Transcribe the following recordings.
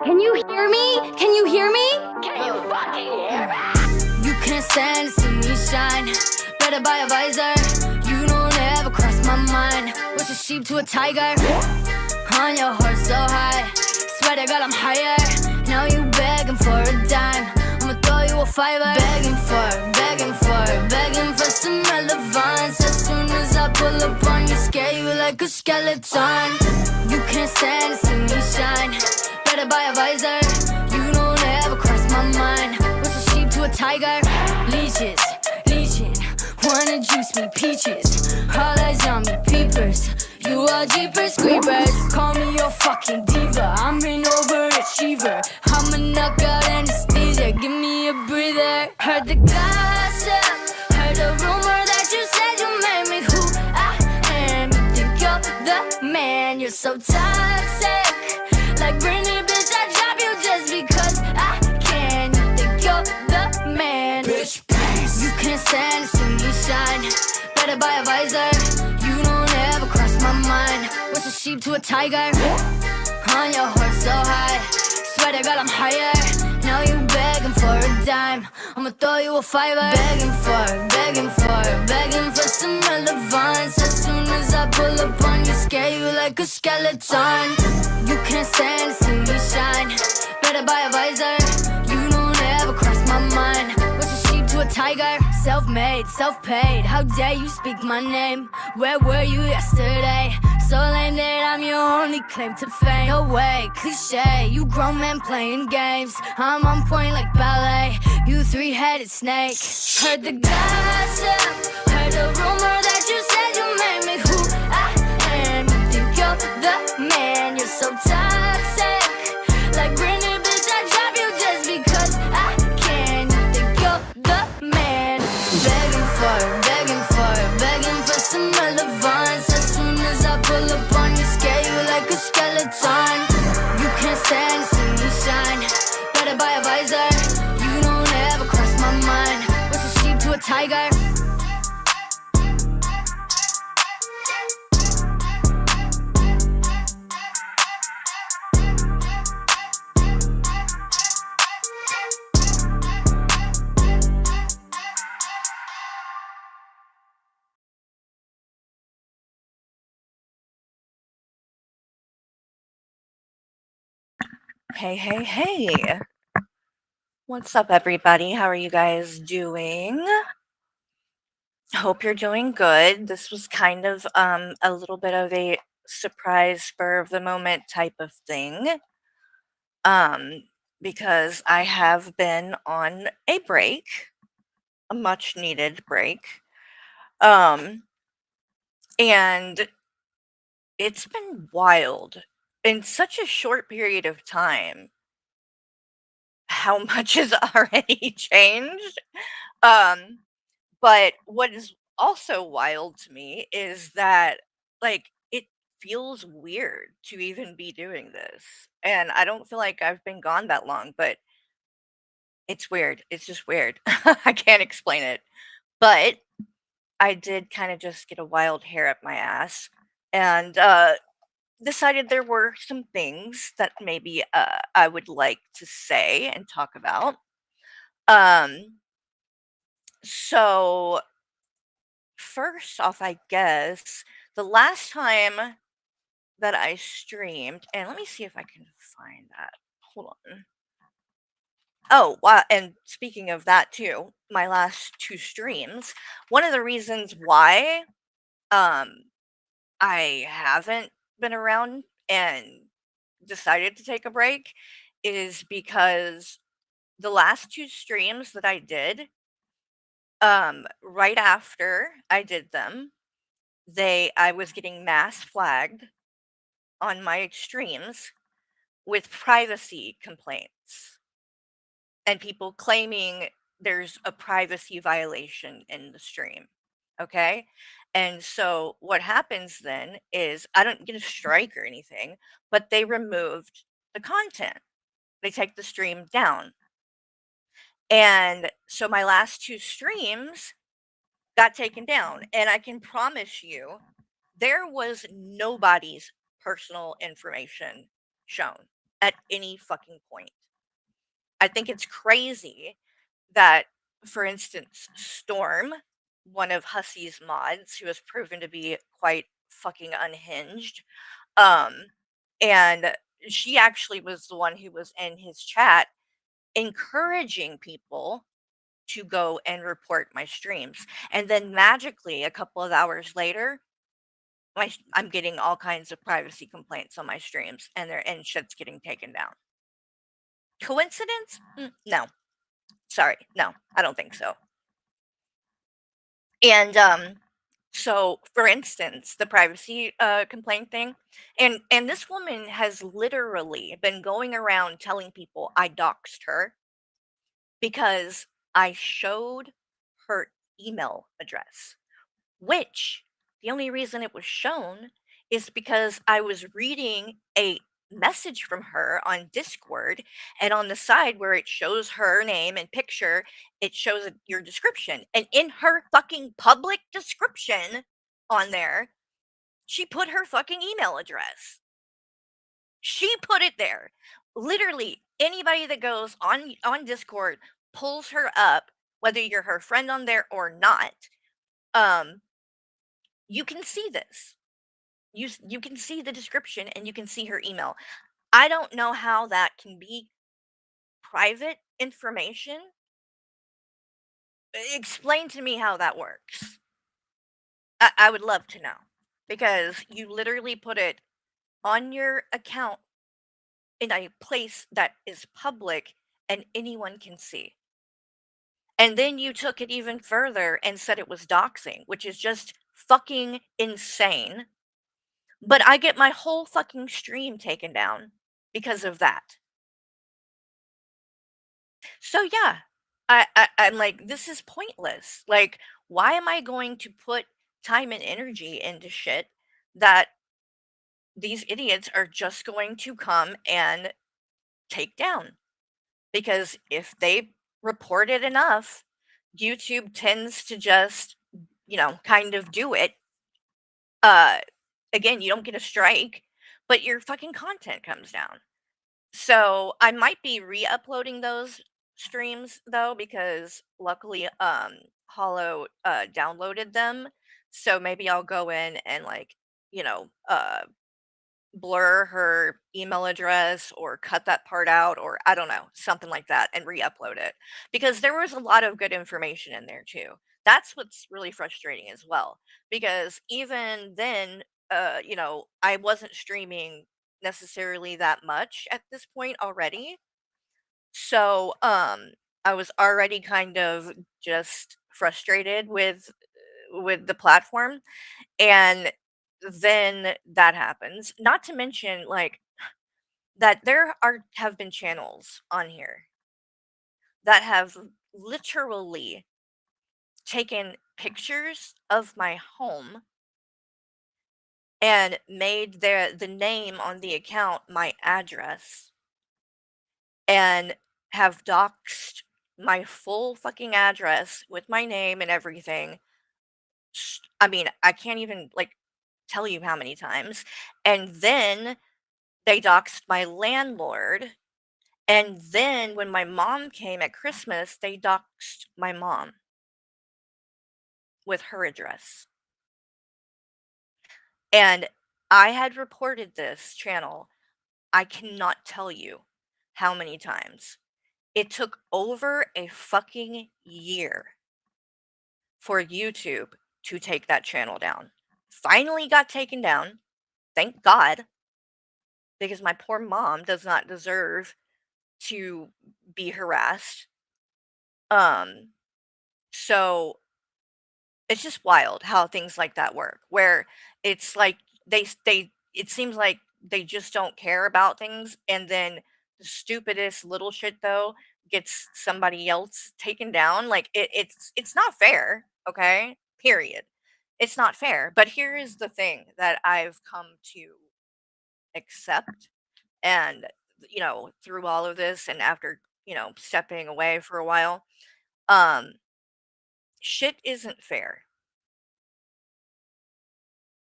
Can you hear me? Can you hear me? Can you fucking hear me? You can't stand to see me shine. Better buy a visor. You don't ever cross my mind. What's a sheep to a tiger? On your horse so high. Swear to God I'm higher. Now you begging for a dime. I'ma throw you a fiver. Begging for some relevance. As soon as I pull up on you, scare you like a skeleton. You can't stand to see me shine. Better buy a visor. You don't ever cross my mind. What's a sheep to a tiger? Leeches, leeching. Wanna juice me, peaches. All eyes on me, peepers. You are jeepers, creepers. Call me your fucking diva. I'm an overachiever. I'm a knockout anesthesia. Give me a breather. Heard the gossip. Heard the rumor that you said you made me who I am. You think you're the man. You're so toxic. Like Britney, bitch, I drop you just because I can. You think you're the man. Bitch, please. You can't stand to see me shine. Better buy a visor. You don't ever cross my mind. What's a sheep to a tiger? On your horse so high. Swear to God I'm higher. Now you begging for a dime. I'ma throw you a fiver. Begging for some relevance. As soon as I pull up on you, scare you like a skeleton. You can't stand to see me shine. Better buy a visor. You don't ever cross my mind. What's a sheep to a tiger? Self-made, self-paid. How dare you speak my name? Where were you yesterday? So lame that I'm your only claim to fame. No way, cliche. You grown men playing games. I'm on point like ballet. You three-headed snake. Heard the gossip. Heard the rumor that you said you made me who I am. You think you're the man. You're so toxic. Like Britney, bitch, I drop you just because I can. You think you're the man. Begging for some relevance. As soon as I pull up on you, scare you like a skeleton. You can't stand to see me shine. Better buy a visor. You don't ever cross my mind. What's a sheep to a tiger? Hey. What's up, everybody? How are you guys doing? Hope you're doing good. This was kind of a little bit of a surprise, spur of the moment type of thing. Because I have been on a break, a much needed break. And it's been wild in such a short period of time how much has already changed. But what is also wild to me is that, like, it feels weird to even be doing this. And I don't feel like I've been gone that long, but it's weird. It's just weird. I can't explain it. But I did kind of just get a wild hair up my ass and decided there were some things that maybe I would like to say and talk about. So first off, I guess the last time that I streamed, and let me see if I can find that. Hold on. Oh, wow. And speaking of that too, my last two streams, one of the reasons why um I haven't been around and decided to take a break is because the last two streams that I did, right after I did them, I was getting mass flagged on my streams with privacy complaints and people claiming there's a privacy violation in the stream. Okay. And so what happens then is I don't get a strike or anything, but they removed the content. They take the stream down. And so my last two streams got taken down. And I can promise you, there was nobody's personal information shown. at any fucking point. I think it's crazy that, for instance, Storm, one of Hussy's mods, who has proven to be quite fucking unhinged, um, and she actually was the one who was in his chat encouraging people to go and report my streams. And then magically, a couple of hours later, I'm getting all kinds of privacy complaints on my streams, and shit's getting taken down. Coincidence? No. Sorry. No, I don't think so. And so for instance, the privacy complaint thing, and this woman has literally been going around telling people I doxed her because I showed her email address, which the only reason it was shown is because I was reading a message from her on Discord, and on the side where it shows her name and picture, it shows your description. And in her fucking public description on there, she put her fucking email address. She put it there. Literally anybody that goes on Discord pulls her up, whether you're her friend on there or not. Um, you can see this. You can see the description and you can see her email. I don't know how that can be private information. Explain to me how that works. I would love to know because you literally put it on your account in a place that is public and anyone can see. And then you took it even further and said it was doxing, which is just fucking insane. But I get my whole fucking stream taken down because of that. So yeah, I'm like, this is pointless. Like, why am I going to put time and energy into shit that these idiots are just going to come and take down? Because if they report it enough, YouTube tends to just, kind of do it. Uh, Again, you don't get a strike, but your fucking content comes down. So I might be re-uploading those streams though, because luckily Hollow downloaded them. So maybe I'll go in and like, blur her email address or cut that part out or I don't know, something like that and re-upload it. Because there was a lot of good information in there too. That's what's really frustrating as well. Because even then, I wasn't streaming necessarily that much at this point already. So, I was already kind of just frustrated with the platform, and then that happens. Not to mention, like, that there have been channels on here that have literally taken pictures of my home and made the name on the account my address and have doxed my full fucking address with my name and everything. I mean, I can't even like tell you how many times. And then they doxed my landlord. And then when my mom came at Christmas, they doxed my mom with her address. And I had reported this channel, I cannot tell you how many times. It took over a fucking year for YouTube to take that channel down. Finally got taken down, thank God, because my poor mom does not deserve to be harassed. Um, so it's just wild how things like that work, where it's like it seems like they just don't care about things, and then the stupidest little shit though gets somebody else taken down. Like it's not fair, okay? Period. It's not fair. But here is the thing that I've come to accept, and through all of this and after stepping away for a while, um shit isn't fair,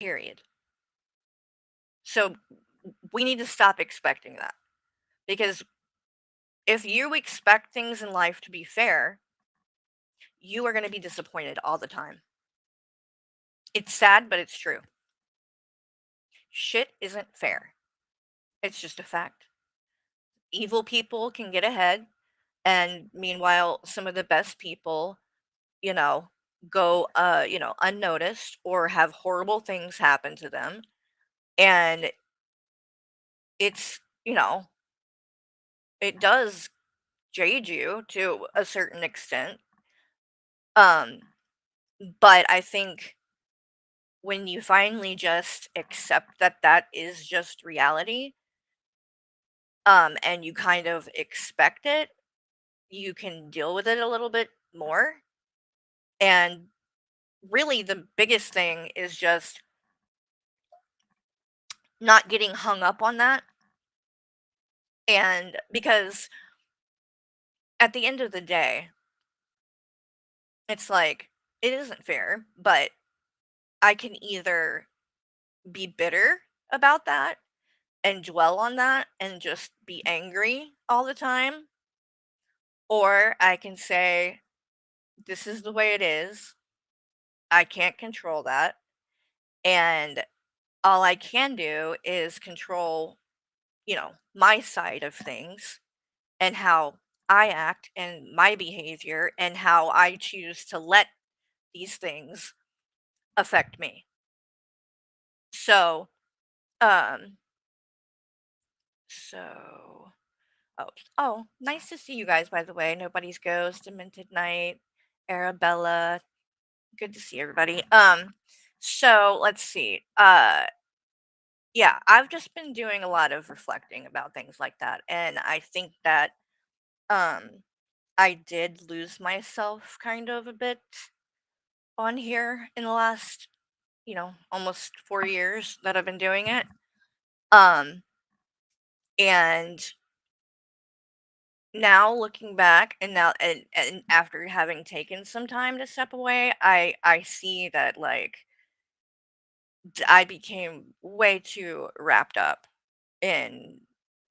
period. So we need to stop expecting that. Because if you expect things in life to be fair, you are going to be disappointed all the time. It's sad, but it's true. Shit isn't fair. It's just a fact. Evil people can get ahead, and meanwhile, some of the best people, you know, go, unnoticed or have horrible things happen to them. And it's, it does jade you to a certain extent. Um, but I think when you finally just accept that that is just reality, and you kind of expect it, you can deal with it a little bit more. And really, the biggest thing is just not getting hung up on that. And because at the end of the day, it's like, it isn't fair, but I can either be bitter about that and dwell on that and just be angry all the time, or I can say, this is the way it is. I can't control that. And all I can do is control, my side of things and how I act and my behavior and how I choose to let these things affect me. So, um, so, nice to see you guys, by the way. Nobody's Ghost, Demented Night, Arabella. Good to see everybody. So let's see. Yeah, I've just been doing a lot of reflecting about things like that. And I think that, um, I did lose myself kind of a bit on here in the last, almost 4 years that I've been doing it. Um, and now looking back and now and after having taken some time to step away, I see that like I became way too wrapped up in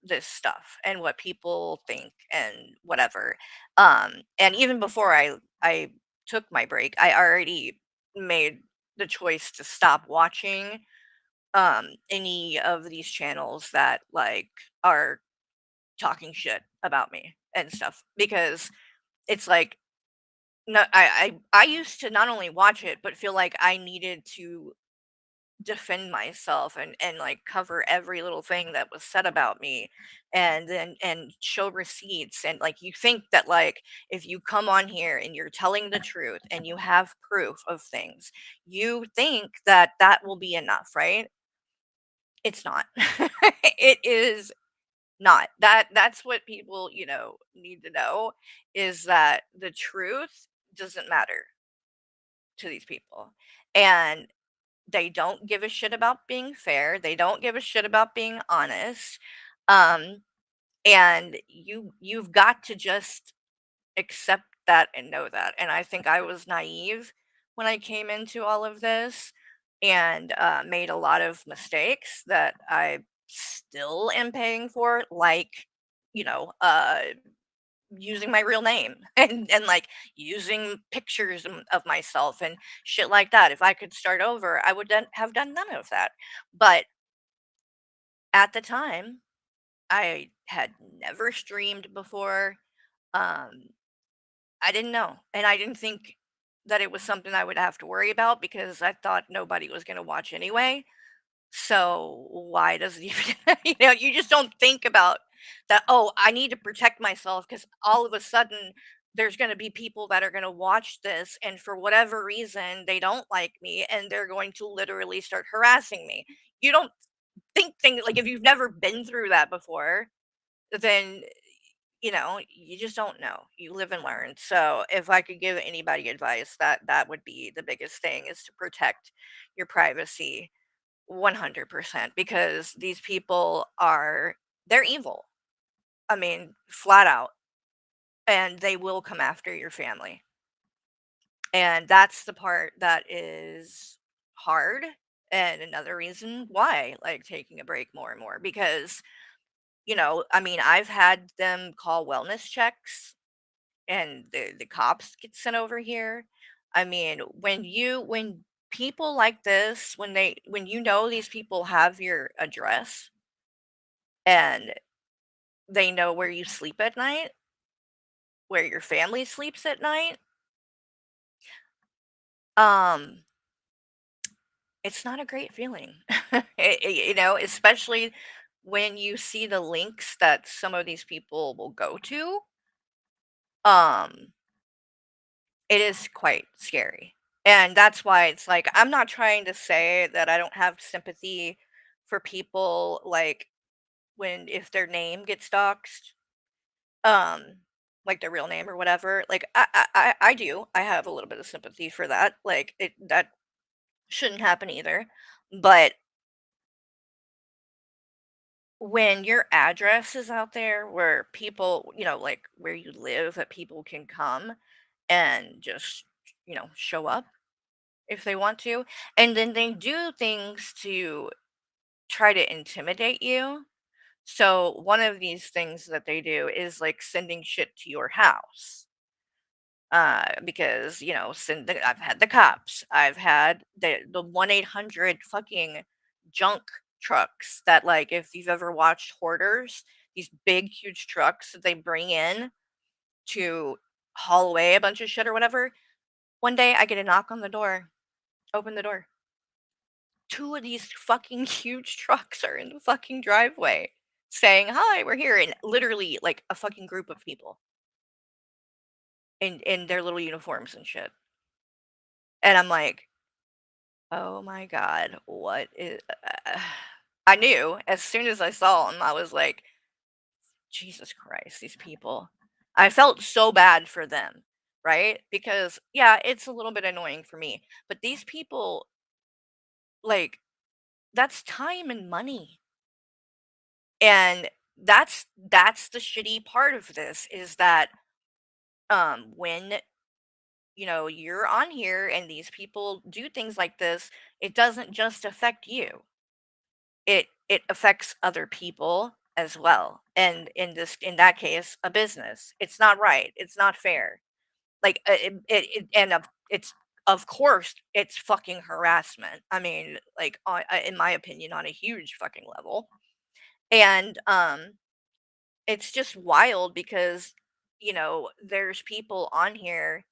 this stuff and what people think and whatever. And even before I took my break, I already made the choice to stop watching any of these channels that like are talking shit about me and stuff, because it's like, no, I used to not only watch it but feel like I needed to defend myself and like cover every little thing that was said about me, and then and show receipts. And like, you think that like if you come on here and you're telling the truth and you have proof of things, you think that that will be enough, right? It's not. It is not. That's what people, need to know, is that the truth doesn't matter to these people. And they don't give a shit about being fair. They don't give a shit about being honest. Um, and you've got to just accept that and know that. And I think I was naive when I came into all of this, and made a lot of mistakes that I still am paying for, like, using my real name and like using pictures of myself and shit like that. If I could start over, I would have done none of that. But at the time, I had never streamed before. Um, I didn't know, and I didn't think that it was something I would have to worry about because I thought nobody was going to watch anyway. So why does it even, you just don't think about that, oh, I need to protect myself because all of a sudden there's going to be people that are going to watch this, and for whatever reason they don't like me and they're going to literally start harassing me. You don't think things like, if you've never been through that before, then you just don't know. You live and learn. So if I could give anybody advice, that would be the biggest thing, is to protect your privacy 100%, because these people they're evil. I mean, flat out, and they will come after your family. And that's the part that is hard, and another reason why like taking a break more and more, because I mean, I've had them call wellness checks and the cops get sent over here. I mean, when people like this, when you know these people have your address and they know where you sleep at night, where your family sleeps at night, um, it's not a great feeling. Especially when you see the links that some of these people will go to. Um, it is quite scary. And that's why it's like I'm not trying to say that I don't have sympathy for people like when if their name gets doxxed, um, like their real name or whatever. Like I do. I have a little bit of sympathy for that. Like that shouldn't happen either. But when your address is out there where people, like where you live, that people can come and just, show up if they want to, and then they do things to try to intimidate you. So one of these things that they do is like sending shit to your house. Because I've had the cops, I've had the 1-800 fucking junk trucks that, like, if you've ever watched Hoarders, these big huge trucks that they bring in to haul away a bunch of shit or whatever. One day I get a knock on the door, open the door. Two of these fucking huge trucks are in the fucking driveway saying, "Hi, we're here," and literally like a fucking group of people in their little uniforms and shit. And I'm like, oh my god, what is I knew as soon as I saw him, I was like, "Jesus Christ, these people." I felt so bad for them, right? Because yeah, it's a little bit annoying for me, but these people, like, that's time and money. And that's the shitty part of this is that when you're on here and these people do things like this, it doesn't just affect you. It affects other people as well. And in that case, a business. It's not right. It's not fair. Like it's of course it's fucking harassment. I mean, like in my opinion, on a huge fucking level. And it's just wild because there's people on here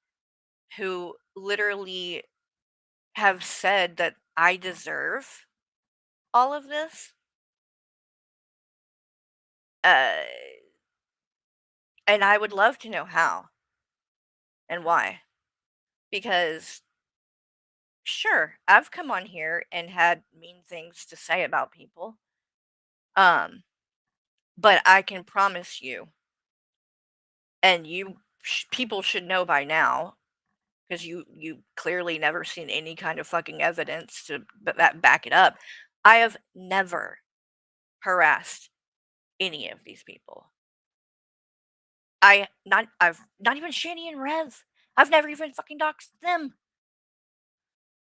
who literally have said that I deserve all of this. Uh, and I would love to know how and why. Because sure, I've come on here and had mean things to say about people. Um, but I can promise you, and people should know by now, because you clearly never seen any kind of fucking evidence to that back it up. I have never harassed any of these people. I've not even Shani and Rev. I've never even fucking doxed them.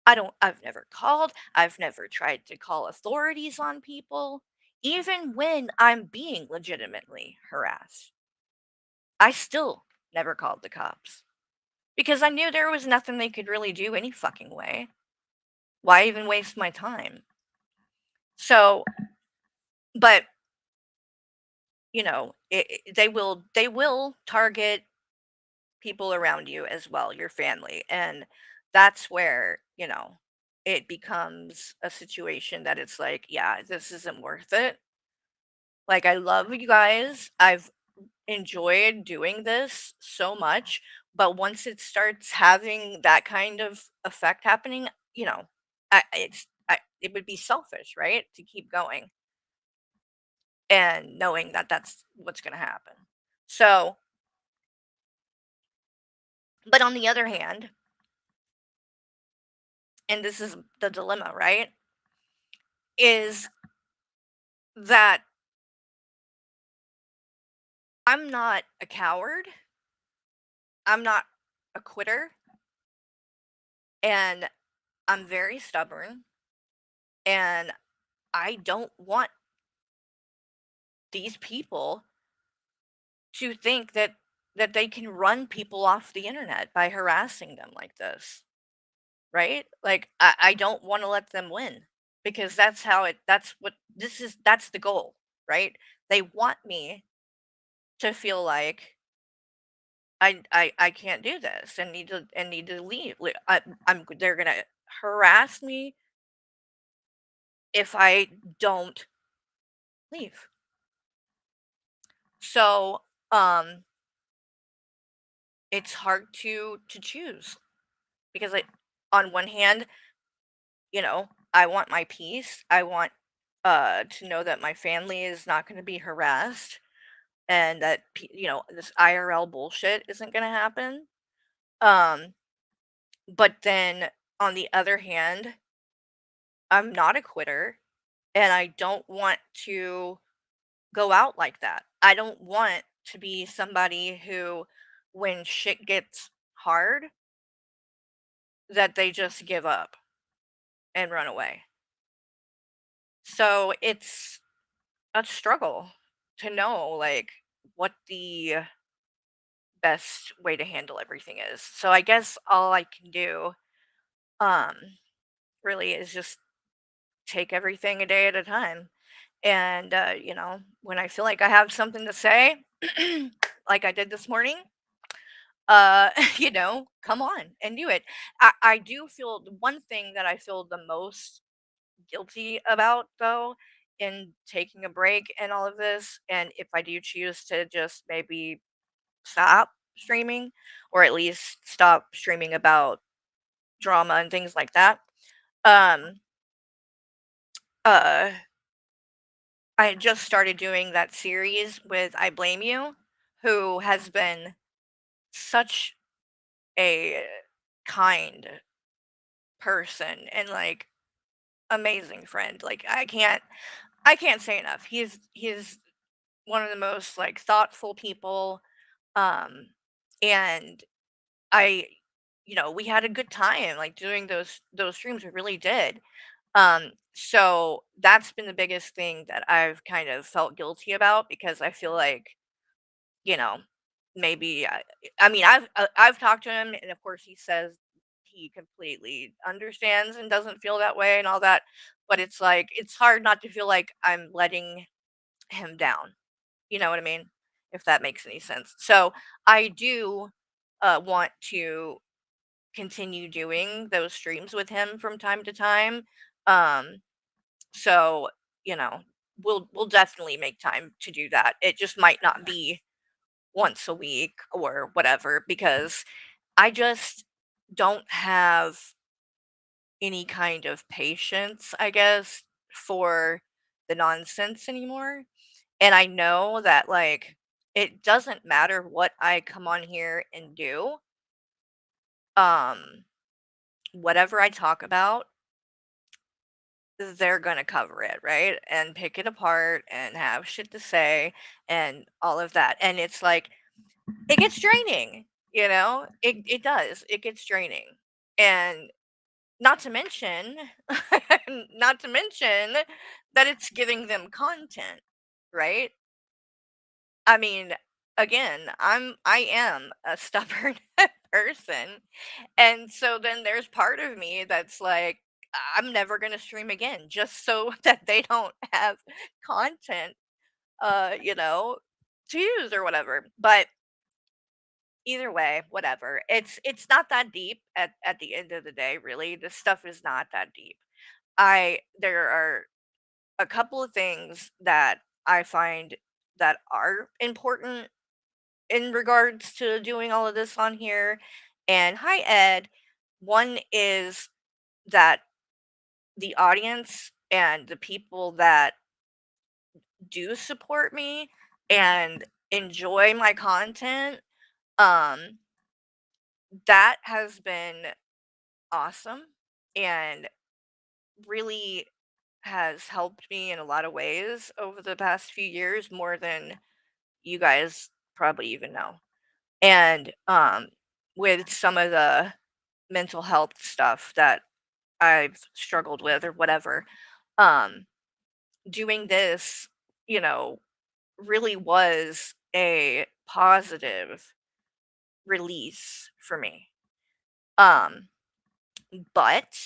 I've never called. I've never tried to call authorities on people, even when I'm being legitimately harassed. I still never called the cops because I knew there was nothing they could really do any fucking way. Why even waste my time? So, but they will target people around you as well, your family. And that's where, it becomes a situation that it's like, yeah, this isn't worth it. Like, I love you guys. I've enjoyed doing this so much. But once it starts having that kind of effect happening, it would be selfish, right? To keep going and knowing that that's what's going to happen. So, but on the other hand, and this is the dilemma, right? Is that I'm not a coward, I'm not a quitter, and I'm very stubborn, and I don't want these people to think that they can run people off the internet by harassing them like this, right? Like I don't want to let them win because that's what this is that's the goal, right? They want me to feel like I can't do this and need to leave. I'm they're gonna harass me if I don't leave. So um it's hard to choose because on one hand, I want my peace. I want to know that my family is not going to be harassed and that this IRL bullshit isn't going to happen. Um but then on the other hand, I'm not a quitter and I don't want to go out like that. I don't want to be somebody who when shit gets hard that they just give up and run away. So it's a struggle to know like what the best way to handle everything is. So I guess all I can do um really is just take everything a day at a time. And when I feel like I have something to say, like I did this morning, come on and do it. I do feel the one thing that I feel the most guilty about though in taking a break and all of this, and if I do choose to just maybe stop streaming or at least stop streaming about drama and things like that. Um uh I had just started doing that series with I Blame You, who has been such a kind person and like amazing friend. Like I can't say enough. He's one of the most like thoughtful people. Um and I we had a good time like doing those streams. We really did. So that's been the biggest thing that I've kind of felt guilty about because I feel like, you know, maybe I mean I've talked to him and of course he says he completely understands and doesn't feel that way and all that, but it's like it's hard not to feel like I'm letting him down. You know what I mean? If that makes any sense. So I do want to continue doing those streams with him from time to time. Um, so, you know, we'll definitely make time to do that. It just might not be once a week or whatever because I just don't have any kind of patience, I guess, for the nonsense anymore. And I know that like it doesn't matter what I come on here and do. Um whatever I talk about, they're gonna cover it, right? And pick it apart and have shit to say and all of that. And it's like it gets draining, you know? It does. It gets draining. And not to mention not to mention that it's giving them content, right? I mean, again, I am a stubborn person. And so then there's part of me that's like, I'm never gonna stream again just so that they don't have content, to use or whatever. But either way, whatever. It's not that deep at the end of the day, really. This stuff is not that deep. I There are a couple of things that I find that are important in regards to doing all of this on here. And hi Ed. One is that the audience and the people that do support me and enjoy my content, um, that has been awesome and really has helped me in a lot of ways over the past few years more than you guys probably even know. And with some of the mental health stuff that I've struggled with or whatever, um doing this, you know, really was a positive release for me. Um, but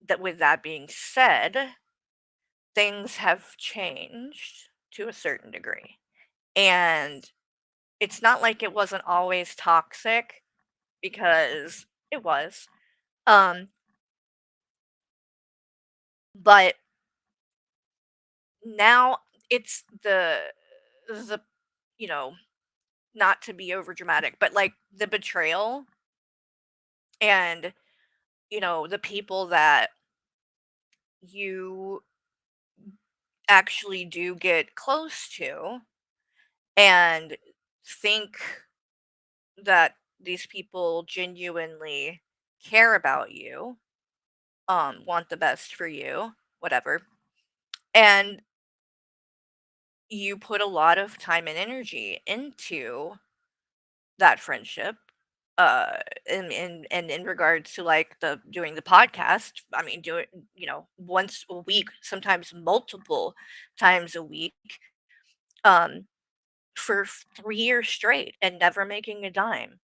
that with that being said, things have changed to a certain degree. And it's not like it wasn't always toxic because it was. Um, but now it's the you know, not to be over dramatic, but like the betrayal and the people that you actually do get close to and think that these people genuinely care about you, want the best for you, whatever. And you put a lot of time and energy into that friendship. In regards to like the doing the podcast, I mean, do it, once a week, sometimes multiple times a week, um, for 3 years straight and never making a dime.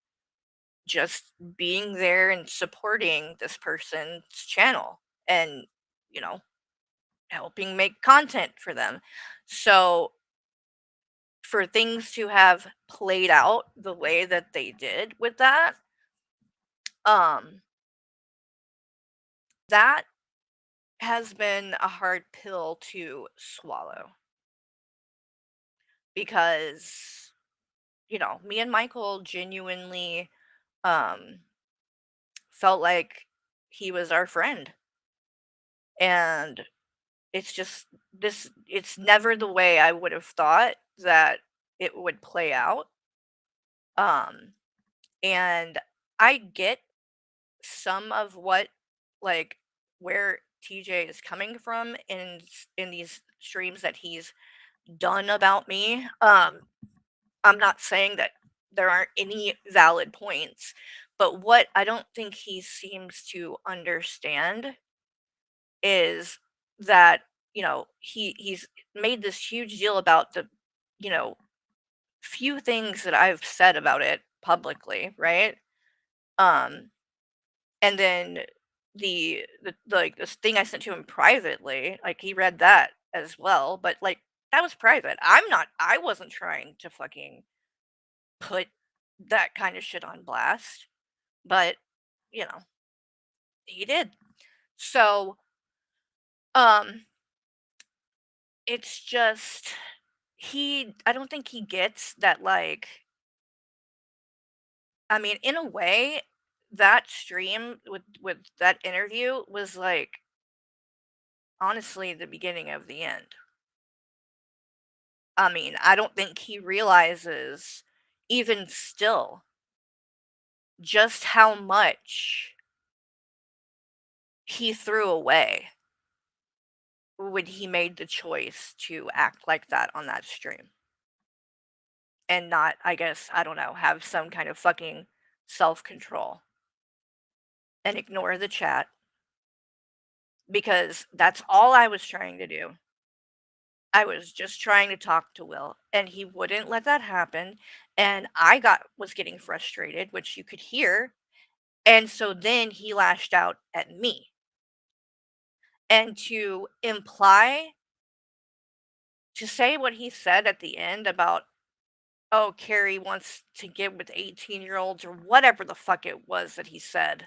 Just being there and supporting this person's channel and, you know, helping make content for them. So for things to have played out the way that they did with that, um, that has been a hard pill to swallow because, me and Michael genuinely um felt like he was our friend. And it's just it's never the way I would have thought that it would play out. Um, and I get some of what, like, where TJ is coming from in these streams that he's done about me. I'm not saying that there aren't any valid points, but what I don't think he seems to understand is that, he's made this huge deal about the, you know, few things that I've said about it publicly, right? Um, and then like this thing I sent to him privately, like he read that as well, but like that was private. I wasn't trying to fucking put that kind of shit on blast, but you know, he did. So, um, it's just I don't think he gets that, like, I mean, in a way, that stream with that interview was like honestly the beginning of the end. I mean, I don't think he realizes even still just how much he threw away when he made the choice to act like that on that stream and not, I guess, I don't know, have some kind of fucking self-control and ignore the chat because that's all I was trying to do. I was just trying to talk to Will, and he wouldn't let that happen, and I got was getting frustrated, which you could hear, and so then he lashed out at me. And to say what he said at the end about, "Oh, Carrie wants to get with 18-year-olds," or whatever the fuck it was that he said,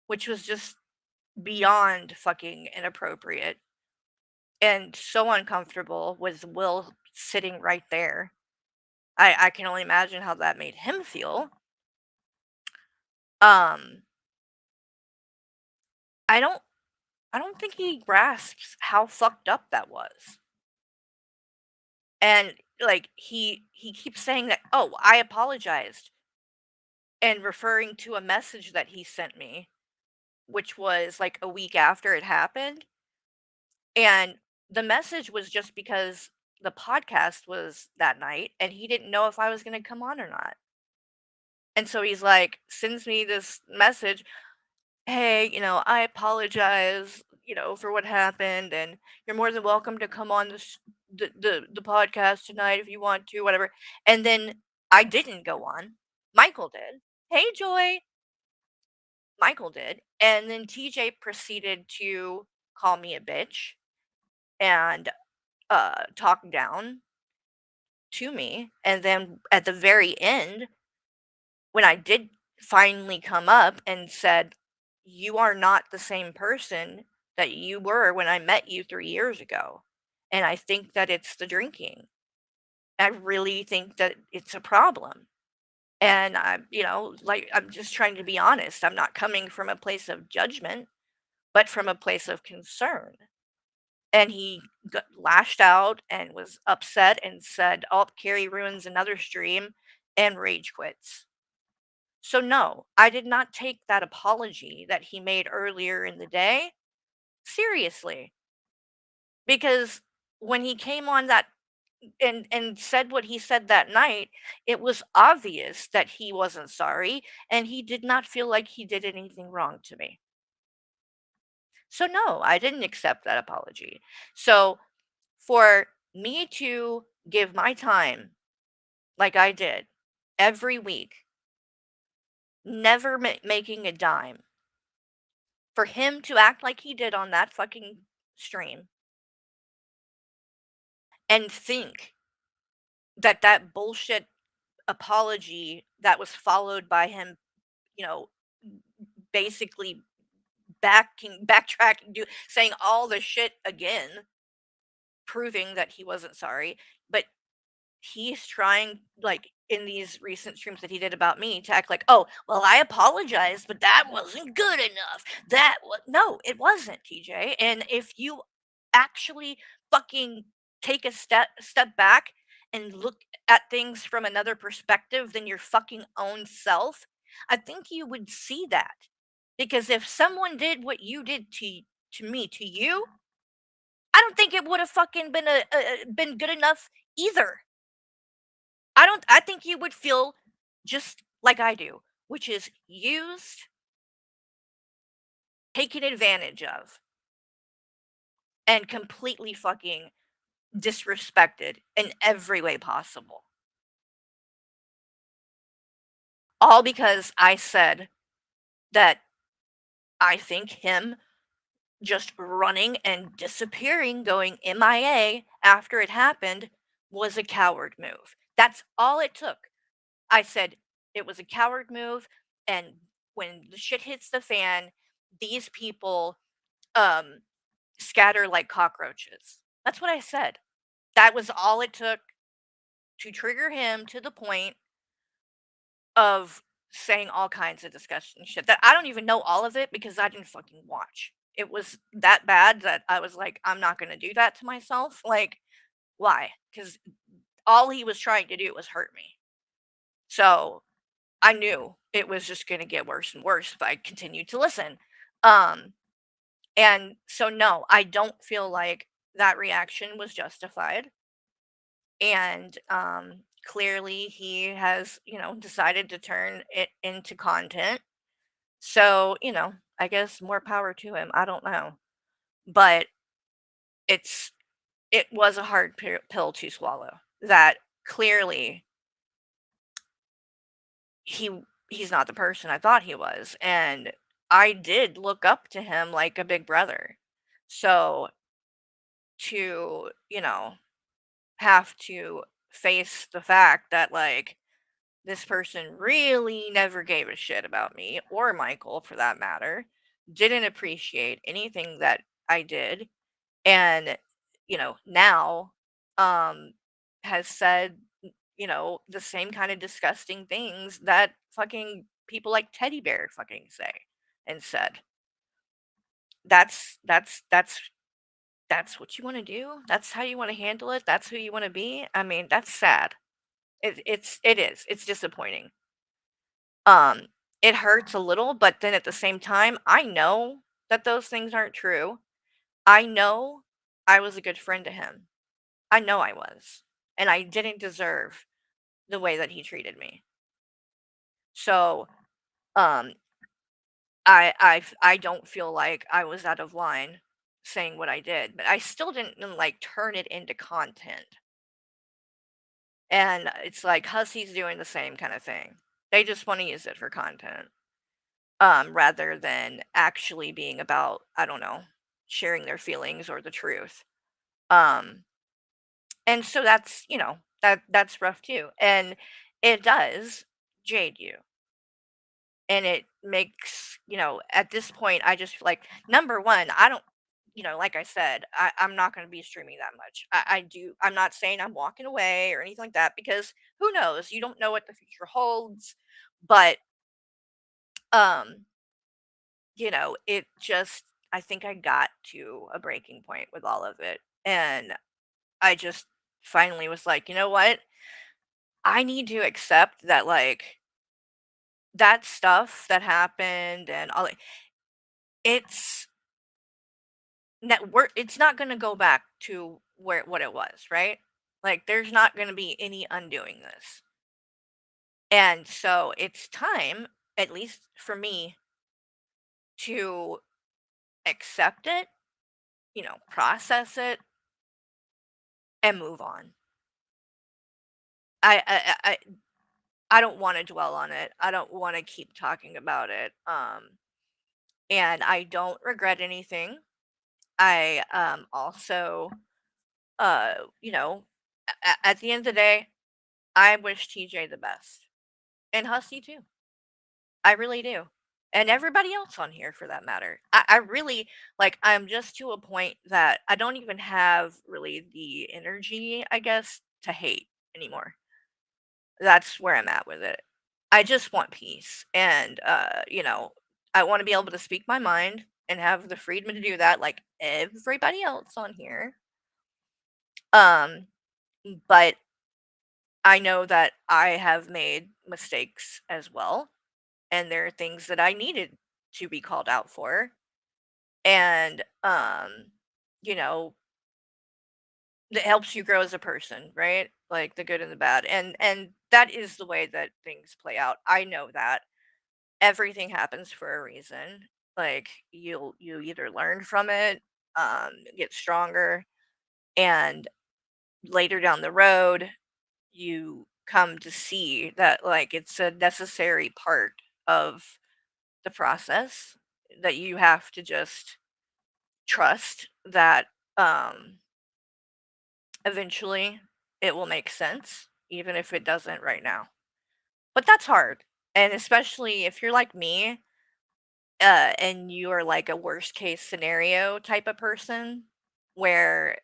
which was just beyond fucking inappropriate and so uncomfortable with Will sitting right there. I can only imagine how that made him feel. Um, I don't I don't think he grasps how fucked up that was. And like he keeps saying that, "Oh, I apologized," and referring to a message that he sent me, which was like a week after it happened. And the message was just because the podcast was that night and he didn't know if I was going to come on or not. And so he's like, sends me this message, "Hey, I apologize, for what happened, and you're more than welcome to come on the podcast tonight if you want to, whatever. And then I didn't go on. Michael did. Hey, Joy. Michael did. And then TJ proceeded to call me a bitch and talk down to me. And then at the very end, when I did finally come up and said, "You are not the same person that you were when I met you 3 years ago. And I think that it's the drinking. I really think that it's a problem." And like, I'm just trying to be honest. I'm not coming from a place of judgment, but from a place of concern. And he lashed out and was upset and said, "Oh, Carrie ruins another stream," and rage quits. So, no, I did not take that apology that he made earlier in the day seriously, because when he came on that and said what he said that night, it was obvious that he wasn't sorry and he did not feel like he did anything wrong to me. So, no, I didn't accept that apology. So, for me to give my time like I did every week, never making a dime, for him to act like he did on that fucking stream and think that that bullshit apology that was followed by him, you know, basically backtracking, saying all the shit again, proving that he wasn't sorry, but he's trying, like, in these recent streams that he did about me, to act like, "Oh, well, I apologized, but that wasn't good enough. That was No, it wasn't, TJ. And if you actually fucking take a step back and look at things from another perspective than your fucking own self, I think you would see that. Because if someone did what you did to me, to you, I don't think it would have fucking been good enough either. I think you would feel just like I do, which is used, taken advantage of, and completely fucking disrespected in every way possible. All because I said that I think him just running and disappearing, going MIA after it happened, was a coward move. That's all it took. I said it was a coward move, and when the shit hits the fan, these people um scatter like cockroaches. That's what I said. That was all it took to trigger him to the point of saying all kinds of disgusting shit that I don't even know all of it because I didn't fucking watch. It was that bad that I was like, I'm not going to do that to myself. Like, why? Because all he was trying to do was hurt me. So I knew it was just going to get worse and worse if I continued to listen. Um, and so, no, I don't feel like that reaction was justified. And clearly he has, decided to turn it into content. So, I guess more power to him. I don't know. But it's it was a hard pill to swallow. That clearly he he's not the person I thought he was, and I did look up to him like a big brother. So to, have to face the fact that, like, this person really never gave a shit about me or Michael for that matter, didn't appreciate anything that I did, and, now, um, has said, the same kind of disgusting things that fucking people like Teddy Bear fucking say and said. That's what you wanna do? That's how you wanna handle it? That's who you wanna be? I mean, that's sad. It is. It's disappointing. Um, it hurts a little, but then at the same time, I know that those things aren't true. I know I was a good friend to him. I know I was, and I didn't deserve the way that he treated me. So, um, I don't feel like I was out of line saying what I did, but I still didn't, like, turn it into content. And it's like Hussey's doing the same kinda thing. They just wanna use it for content, rather than actually being about, I don't know, sharing their feelings or the truth. Um, and so that's, that's rough too, and it does jade you, and it makes, at this point, I just like, number 1, I don't, like I said, I'm not gonna be streaming that much. I'm not saying I'm walking away or anything like that, because who knows? You don't know what the future holds, but, um, it just, I think I got to a breaking point with all of it, and I just finally was like, "You know what? I need to accept that, like, that stuff that happened and all it's it's not gonna go back to where what it was, right? Like, there's not gonna be any undoing this. And so it's time, at least for me, to accept it, process it, and move on. I I don't want to dwell on it. I don't want to keep talking about it. And I don't regret anything. I also uh you know at the end of the day, I wish TJ the best, and Hussey too. I really do. And everybody else on here for that matter. I really, like, I'm just to a point that I don't even have really the energy, I guess, to hate anymore. That's where I'm at with it. I just want peace. And I want to be able to speak my mind and have the freedom to do that like everybody else on here. Um, but I know that I have made mistakes as well, and there are things that I needed to be called out for. And you know, that helps you grow as a person, right? Like the good and the bad. And that is the way that things play out. I know that everything happens for a reason. Like you either learn from it, get stronger, and later down the road you come to see that, like, it's a necessary part of the process, that you have to just trust that eventually it will make sense, even if it doesn't right now. But that's hard. And especially if you're like me, and you are like a worst case scenario type of person where,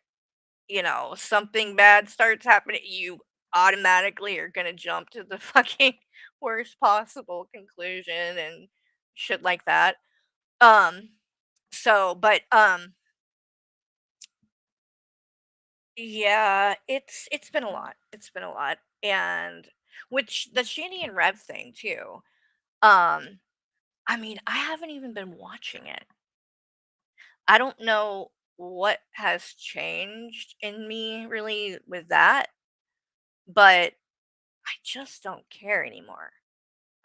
something bad starts happening, you automatically are going to jump to the fucking worst possible conclusion and shit like that. Um, but yeah, it's been a lot. It's been a lot. And which the Shanny and Rev thing too. Um, I mean, I haven't even been watching it. I don't know what has changed in me really with that, but I just don't care anymore.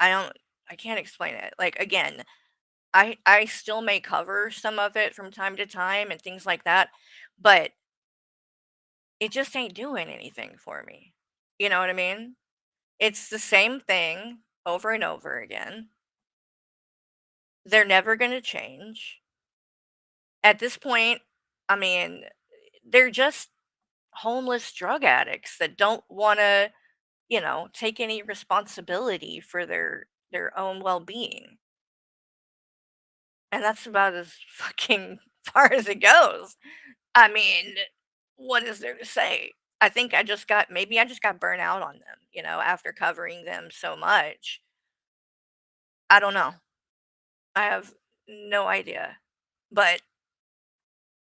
I don't I can't explain it. Like, again, I still may cover some of it from time to time and things like that, but it just ain't doing anything for me. You know what I mean? It's the same thing over and over again. They're never going to change. At this point, I mean, they're just homeless drug addicts that don't want to, take any responsibility for their own well-being. And that's about as fucking far as it goes. I mean, what is there to say? I think maybe I just got burnt out on them, after covering them so much. I don't know. I have no idea. But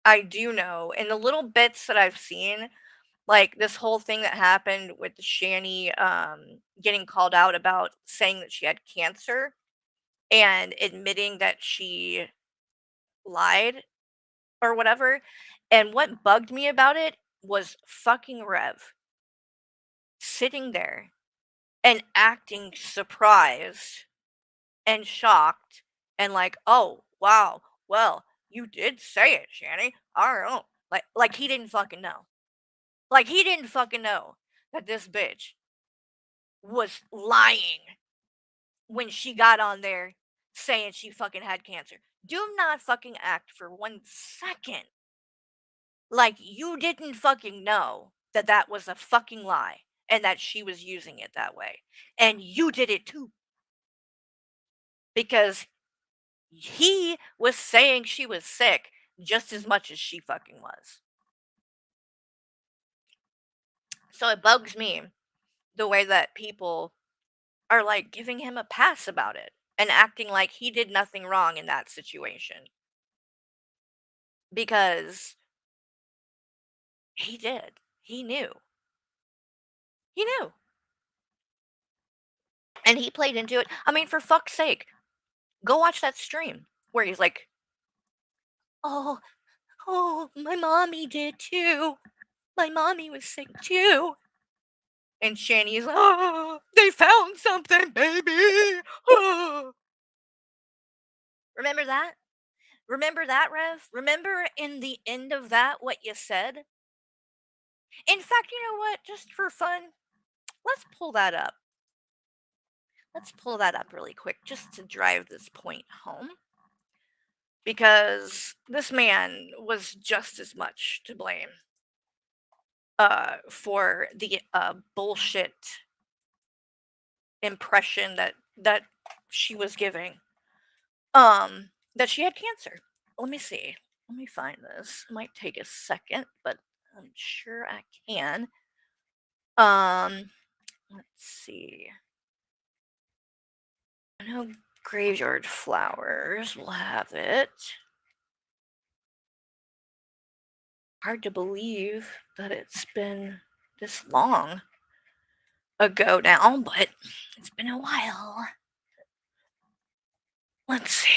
I do know in the little bits that I've seen, like this whole thing that happened with the Shanny getting called out about saying that she had cancer and admitting that she lied or whatever. And what bugged me about it was fucking Rev sitting there and acting surprised and shocked and like, "Oh, wow. Well, You did say it, Shanny. I don't know. Like he didn't fucking know. Like he didn't fucking know that this bitch was lying when she got on there saying she fucking had cancer. Do not fucking act for 1 second like you didn't fucking know that that was a fucking lie and that she was using it that way. And you did it too because he was saying she was sick just as much as she fucking was. So it bugs me the way that people are like giving him a pass about it and acting like he did nothing wrong in that situation because he did. He knew. He knew. And he played into it. I mean, for fuck's sake, go watch that stream where he's like, "Oh, oh, my mommy did too. My mommy was sick too." And Shani's, "Oh, they found something, baby." Oh. Remember that? Remember that, Rev? Remember in the end of that what you said? In fact, you know what? Just for fun, let's pull that up. Let's pull that up really quick just to drive this point home. Because this man was just as much to blame for the bullshit impression that she was giving. That she had cancer. Let me see. Let me find this. It might take a second, but I'm sure I can. Let's see. I know Graveyard Flowers will have it. Hard to believe that it's been this long ago now, but it's been a while. Let's see.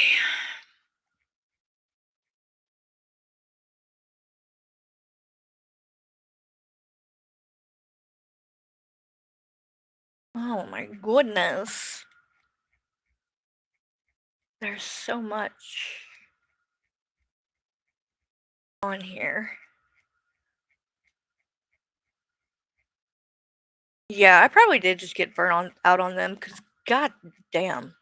Oh my goodness. There's so much on here. Yeah, I probably did just get burnt out on them because god damn.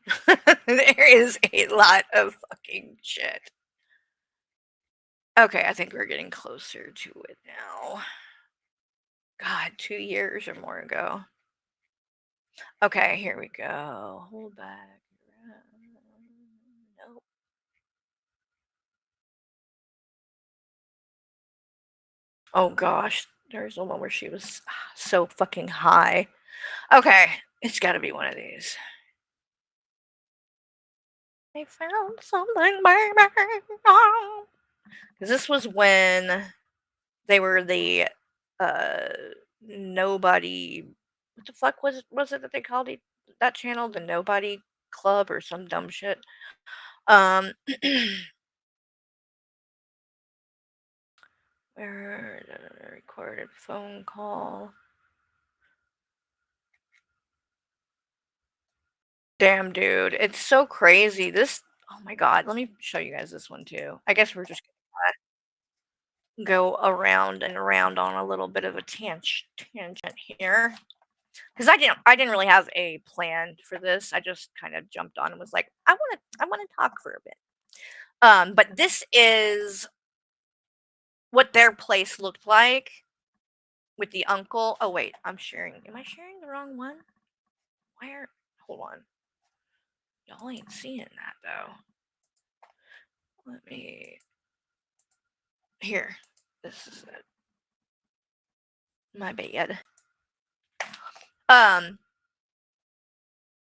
There is a lot of fucking shit. Okay, I think we're getting closer to it now. God, 2 years or more ago. Okay, here we go. Hold back. Nope. Oh gosh, there's the one where she was so fucking high. Okay, it's gotta be one of these. They found something, baby. Because this was when they were the uh nobody. What the fuck was it that they called it that channel? The Nobody Club or some dumb shit. Um, where recorded phone call. Damn, dude, it's so crazy. This. Oh my god, let me show you guys this one too. I guess we're just gonna go around and around on a little bit of a tangent here because I didn't really have a plan for this. I just kind of jumped on and was like, I want to talk for a bit. But this is what their place looked like with the uncle. Oh wait, I'm sharing. Am I sharing the wrong one? Where? Hold on. Y'all ain't seeing that though. Let me. Here. This is it. My bad. Um,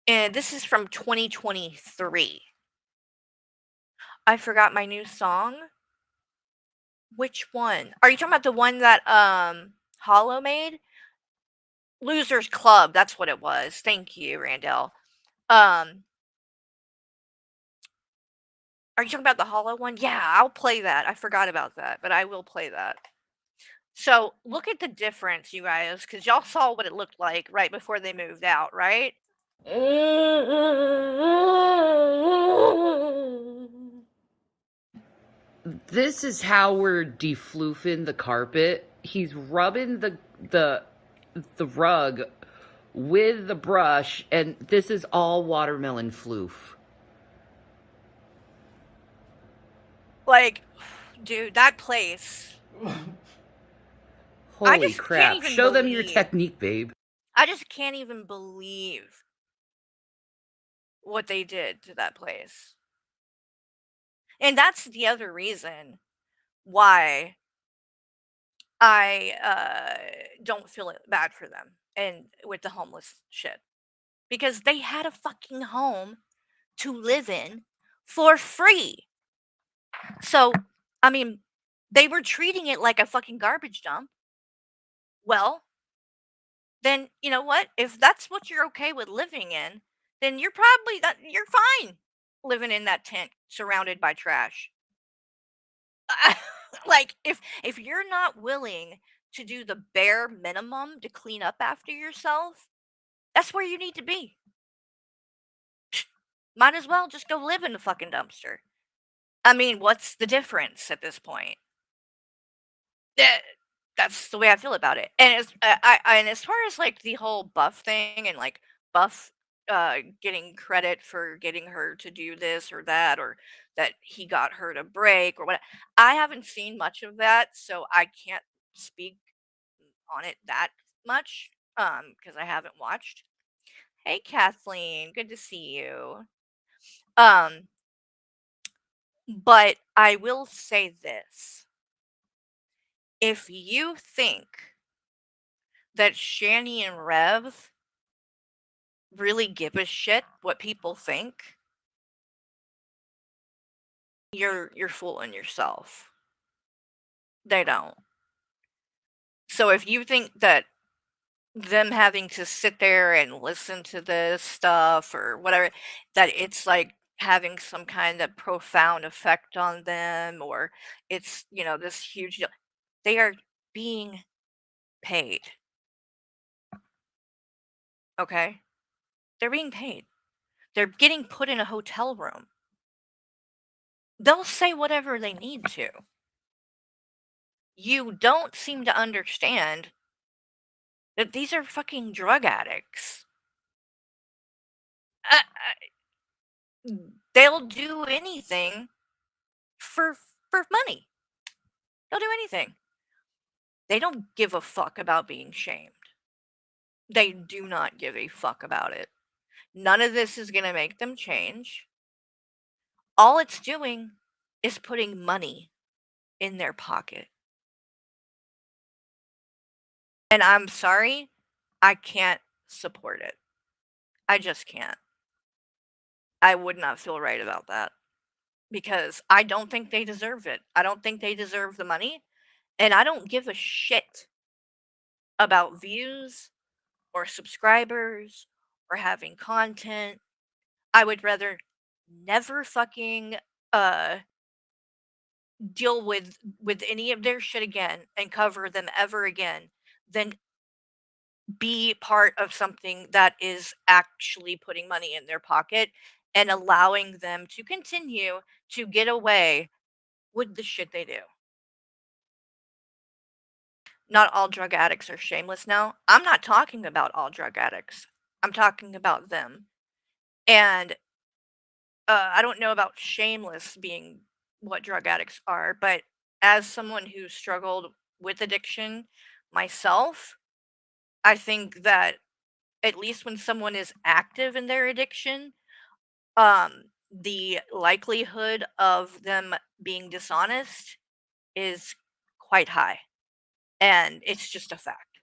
and this is from 2023. I forgot my new song. Which one? Are you talking about the one that Hollow made? Losers Club, that's what it was. Thank you, Randall. Um Are you talking about the Hollow one? Yeah, I'll play that. I forgot about that, but I will play that. So, look at the difference, you guys, because y'all saw what it looked like right before they moved out, right? This is how we're defloofing the carpet. He's rubbing the the rug with the brush, and this is all watermelon floof. Like, dude, that place. I Holy just can't crap. even Show them your believe. technique, babe. I just can't even believe what they did to that place. And that's the other reason why I don't feel bad for them and with the homeless shit. Because they had a fucking home to live in for free. So, I mean, they were treating it like a fucking garbage dump. Well, then you know what? If that's what you're okay with living in, then you're fine living in that tent surrounded by trash. Like if you're not willing to do the bare minimum to clean up after yourself, that's where you need to be. Might as well just go live in the fucking dumpster. I mean, what's the difference at this point? Eh, that's the way I feel about it. And and as far as like the whole Buff thing and like Buff getting credit for getting her to do this or that, or that he got her to break or what, I haven't seen much of that, so I can't speak on it that much because I haven't watched. Hey Kathleen, good to see you. Um but I will say this. If you think that Shani and Rev really give a shit what people think, you're fooling yourself. They don't. So if you think that them having to sit there and listen to this stuff or whatever, that it's like having some kind of profound effect on them, or it's, this huge deal. They are being paid. Okay? They're being paid. They're getting put in a hotel room. They'll say whatever they need to. You don't seem to understand that these are fucking drug addicts. They'll do anything for money. They'll do anything. They don't give a fuck about being shamed. They do not give a fuck about it. None of this is going to make them change. All it's doing is putting money in their pocket. And I'm sorry, I can't support it. I just can't. I would not feel right about that because I don't think they deserve it. I don't think they deserve the money, and I don't give a shit about views or subscribers or having content. I would rather never fucking uh deal with any of their shit again and cover them ever again than be part of something that is actually putting money in their pocket and allowing them to continue to get away with the shit they do. Not all drug addicts are shameless now. I'm not talking about all drug addicts. I'm talking about them. And I don't know about shameless being what drug addicts are, but as someone who struggled with addiction myself, I think that at least when someone is active in their addiction, the likelihood of them being dishonest is quite high. And it's just a fact.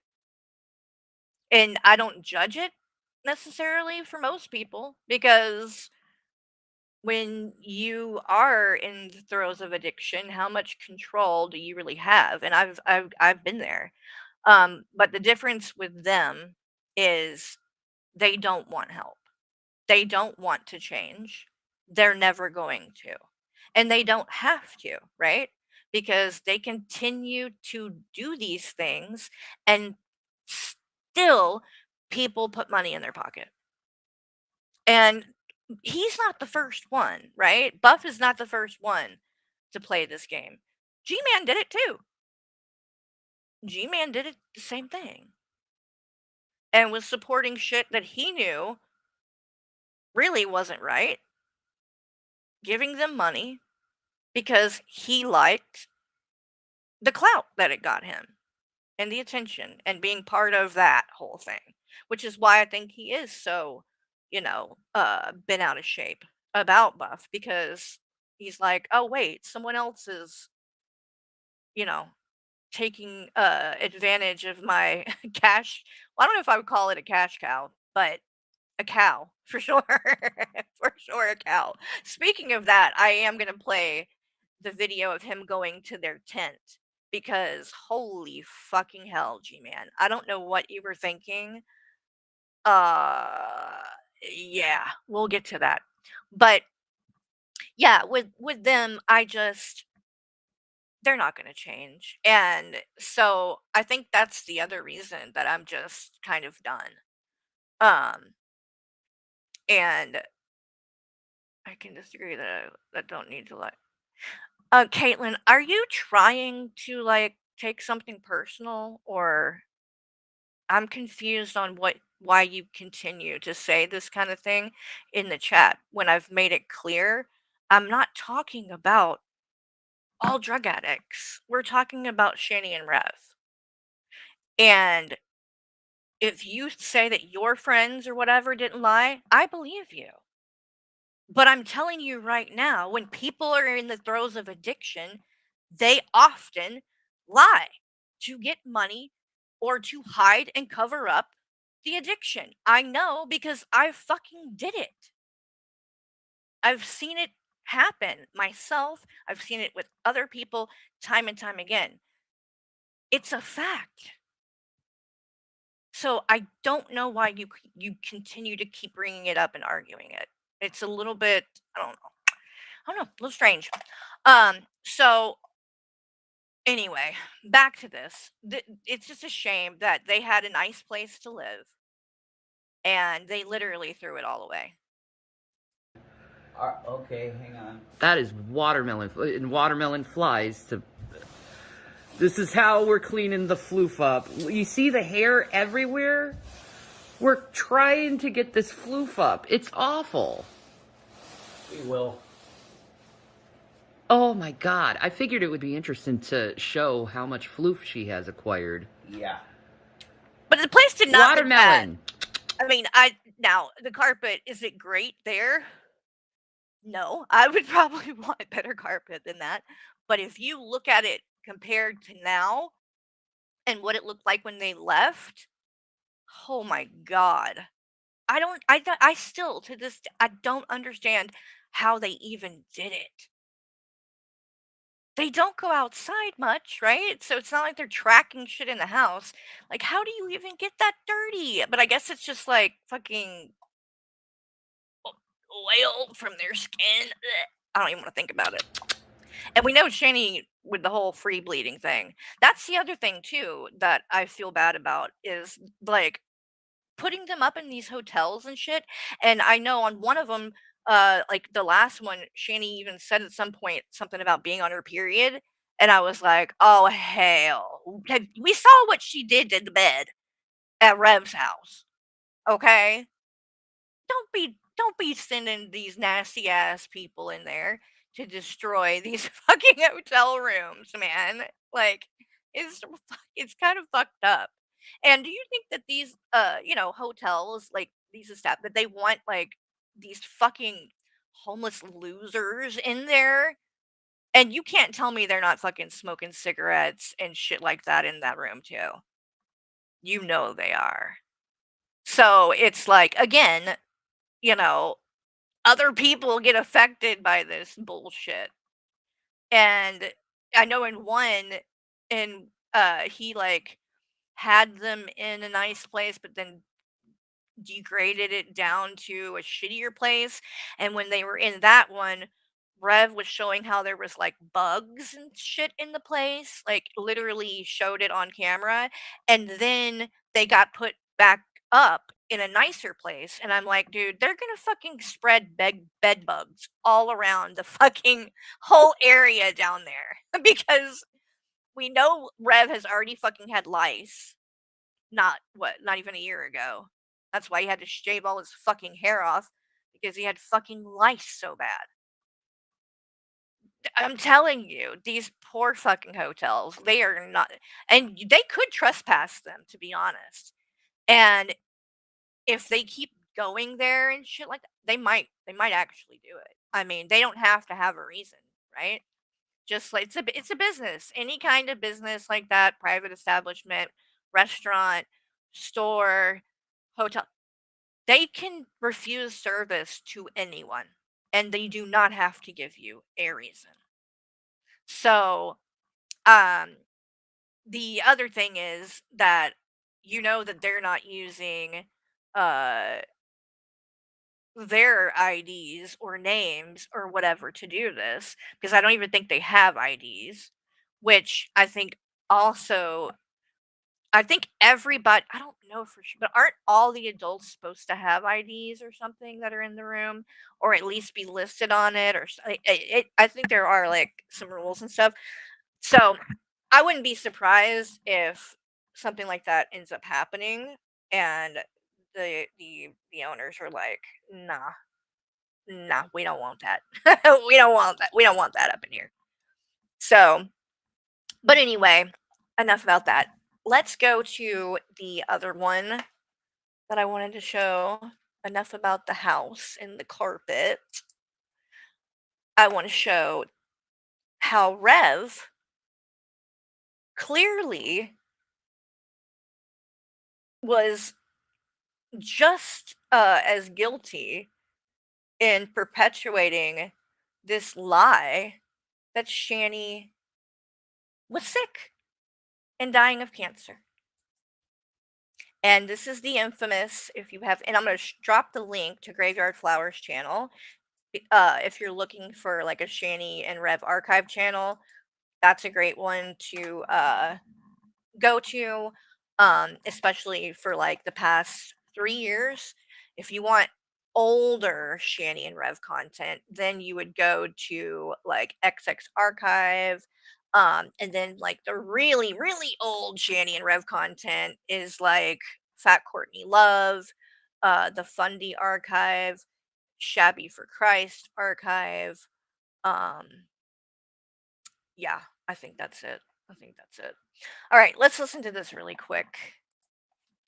And I don't judge it necessarily for most people because when you are in the throes of addiction, how much control do you really have? And I've been there. But the difference with them is they don't want help. They don't want to change. They're never going to. And they don't have to, right? Because they continue to do these things and still people put money in their pocket. And he's not the first one, right? Buff is not the first one to play this game. G-Man did it too. G-Man did it the same thing. And was supporting shit that he knew really wasn't right. Giving them money because he liked the clout that it got him and the attention and being part of that whole thing, which is why I think he is so, bent out of shape about Buff, because he's like, oh wait, someone else is, you know, taking advantage of my cash. Well, I don't know if I would call it a cash cow, but a cow for sure. For sure, a cow. Speaking of that, I am gonna play the video of him going to their tent because holy fucking hell, G-Man. I don't know what you were thinking. Uh yeah, we'll get to that. But yeah, with them, they're not gonna change. And so I think that's the other reason that I'm just kind of done. Um and I can disagree that that don't need to Caitlin, are you trying to like take something personal, or I'm confused on why you continue to say this kind of thing in the chat when I've made it clear I'm not talking about all drug addicts. We're talking about Shani and Rev. And if you say that your friends or whatever didn't lie, I believe you. But I'm telling you right now, when people are in the throes of addiction, they often lie to get money or to hide and cover up the addiction. I know because I fucking did it. I've seen it happen myself. I've seen it with other people time and time again. It's a fact. So I don't know why you continue to keep bringing it up and arguing it. It's a little bit, I don't know, a little strange. So anyway, back to this. It's just a shame that they had a nice place to live and they literally threw it all away. Okay, hang on. That is watermelon, and watermelon flies to. This is how we're cleaning the floof up. You see the hair everywhere? We're trying to get this floof up. It's awful. We will. Oh my god. I figured it would be interesting to show how much floof she has acquired. Yeah. But the place did not look bad. Watermelon. I mean, now the carpet, is it great there? No, I would probably want better carpet than that. But if you look at it compared to now and what it looked like when they left, oh my god. I still to this I don't understand how they even did it. They don't go outside much, right? So it's not like they're tracking shit in the house. Like, how do you even get that dirty? But I guess it's just like fucking oil from their skin. Ugh. I don't even want to think about it. And we know Shani with the whole free bleeding thing. That's the other thing too that I feel bad about is like putting them up in these hotels and shit. And I know on one of them, like the last one, Shani even said at some point something about being on her period. And I was like, oh hell. We saw what she did to the bed at Rev's house. Okay? Don't be sending these nasty ass people in there to destroy these fucking hotel rooms, man. Like it's it's kind of fucked up. And do you think that these hotels like these stuff that they want like these fucking homeless losers in there? And you can't tell me they're not fucking smoking cigarettes and shit like that in that room too. You know they are. So it's like again, you know, other people get affected by this bullshit. And I know in one and he like had them in a nice place but then degraded it down to a shittier place. And when they were in that one, Rev was showing how there was like bugs and shit in the place, like literally showed it on camera. And then they got put back up in a nicer place, and I'm like, dude, they're gonna fucking spread bed bugs all around the fucking whole area down there because we know Rev has already fucking had lice. Not even a year ago. That's why he had to shave all his fucking hair off because he had fucking lice so bad. I'm telling you, these poor fucking hotels, they are not, and they could trespass them, to be honest. And if they keep going there and shit like that, they might actually do it. I mean, they don't have to have a reason, right? Just like it's a business. Any kind of business like that, private establishment, restaurant, store, hotel, they can refuse service to anyone and they do not have to give you a reason. So, um the other thing is that you know that they're not using uh their IDs or names or whatever to do this because I don't even think they have IDs, which also I think everybody, I don't know for sure, but aren't all the adults supposed to have IDs or something that are in the room or at least be listed on it I think there are like some rules and stuff. So, I wouldn't be surprised if something like that ends up happening and the owners are like, "Nah, nah, we don't want that. We don't want that. We don't want that up in here." So, but anyway, enough about that. Let's go to the other one that I wanted to show. Enough about the house and the carpet. I want to show how Rev clearly was just as guilty in perpetuating this lie that Shani was sick and dying of cancer. And this is the infamous, if you have, and I'm going to drop the link to Graveyard Flowers channel. If you're looking for like a Shani and Rev archive channel, that's a great one to go to, especially for like the past 3 years. If you want older Shani and Rev content, then you would go to like XX Archive. And then like the really, really old Shani and Rev content is like Fat Courtney Love, the Fundy Archive, Shabby for Christ Archive. Um, yeah, I think that's it. All right, let's listen to this really quick.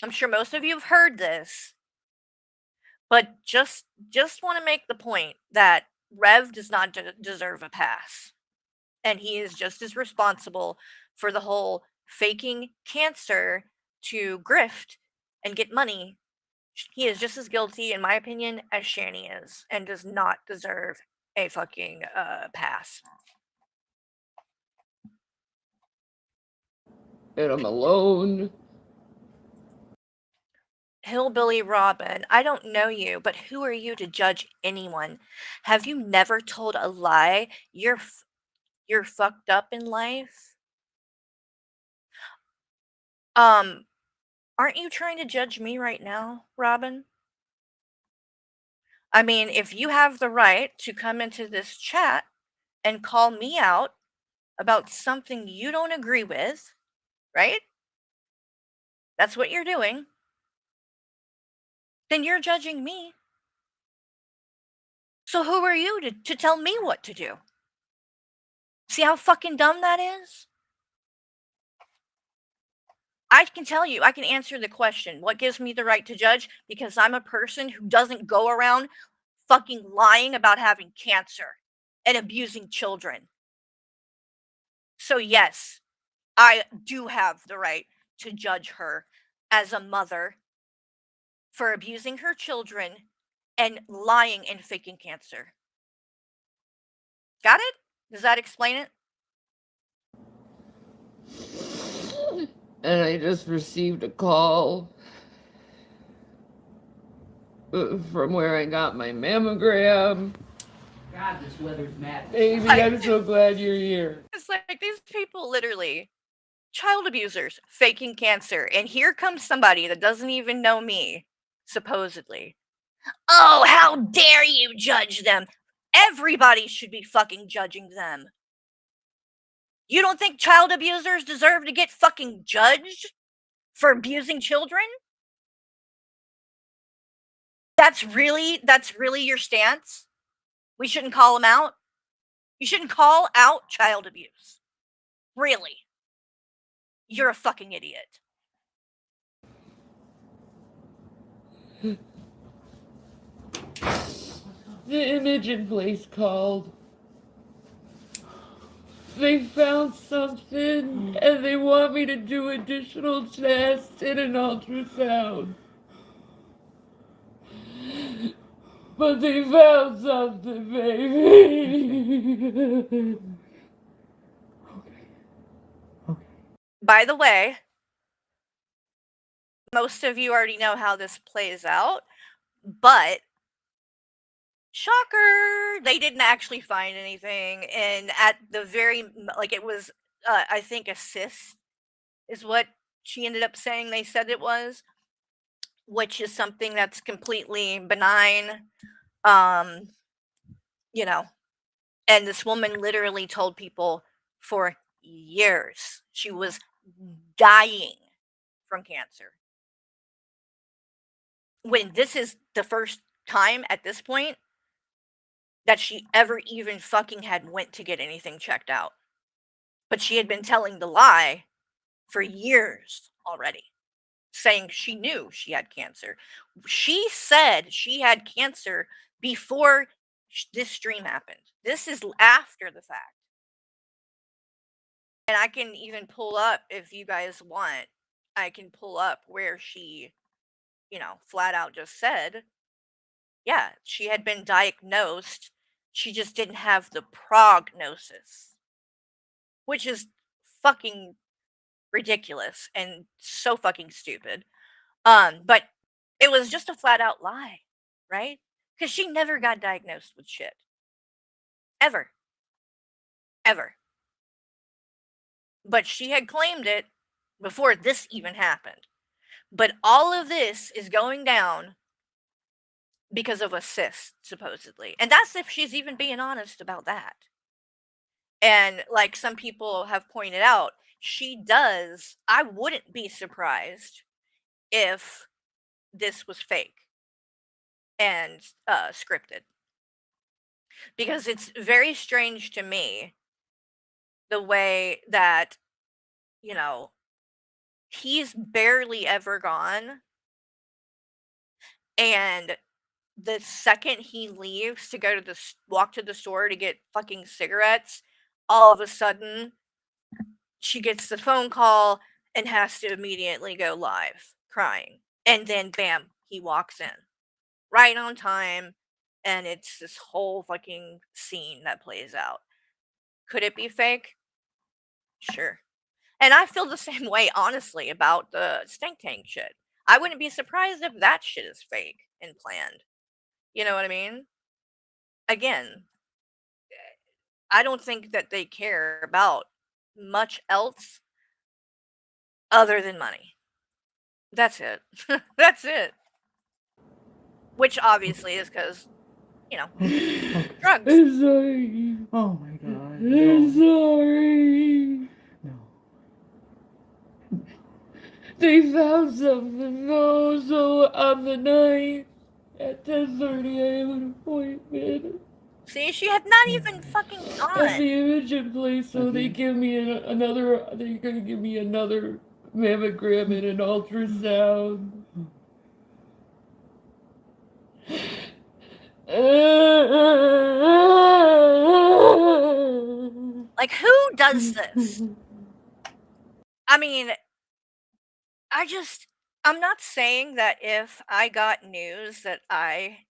I'm sure most of you have heard this, but just want to make the point that Rev does not deserve a pass, and he is just as responsible for the whole faking cancer to grift and get money. He is just as guilty, in my opinion, as Shani is, and does not deserve a fucking pass. And I'm alone. Hillbilly Robin, I don't know you, but who are you to judge anyone? Have you never told a lie? You're fucked up in life? Um, aren't you trying to judge me right now, Robin? I mean, if you have the right to come into this chat and call me out about something you don't agree with, right? That's what you're doing. Then you're judging me. So who are you to tell me what to do? See how fucking dumb that is? I can tell you, I can answer the question. What gives me the right to judge? Because I'm a person who doesn't go around fucking lying about having cancer and abusing children. So, yes, I do have the right to judge her as a mother for abusing her children and lying and faking cancer. Got it? Does that explain it? And I just received a call from where I got my mammogram. God, this weather's mad. Baby, I'm so glad you're here. It's like these people literally, child abusers, faking cancer. And here comes somebody that doesn't even know me supposedly. Oh, how dare you judge them? Everybody should be fucking judging them. You don't think child abusers deserve to get fucking judged for abusing children? That's really your stance? We shouldn't call them out? You shouldn't call out child abuse. Really? You're a fucking idiot. The imaging place called. They found something and they want me to do additional tests and an ultrasound. But they found something, baby. By the way, most of you already know how this plays out, but shocker, they didn't actually find anything. And at the very, like, it was, I think a cyst is what she ended up saying they said it was, which is something that's completely benign. Um, you know, and this woman literally told people for years she was dying from cancer. When this is the first time at this point that she ever even fucking had went to get anything checked out. But she had been telling the lie for years already, saying she knew she had cancer. She said she had cancer before this dream happened. This is after the fact. And I can even pull up, if you guys want, I can pull up where she, flat out just said, yeah, she had been diagnosed. She just didn't have the prognosis, which is fucking ridiculous and so fucking stupid. But it was just a flat out lie, right? Because she never got diagnosed with shit. Ever. Ever. But she had claimed it before this even happened. But all of this is going down because of a cyst, supposedly. And that's if she's even being honest about that. And like some people have pointed out, I wouldn't be surprised if this was fake and scripted. Because it's very strange to me the way that, he's barely ever gone. And the second he leaves to go to walk to the store to get fucking cigarettes, all of a sudden she gets the phone call and has to immediately go live crying. And then bam, he walks in right on time. And it's this whole fucking scene that plays out. Could it be fake? Sure. And I feel the same way, honestly, about the stink tank shit. I wouldn't be surprised if that shit is fake and planned. You know what I mean? Again, I don't think that they care about much else other than money. That's it. That's it. Which obviously is because, drugs. I'm sorry. Oh my god. I'm sorry. No. They found something though, so on the night at 10:30 I have an appointment See, she had not even fucking at gone. the imaging place, so they give me another. They're gonna give me another mammogram and an ultrasound. Like, who does this? I mean, I'm not saying that if I got news that I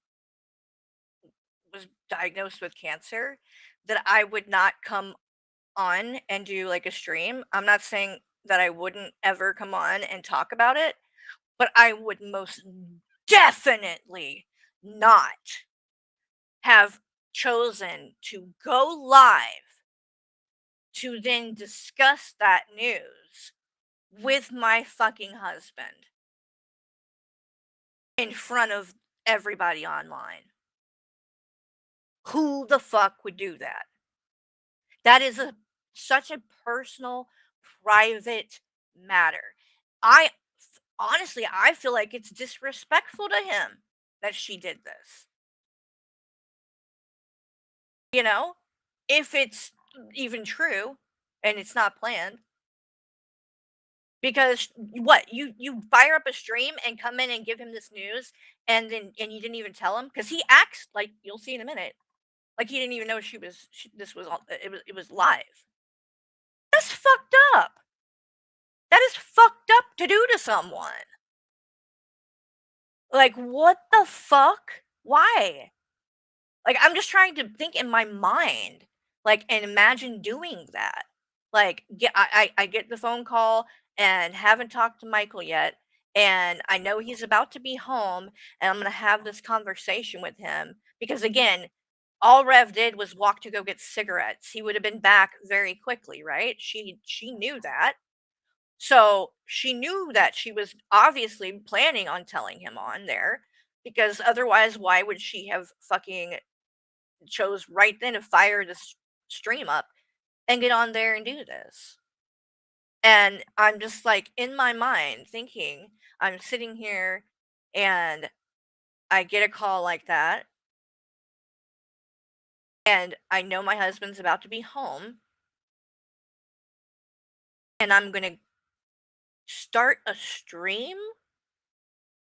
was diagnosed with cancer, that I would not come on and do like a stream. I'm not saying that I wouldn't ever come on and talk about it, but I would most definitely not have chosen to go live to then discuss that news with my fucking husband. in front of everybody online. Who the fuck would do that? That is such a personal, private matter. Honestly, I feel like it's disrespectful to him that she did this. You know? If it's even true and it's not planned. Because what? You fire up a stream and come in and give him this news and you didn't even tell him cuz he acts like you'll see in a minute. Like he didn't even know this was all it was live. That's fucked up. That is fucked up to do to someone. Like, what the fuck? Why? Like, I'm just trying to think in my mind, like, and imagine doing that. Like, I get the phone call and haven't talked to Michael yet, and I know he's about to be home, and I'm gonna have this conversation with him because again, all Rev did was walk to go get cigarettes. He would have been back very quickly, right? She knew that. So she knew that she was obviously planning on telling him on there because otherwise, why would she have fucking chose right then to fire this stream up and get on there and do this? And I'm just like in my mind thinking, I'm sitting here and I get a call like that, and I know my husband's about to be home, and I'm gonna start a stream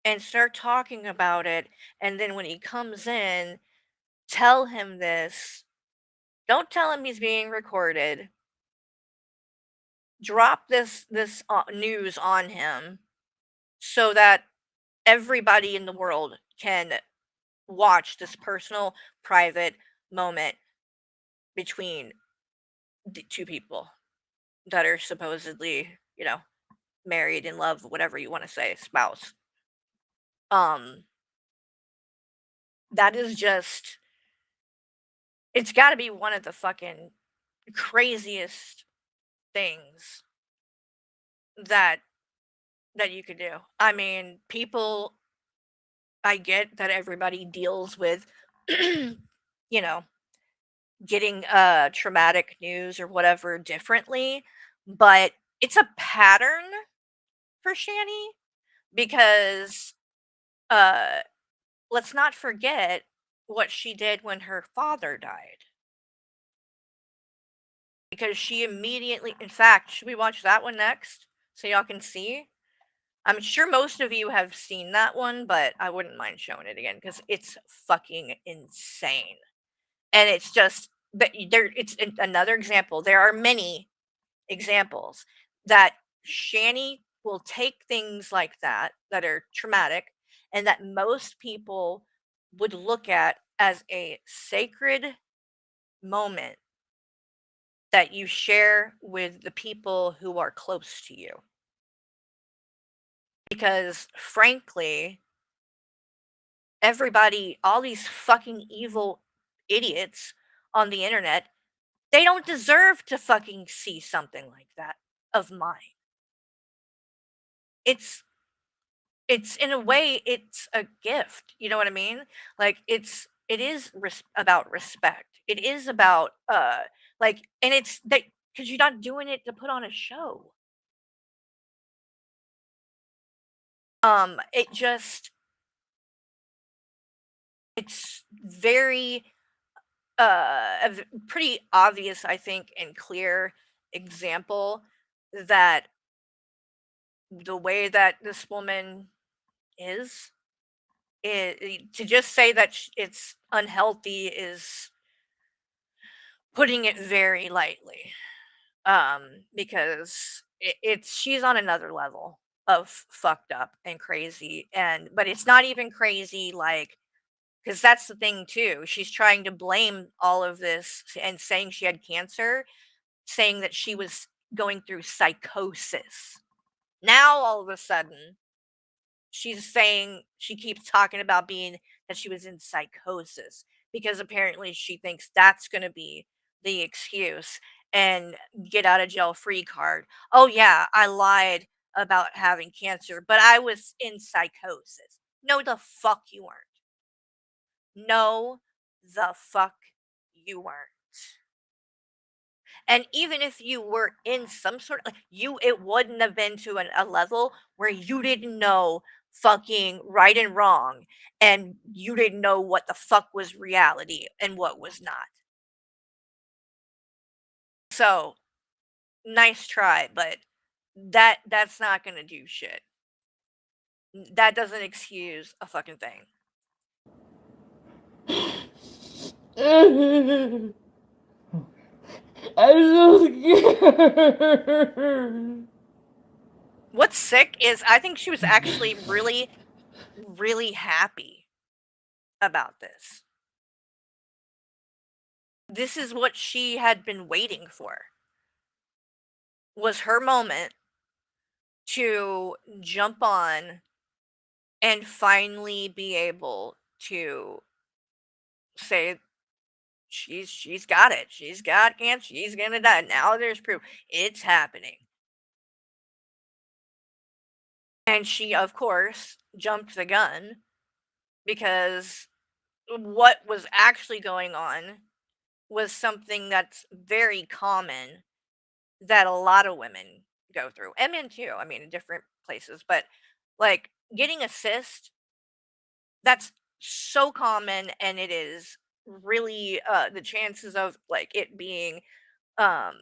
and start talking about it. And then when he comes in, tell him this. Don't tell him he's being recorded. Drop this news on him so that everybody in the world can watch this personal, private moment between the two people that are supposedly, married in love, whatever you want to say, spouse. Um, that is just, it's got to be one of the fucking craziest things that you could do. I mean, people, I get that everybody deals with you know, getting traumatic news or whatever differently, but it's a pattern for Shani because uh let's not forget what she did when her father died. Because she immediately, in fact, should we watch that one next so y'all can see? I'm sure most of you have seen that one, but I wouldn't mind showing it again because it's fucking insane. And it's just that another example. There are many examples that Shani will take things like that are traumatic and that most people would look at as a sacred moment that you share with the people who are close to you. Because frankly, everybody, all these fucking evil idiots on the internet, they don't deserve to fucking see something like that of mine. It's in a way it's a gift, you know what I mean? Like it is about respect. It is about like, and it's that cuz you're not doing it to put on a show. It just it's very pretty obvious, I think, and clear example that the way that this woman is, to just say that it's unhealthy is putting it very lightly. Because it's she's on another level of fucked up and crazy, and but it's not even crazy like because that's the thing too. She's trying to blame all of this and saying she had cancer, saying that she was going through psychosis. Now all of a sudden, she's saying she keeps talking about being that she was in psychosis because apparently she thinks that's going to be the excuse and get out of jail free card. Oh yeah, I lied about having cancer, but I was in psychosis. No, the fuck you weren't. No, the fuck you weren't. And even if you were in some sort of, like, it wouldn't have been to a level where you didn't know fucking right and wrong, and you didn't know what the fuck was reality and what was not. So, nice try, but that's not gonna do shit. That doesn't excuse a fucking thing. I'm so scared. What's sick is I think she was actually really, really happy about this. This is what she had been waiting for. Was her moment to jump on and finally be able to say she's got it. She's got cancer. She's gonna die. Now there's proof. It's happening. And she, of course, jumped the gun because what was actually going on was something that's very common that a lot of women go through, and men too. I mean, in different places, but like getting a cyst, that's so common, and it is really the chances of like it being um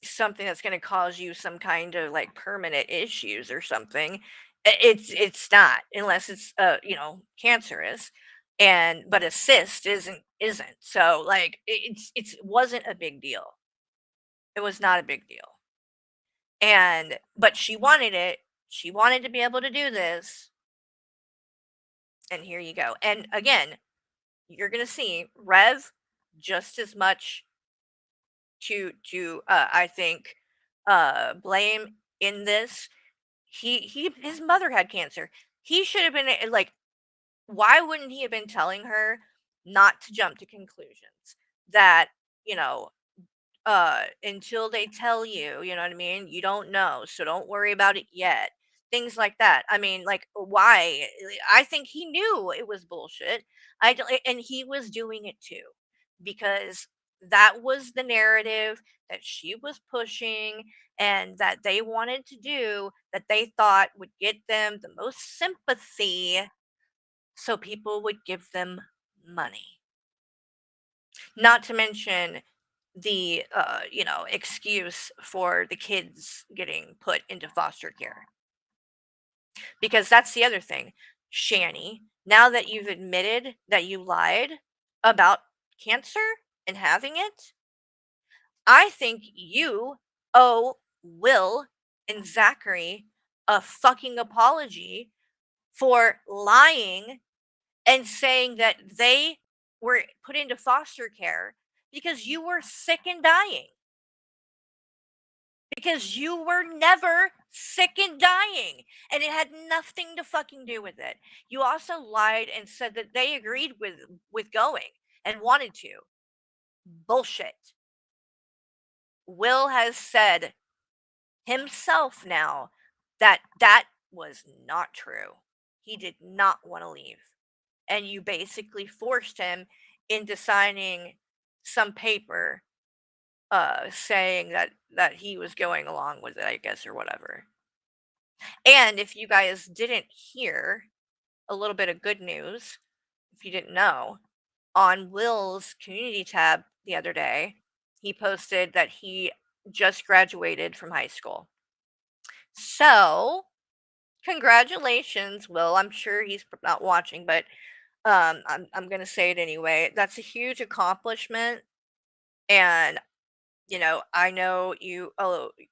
something that's going to cause you some kind of like permanent issues or something, it's not, unless it's cancerous. And but a cyst isn't, so like it wasn't a big deal. It was not a big deal. And but she wanted it. She wanted to be able to do this. And here you go. And again, you're going to see Rev just as much to I think blame in this. He his mother had cancer. He should have been like, why wouldn't he have been telling her not to jump to conclusions? That, you know, until they tell you, you know what I mean? You don't know, so don't worry about it yet. Things like that. I mean, like, why? I think he knew it was bullshit. And he was doing it too, because that was the narrative that she was pushing and that they wanted to do, that they thought would get them the most sympathy, so people would give them money. Not to mention the excuse for the kids getting put into foster care, because that's the other thing. Shani, now that you've admitted that you lied about cancer and having it, I think you owe Will and Zachary a fucking apology for lying and saying that they were put into foster care because you were sick and dying. Because you were never sick and dying, and it had nothing to fucking do with it. You also lied and said that they agreed with going and wanted to. Bullshit. Will has said himself now that that was not true. He did not want to leave. And you basically forced him into signing some paper saying that he was going along with it, I guess, or whatever. And if you guys didn't hear, a little bit of good news, if you didn't know, on Will's community tab the other day, he posted that he just graduated from high school. So, congratulations, Will. I'm sure he's not watching, but I'm going to say it anyway. That's a huge accomplishment. And I know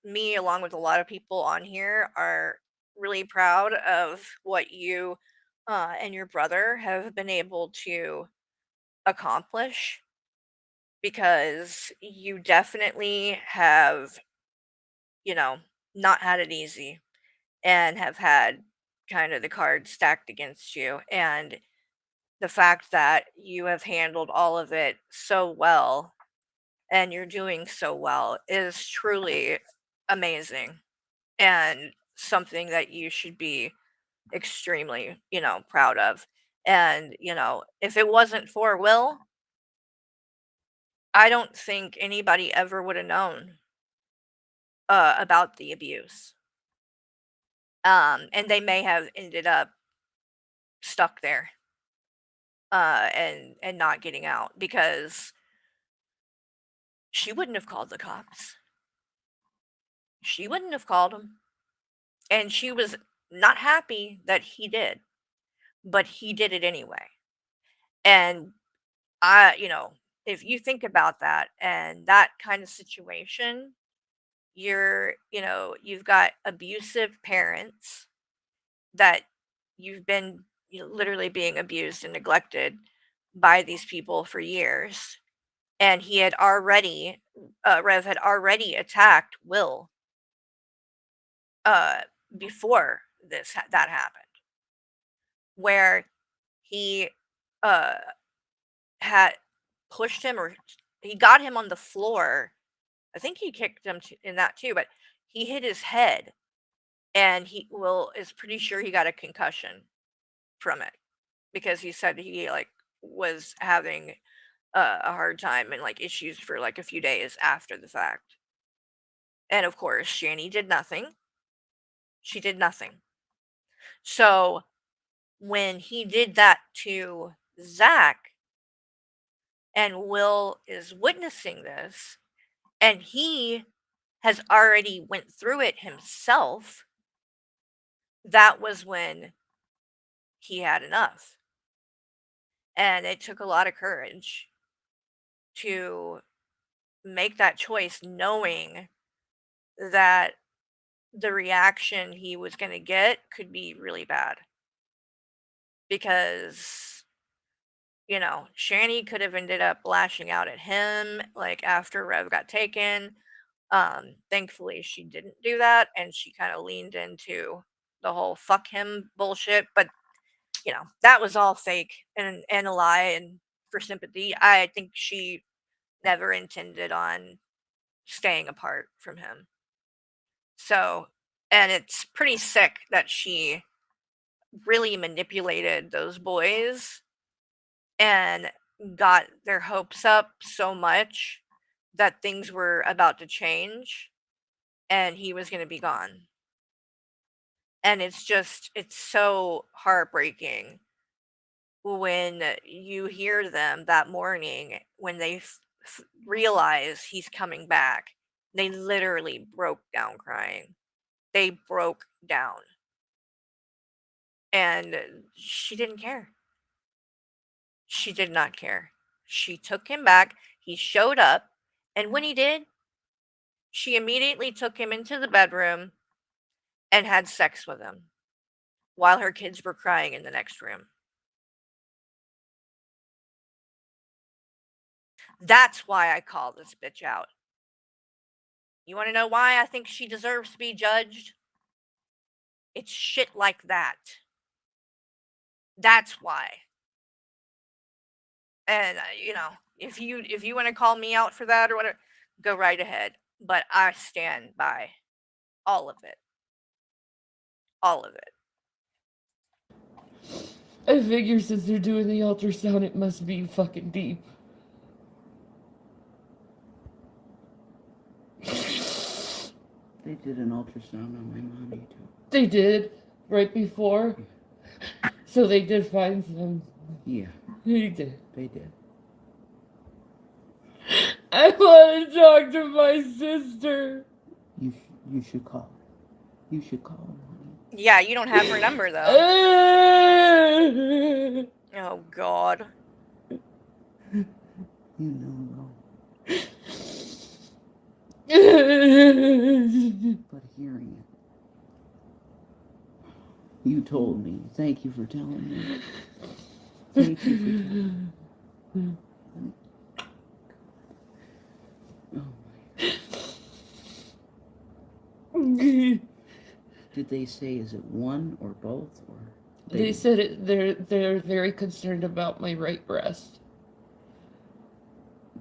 me, along with a lot of people on here, are really proud of what you and your brother have been able to accomplish, because you definitely have, not had it easy, and have had kind of the cards stacked against you. And the fact that you have handled all of it so well and you're doing so well is truly amazing, and something that you should be extremely, proud of. And, if it wasn't for Will, I don't think anybody ever would have known about the abuse. And they may have ended up stuck there and not getting out because she wouldn't have called the cops. She wouldn't have called them. And she was not happy that he did, but he did it anyway. And if you think about that and that kind of situation, you've got abusive parents that you've been literally being abused and neglected by these people for years. And Rev had already attacked Will uh, before that happened, where he uh, had pushed him, or he got him on the floor. I think he kicked him in that too, but he hit his head, and Will is pretty sure he got a concussion from it because he said he was having a hard time and issues for a few days after the fact. And of course, Shani did nothing. She did nothing. So when he did that to Zach, and Will is witnessing this, and he has already went through it himself, that was when he had enough. And it took a lot of courage to make that choice, knowing that the reaction he was going to get could be really bad. Because, Shani could have ended up lashing out at him, after Rev got taken. Thankfully, she didn't do that, and she kind of leaned into the whole fuck him bullshit. But, that was all fake and a lie and for sympathy. I think she never intended on staying apart from him. So, and it's pretty sick that she really manipulated those boys and got their hopes up so much that things were about to change and he was going to be gone. And it's so heartbreaking when you hear them that morning when they realize he's coming back. They literally broke down crying. They broke down. And she didn't care. She did not care. She took him back. He showed up. And when he did, she immediately took him into the bedroom and had sex with him while her kids were crying in the next room. That's why I call this bitch out. You want to know why I think she deserves to be judged? It's shit like that. That's why. And if you want to call me out for that or whatever, go right ahead. But I stand by all of it. All of it. I figure since they're doing the ultrasound, it must be fucking deep. They did an ultrasound on my mommy too. They did right before, so they did find some. Yeah, They did. they did. I want to talk to my sister. You should call her. You should call her, honey. Yeah, you don't have her number though. Oh God. You know, but hearing it. You told me. Thank you for telling me. Thank you for telling me. Oh my. Did they say, is it one or both? Or They said they're very concerned about my right breast.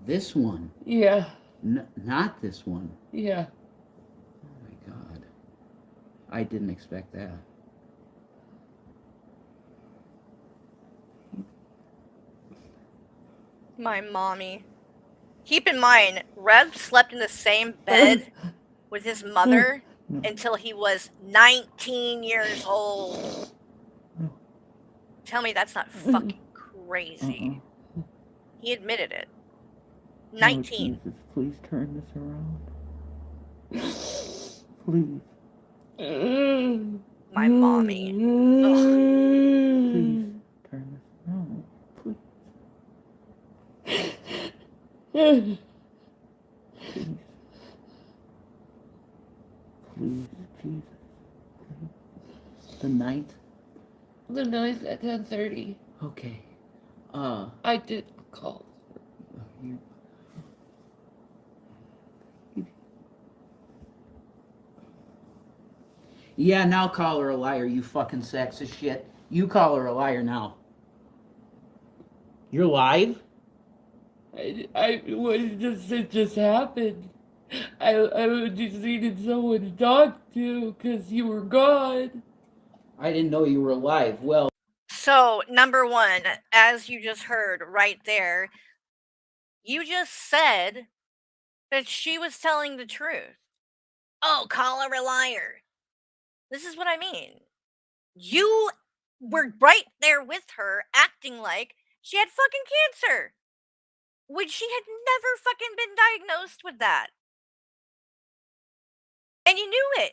This one? Yeah. Not this one. Yeah. Oh my God. I didn't expect that. My mommy. Keep in mind, Rev slept in the same bed with his mother until he was 19 years old. Tell me that's not fucking crazy. He admitted it. 19. Oh, Jesus, please turn this around. Please. My mommy. Ugh. Please turn this around. Please. Please. Please, Jesus. Please. The ninth? The 9th at 10:30. Okay. I did call. You... Yeah, now call her a liar, you fucking sacks of shit. You call her a liar now. You're live? It just happened. I just needed someone to talk to because you were gone. I didn't know you were alive. Well, So, number one, as you just heard right there, you just said that she was telling the truth. Oh, call her a liar. This is what I mean. You were right there with her acting like she had fucking cancer when she had never fucking been diagnosed with that. And you knew it.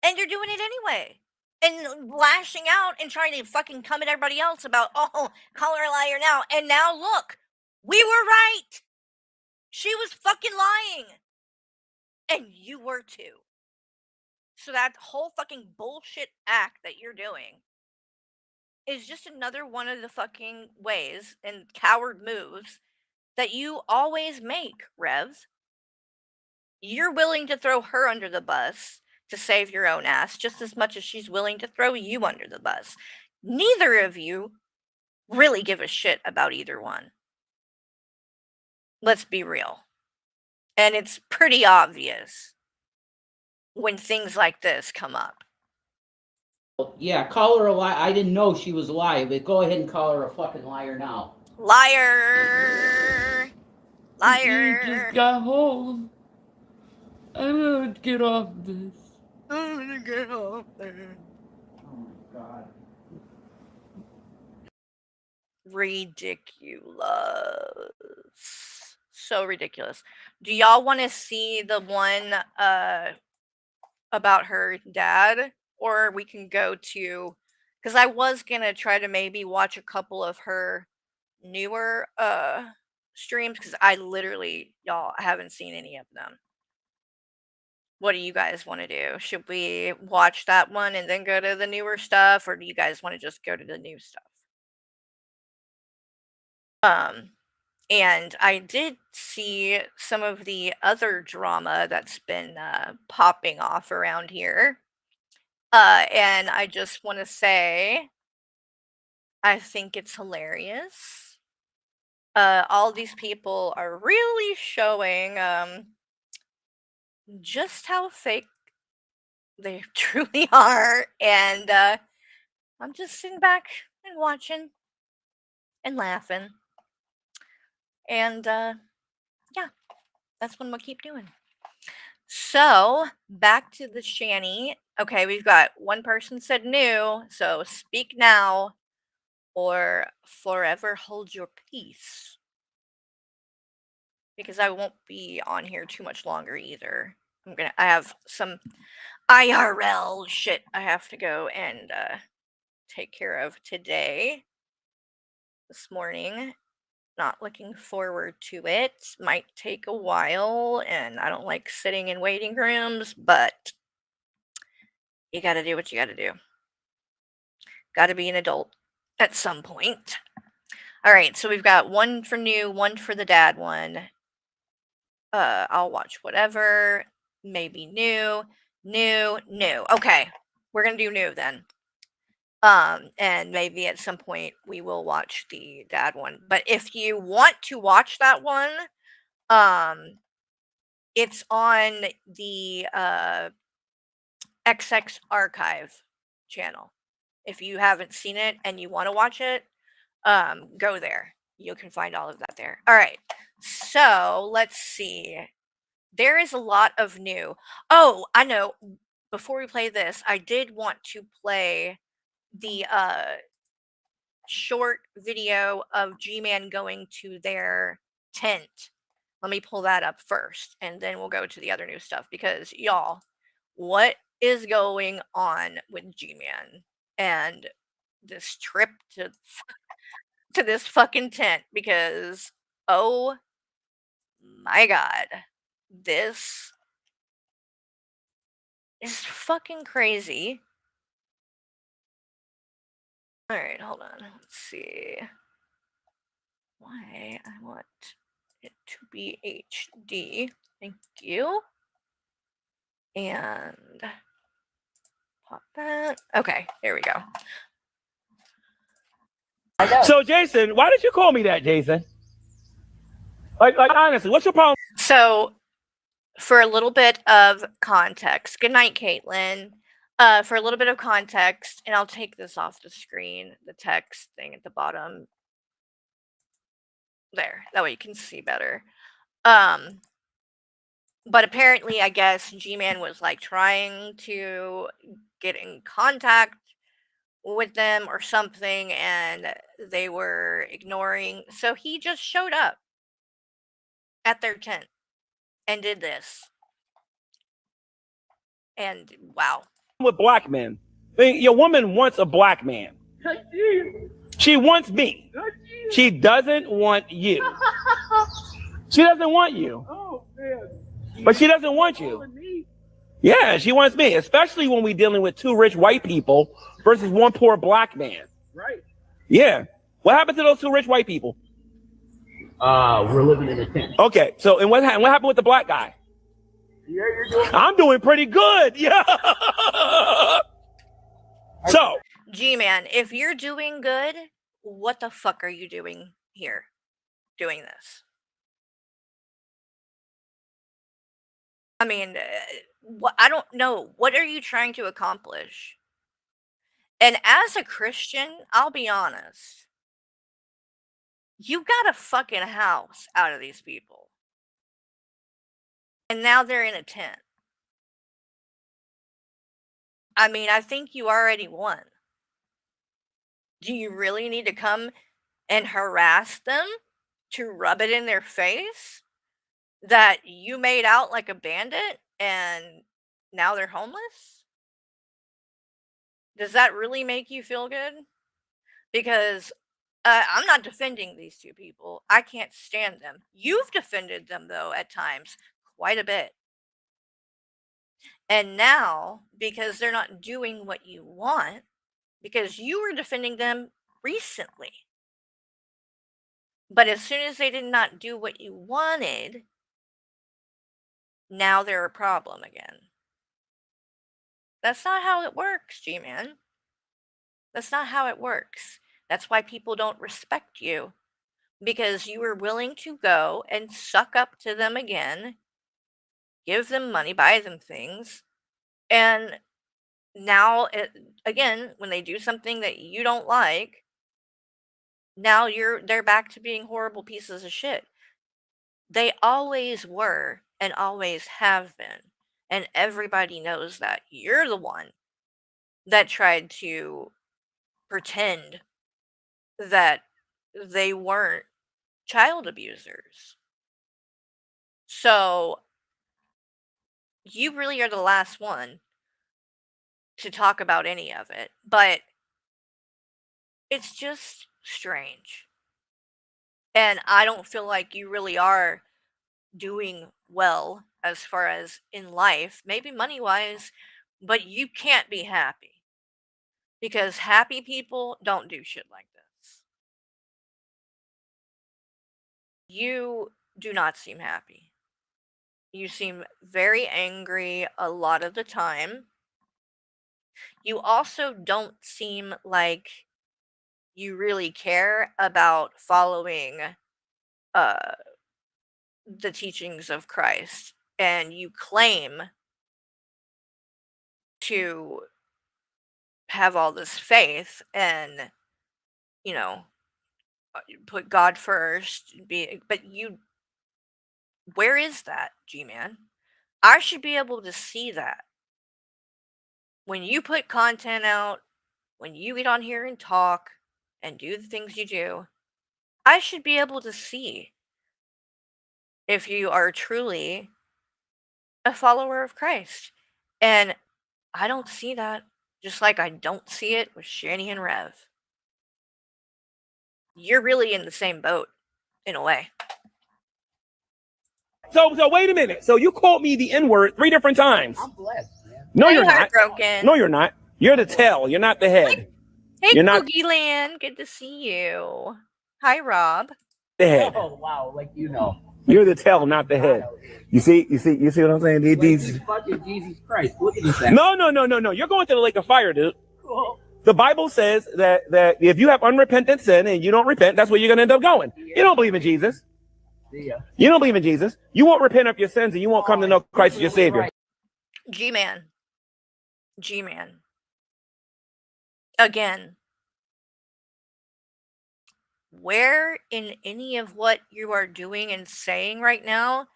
And you're doing it anyway. And lashing out and trying to fucking come at everybody else about, oh, call her a liar now. And now look, we were right. She was fucking lying. And you were too. So that whole fucking bullshit act that you're doing is just another one of the fucking ways and coward moves that you always make, Revs. You're willing to throw her under the bus to save your own ass just as much as she's willing to throw you under the bus. Neither of you really give a shit about either one. Let's be real. And it's pretty obvious when things like this come up. yeah, call her a liar. I didn't know she was alive, but go ahead and call her a fucking liar now. Liar! Liar! You just got home. I'm gonna get off this. I'm gonna get off there. Oh my God. Ridiculous. So ridiculous. Do y'all want to see the one about her dad? Or we can go to, because I was gonna try to maybe watch a couple of her newer streams, because I literally, y'all, haven't seen any of them. What do you guys want to do? Should we watch that one and then go to the newer stuff, or do you guys want to just go to the new stuff? And I did see some of the other drama that's been popping off around here. And I just want to say, I think it's hilarious. All these people are really showing just how fake they truly are. And I'm just sitting back and watching and laughing. And yeah, that's what I'm going to keep doing. So, back to the shanty. Okay, we've got one person said new, so speak now or forever hold your peace. Because I won't be on here too much longer either. I have some IRL shit I have to go and take care of today. This morning. Not looking forward to it. Might take a while, and I don't like sitting in waiting rooms, but you gotta do what you gotta do. Gotta be an adult at some point. All right, so we've got one for new, one for the dad one. I'll watch whatever. Maybe new. Okay, we're gonna do new then. And maybe at some point we will watch the dad one. But if you want to watch that one, it's on the XX Archive channel. If you haven't seen it and you want to watch it, go there. you can find all of that there. All right. So let's see. There is a lot of new. Oh, I know. Before we play this, I did want to play the short video of G-Man going to their tent. Let me pull that up first, and then we'll go to the other new stuff because y'all, what is going on with G-Man and this trip to this fucking tent? Because oh my god, this is fucking crazy. All right, hold on. Let's see. Why I want it to be HD. Thank you. And pop that. Okay, there we go. So, Jason, why did you call me that, Jason? Like honestly, what's your problem? So, for a little bit of context, good night, Caitlin. For a little bit of context, and I'll take this off the screen, the text thing at the bottom. There, that way you can see better. But apparently, I guess G-Man was like trying to get in contact with them or something, and they were ignoring. So he just showed up at their tent and did this. And wow. With black men? I mean, your woman wants a black man. She wants me. She doesn't want you. She doesn't want you. Oh, man. But she doesn't want you. Yeah, she wants me, especially when we're dealing with two rich white people versus one poor black man. Right. Yeah. What happened to those two rich white people? We're living in a tent. Okay, so and what happened with the black guy? Yeah, you're doing. I'm doing pretty good. Yeah. So, G-Man, if you're doing good, what the fuck are you doing here? Doing this? I mean, what, I don't know. What are you trying to accomplish? And as a Christian, I'll be honest. You got a fucking house out of these people. And now they're in a tent. I mean, I think you already won. Do you really need to come and harass them to rub it in their face that you made out like a bandit and now they're homeless? Does that really make you feel good? Because I'm not defending these two people. I can't stand them. You've defended them, though, at times, quite a bit. And now, because they're not doing what you want, because you were defending them recently. But as soon as they did not do what you wanted, now they're a problem again. That's not how it works, G-Man. That's not how it works. That's why people don't respect you. Because you were willing to go and suck up to them again, give them money, buy them things, and now, again, when they do something that you don't like, now they're back to being horrible pieces of shit. They always were and always have been, and everybody knows that. You're the one that tried to pretend that they weren't child abusers. So you really are the last one to talk about any of it, but it's just strange. And I don't feel like you really are doing well as far as in life, maybe money wise, but you can't be happy because happy people don't do shit like this. You do not seem happy. You seem very angry a lot of the time. You also don't seem like you really care about following the teachings of Christ, and you claim to have all this faith and, you know, put God first, but where is that, G-Man? I should be able to see that. When you put content out, when you get on here and talk and do the things you do, I should be able to see if you are truly a follower of Christ. And I don't see that, just like I don't see it with Shani and Rev. You're really in the same boat, in a way. So wait a minute. So you called me the N-word 3 different times. I'm blessed, man. No, Hey, you're not. Heartbroken. No, you're not. You're the tail. You're not the head. Hey, You're not Cookie Land. Good to see you. Hi, Rob. the head. Oh wow, like you know. You're the tail, not the head. You see what I'm saying? Like, These. fucking Jesus Christ. Look at this. No. You're going to the lake of fire, dude. The Bible says that if you have unrepentant sin and you don't repent, that's where you're going to end up going. You don't believe in Jesus. You don't believe in Jesus. You won't repent of your sins and you won't come to know Christ as your Savior. G-Man. Again. Where in any of what you are doing and saying right now,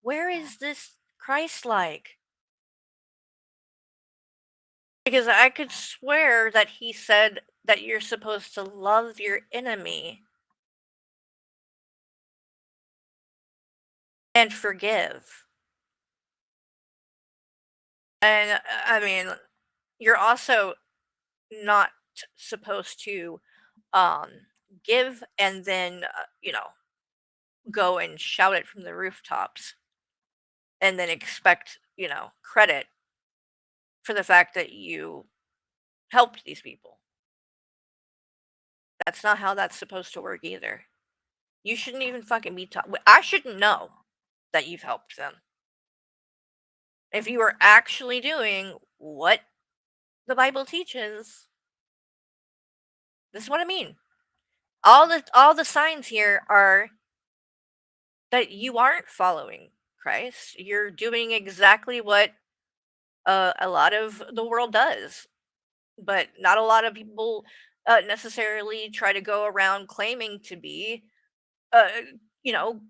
where is this Christ-like? Because I could swear that he said that you're supposed to love your enemy and forgive. And I mean, you're also not supposed to give and then, go and shout it from the rooftops and then expect, credit for the fact that you helped these people. That's not how that's supposed to work either. You shouldn't even fucking be I shouldn't know that you've helped them. If you are actually doing what the Bible teaches, this is what I mean. All the signs here are that you aren't following Christ. You're doing exactly what a lot of the world does, but not a lot of people necessarily try to go around claiming to be,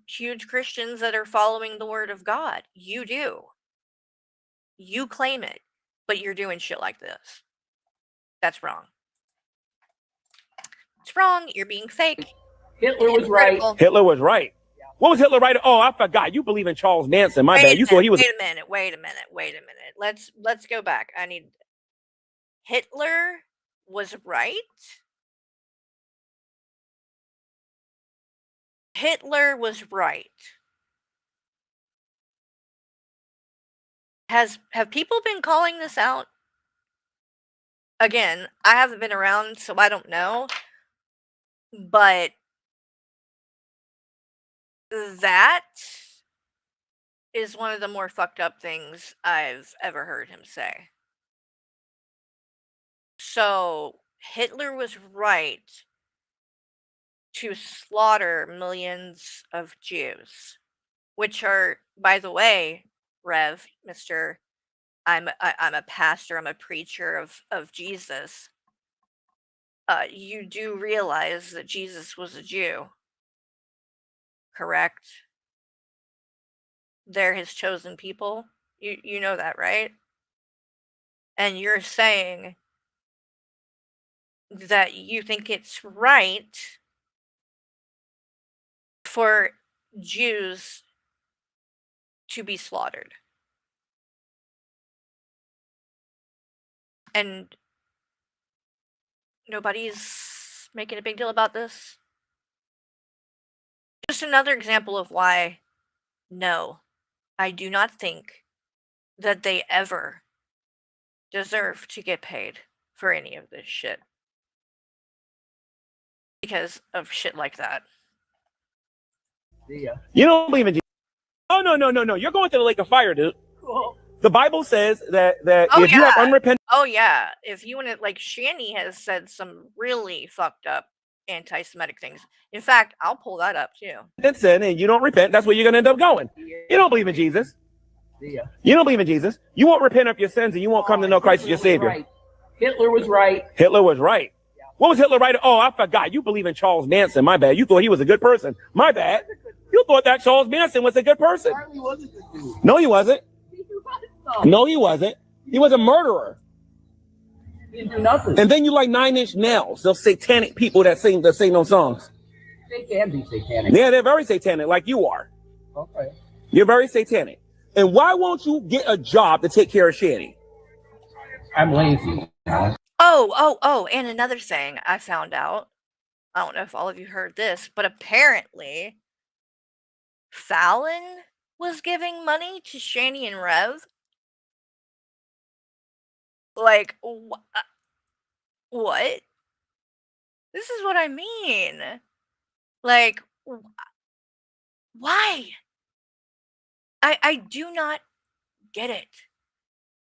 huge Christians that are following the word of God. You do. You claim it, but you're doing shit like this. That's wrong. It's wrong. You're being fake. Hitler was right. Hitler was right. What was Hitler right? Oh, I forgot. You believe in Charles Manson. My bad. You thought he was. Wait a minute. Let's go back. Hitler was right. Hitler was right. Have people been calling this out? Again, I haven't been around, so I don't know. But that is one of the more fucked up things I've ever heard him say. So Hitler was right to slaughter millions of Jews, which are, by the way, Rev, Mr. I'm a pastor, I'm a preacher of Jesus. You do realize that Jesus was a Jew, correct? They're his chosen people. You know that, right? And you're saying that you think it's right for Jews to be slaughtered. And nobody's making a big deal about this. Just another example of why, no, I do not think that they ever deserve to get paid for any of this shit. Because of shit like that. You don't believe in Jesus. No. You're going to the lake of fire, dude. The Bible says that if you have unrepentant. Oh yeah, if you want to, like, Shani has said some really fucked up anti-Semitic things. In fact, I'll pull that up too. Sin and you don't repent, that's where you're going to end up going. You don't believe in Jesus. You don't believe in Jesus. You won't repent of your sins and you won't come to know Christ as your Savior. Hitler was right. Hitler was right. What was Hitler right? Oh, I forgot. You believe in Charles Manson. My bad. You thought he was a good person. My bad. You thought that Charles Manson was a good person. Charlie was a good dude. No, he wasn't. He was, though. No, he wasn't. He was a murderer. He didn't do nothing. And then you like Nine Inch Nails. Those satanic people that sing those songs. They can be satanic. Yeah, they're very satanic, like you are. Okay. You're very satanic. And why won't you get a job to take care of Shanny? I'm lazy. Oh, and another thing I found out. I don't know if all of you heard this, but apparently Fallon was giving money to Shani and Rev. Like, what? This is what I mean. Like, why? I do not get it.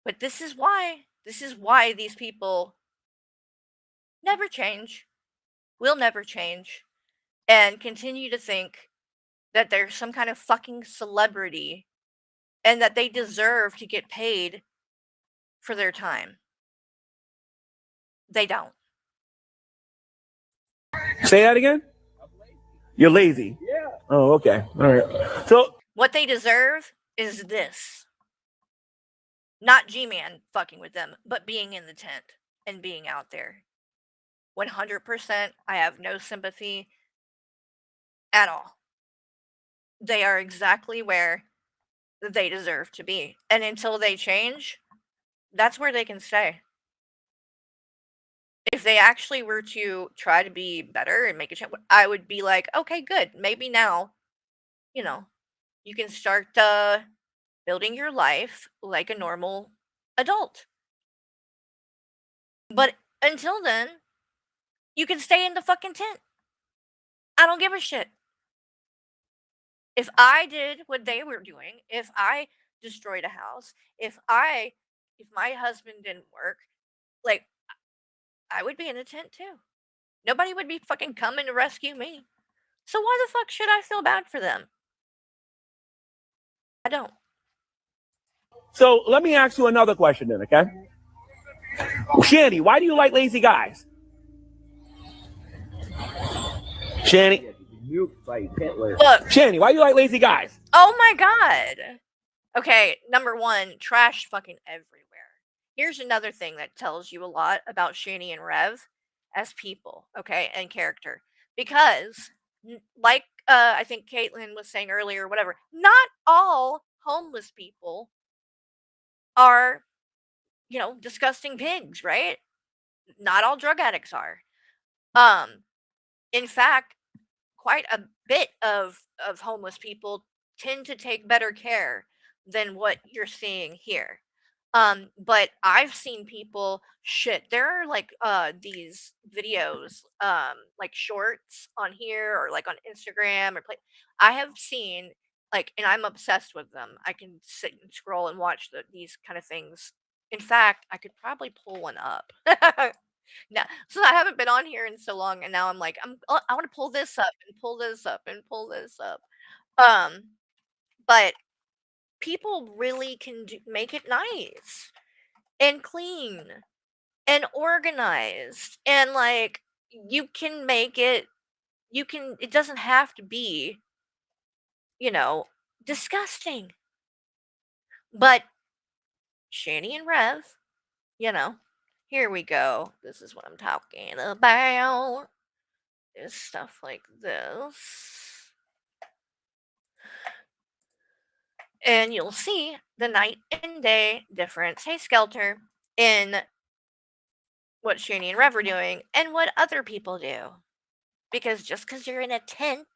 But this is why. This is why these people never change, will never change, and continue to think that they're some kind of fucking celebrity and that they deserve to get paid for their time. They don't. Say that again? You're lazy. Yeah. Oh, okay. All right. So What they deserve is this. Not G-Man fucking with them, but being in the tent and being out there. 100%, I have no sympathy at all. They are exactly where they deserve to be. And until they change, that's where they can stay. If they actually were to try to be better and make a change, I would be like, okay, good. Maybe now, you can start building your life like a normal adult. But until then, you can stay in the fucking tent. I don't give a shit. If I did what they were doing, if I destroyed a house, if my husband didn't work, like, I would be in a tent too. Nobody would be fucking coming to rescue me. So why the fuck should I feel bad for them? I don't. So let me ask you another question then, okay? Shanny, why do you like lazy guys? Shanny, Nuked by Hitler. Look, Shanny, why do you like lazy guys? oh my god. Okay, number one, trash fucking everywhere. Here's another thing that tells you a lot about Shani and Rev as people, okay, and character. Because, like I think Caitlin was saying earlier, whatever, not all homeless people are, disgusting pigs, right? Not all drug addicts are. In fact, quite a bit of homeless people tend to take better care than what you're seeing here. But I've seen people there are like these videos, like shorts on here or like on Instagram or I have seen and I'm obsessed with them. I can sit and scroll and watch these kind of things. In fact, I could probably pull one up. Now, so I haven't been on here in so long, and now I'm like, I want to pull this up and pull this up and pull this up. But people really can make it nice and clean and organized, and you can make it. It doesn't have to be, disgusting. But Shani and Rev, here we go. This is what I'm talking about. There's stuff like this. And you'll see the night and day difference. Hey, Skelter, in what Shani and Rev are doing and what other people do. Because just because you're in a tent.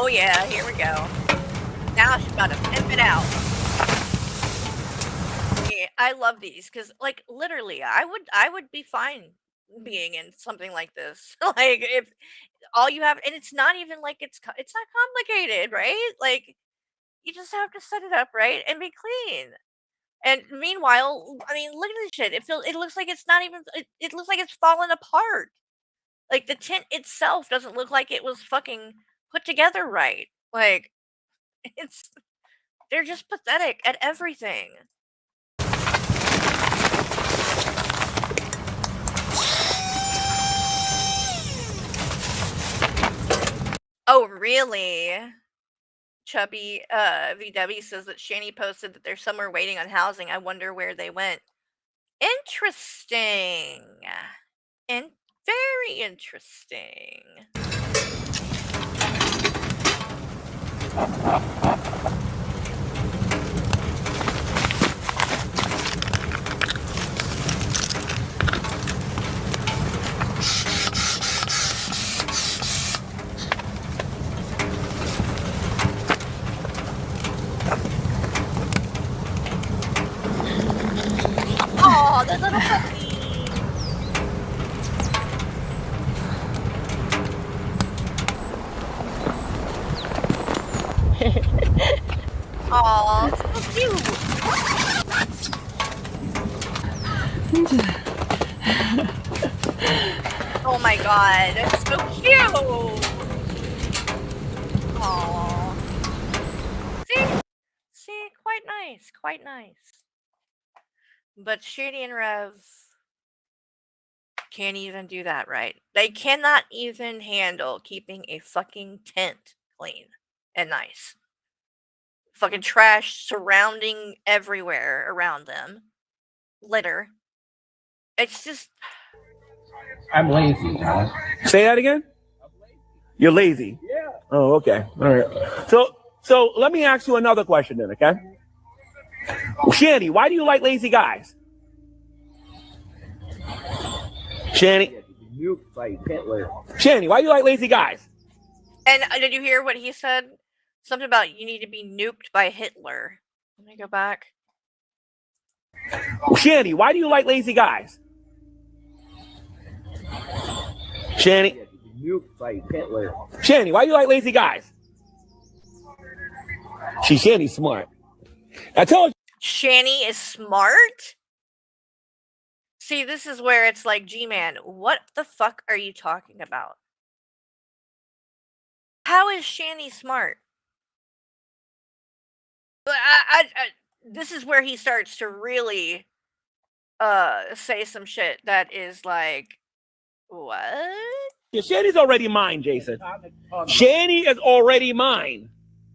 Oh yeah, here we go. Now she's about to pimp it out. Yeah, I love these because, like, literally, I would be fine being in something like this. Like, if all you have, and it's not even like it's not complicated, right? Like, you just have to set it up right and be clean. And meanwhile, I mean, look at this shit. It looks like it's not even. It looks like it's fallen apart. Like the tent itself doesn't look like it was fucking put together right. Like, it's they're just pathetic at everything. Oh, really? Chubby VW says that Shani posted that they're somewhere waiting on housing. I wonder where they went. Interesting. And very interesting. Oh, the little puppy. Aw, so cute. Oh my god, that's so cute. Aw. See, quite nice, quite nice. But Shady and Rev can't even do that right. They cannot even handle keeping a fucking tent clean and nice. Fucking trash surrounding everywhere around them. Litter. It's just. I'm lazy, huh? Say that again? You're lazy. Yeah. Oh, okay. All right. So let me ask you another question then, okay? Shani, why do you like lazy guys? Shani. Nuked by Hitler. Shani, why do you like lazy guys? And did you hear what he said? Something about you need to be nuked by Hitler. Let me go back. Shani, why do you like lazy guys? Shani. Nuked by Hitler. Shani, why do you like lazy guys? Shani's smart. I told you. Shani is smart? See, this is where it's like, G-Man, what the fuck are you talking about? How is Shani smart? This is where he starts to really say some shit that is like, what? Yeah, Shani's already mine, Jason. Shani is already mine.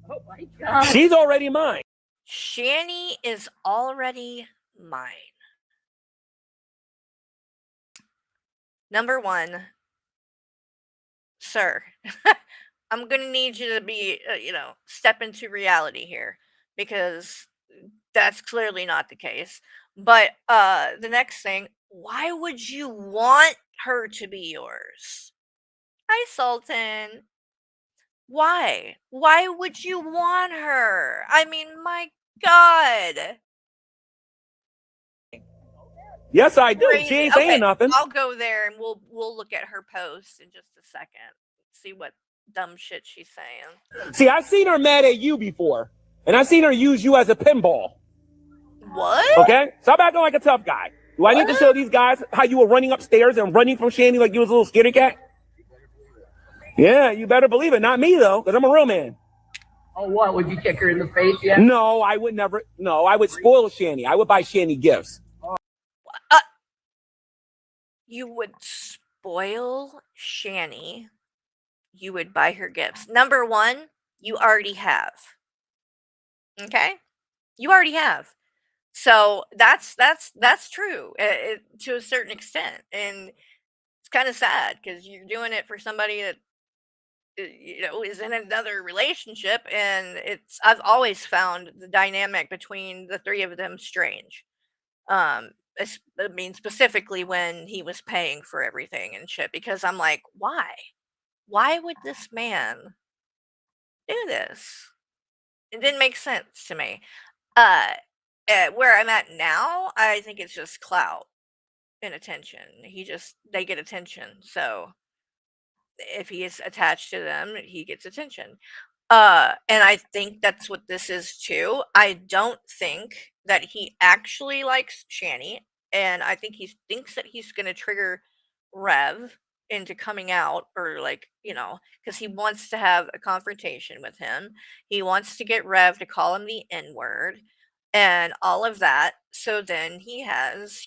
Oh my god. She's already mine. Shani is already mine. Number one, sir, I'm gonna need you to be, step into reality here, because that's clearly not the case. But the next thing, why would you want her to be yours? Hi, Sultan. Why? Why would you want her? I mean, my God. Yes, I do. Crazy. She ain't saying nothing. I'll go there and we'll look at her post in just a second. See what dumb shit she's saying. See, I've seen her mad at you before, and I've seen her use you as a pinball. What? Okay? Stop acting like a tough guy. Do I need to show these guys how you were running upstairs and running from Shani like you was a little scaredy cat? Yeah, you better believe it. Not me, though, because I'm a real man. Oh, what? Would you kick her in the face yet? No, I would never. No, I would spoil Shani. I would buy Shani gifts. You would spoil Shani. You would buy her gifts. Number one, you already have. Okay? You already have. So that's true to a certain extent. And it's kind of sad because you're doing it for somebody that is in another relationship, and I've always found the dynamic between the three of them strange. I mean, specifically when he was paying for everything and shit, because I'm like, why would this man do this? It didn't make sense to me. Where I'm at now, I think it's just clout and attention. They get attention. So if he is attached to them, he gets attention. And I think that's what this is too. I don't think that he actually likes Shani, and I think he thinks that he's going to trigger Rev into coming out, or like, because he wants to have a confrontation with him. He wants to get Rev to call him the N-word and all of that. So then he has,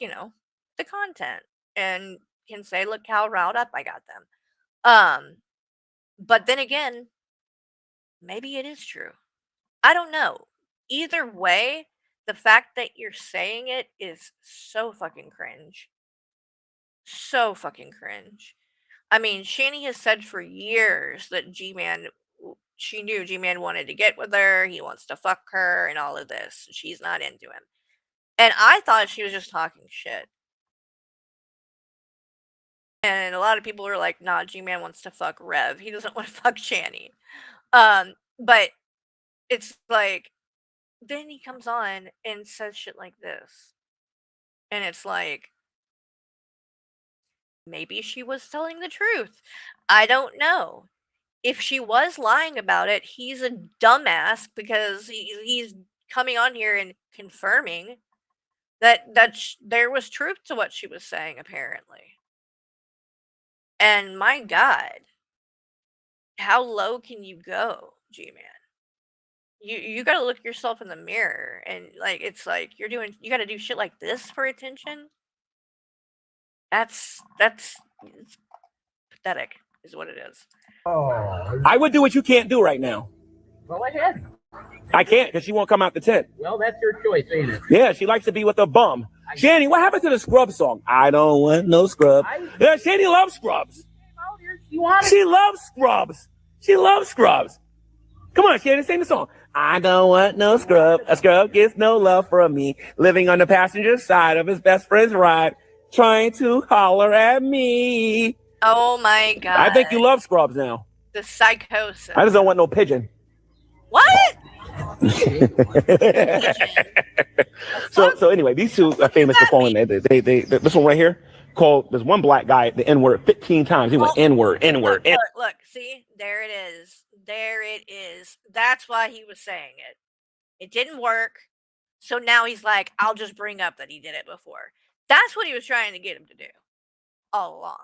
the content and can say, look how riled up I got them. But then again, maybe it is true. I don't know. Either way, the fact that you're saying it is so fucking cringe. So fucking cringe. I mean, Shani has said for years that she knew G-Man wanted to get with her, he wants to fuck her, and all of this. She's not into him. And I thought she was just talking shit. And a lot of people are like, nah, G-Man wants to fuck Rev. He doesn't want to fuck Shani. But it's like, then he comes on and says shit like this. And it's like, maybe she was telling the truth. I don't know. If she was lying about it, he's a dumbass because he's coming on here and confirming that there was truth to what she was saying, apparently. And my God, how low can you go, G-Man? You got to look yourself in the mirror, and like it's like you got to do shit like this for attention. That's it's pathetic, is what it is. Oh, I would do what you can't do right now. go ahead. I can't because she won't come out the tent. Well, that's your choice, ain't it? Yeah, she likes to be with a bum. Shani, what happened to the scrub song? I don't want no scrub. Yeah, Shani loves scrubs. She loves scrubs. She loves scrubs. Come on, Shani, sing the song. I don't want no scrub. A scrub gets no love from me. Living on the passenger side of his best friend's ride, trying to holler at me. Oh my God. I think you love scrubs now. The psychosis. I just don't want no pigeon. What? So anyway, these two are famous for falling. They this one right here called, there's one black guy, the N-word 15 times. He went N-word. Look, see, there it is. There it is. That's why he was saying it. It didn't work. So now he's like, I'll just bring up that he did it before. That's what he was trying to get him to do all along.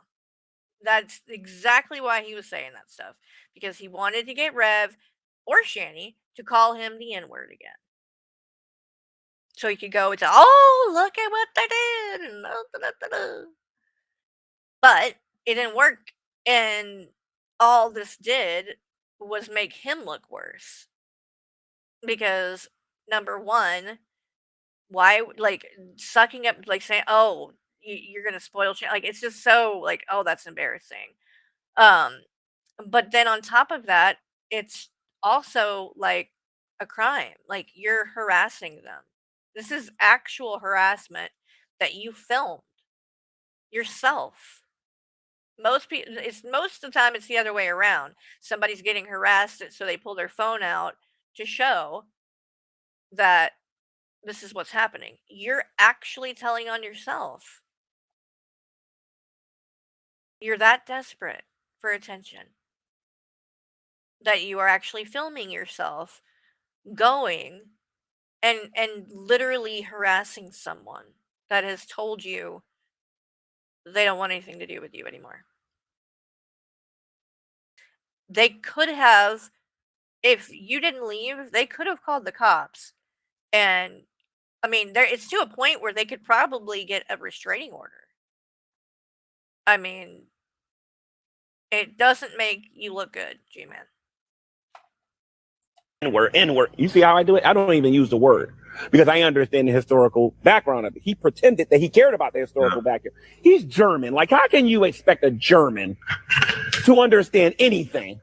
That's exactly why he was saying that stuff. Because he wanted to get Rev or Shani to call him the N-word again. So he could go into, oh, look at what they did. And but it didn't work. And all this did was make him look worse. Because, number one, why, like, sucking up, like, saying, oh, you're going to spoil, like, it's just so, like, oh, that's embarrassing. But then on top of that, it's also, like, a crime. Like, you're harassing them. This is actual harassment that you filmed yourself. Most of the time it's the other way around. Somebody's getting harassed, so they pull their phone out to show that this is what's happening. You're actually telling on yourself. You're that desperate for attention that you are actually filming yourself going and literally harassing someone that has told you they don't want anything to do with you anymore. They could have, if you didn't leave, they could have called the cops. And I mean, it's to a point where they could probably get a restraining order. I mean, it doesn't make you look good, G-Man. N-word. You see how I do it? I don't even use the word because I understand the historical background of it. He pretended that he cared about the historical background. He's German. Like, how can you expect a German to understand anything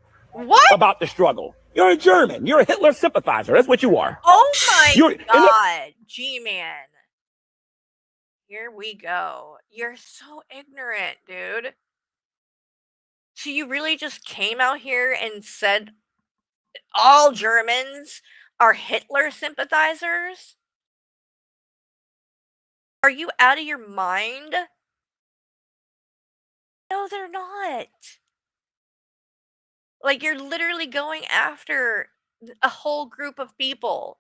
about the struggle? You're a German. You're a Hitler sympathizer. That's what you are. Oh my God, G-Man. Here we go. You're so ignorant, dude. So you really just came out here and said all Germans are Hitler sympathizers? Are you out of your mind? No, they're not. Like, you're literally going after a whole group of people.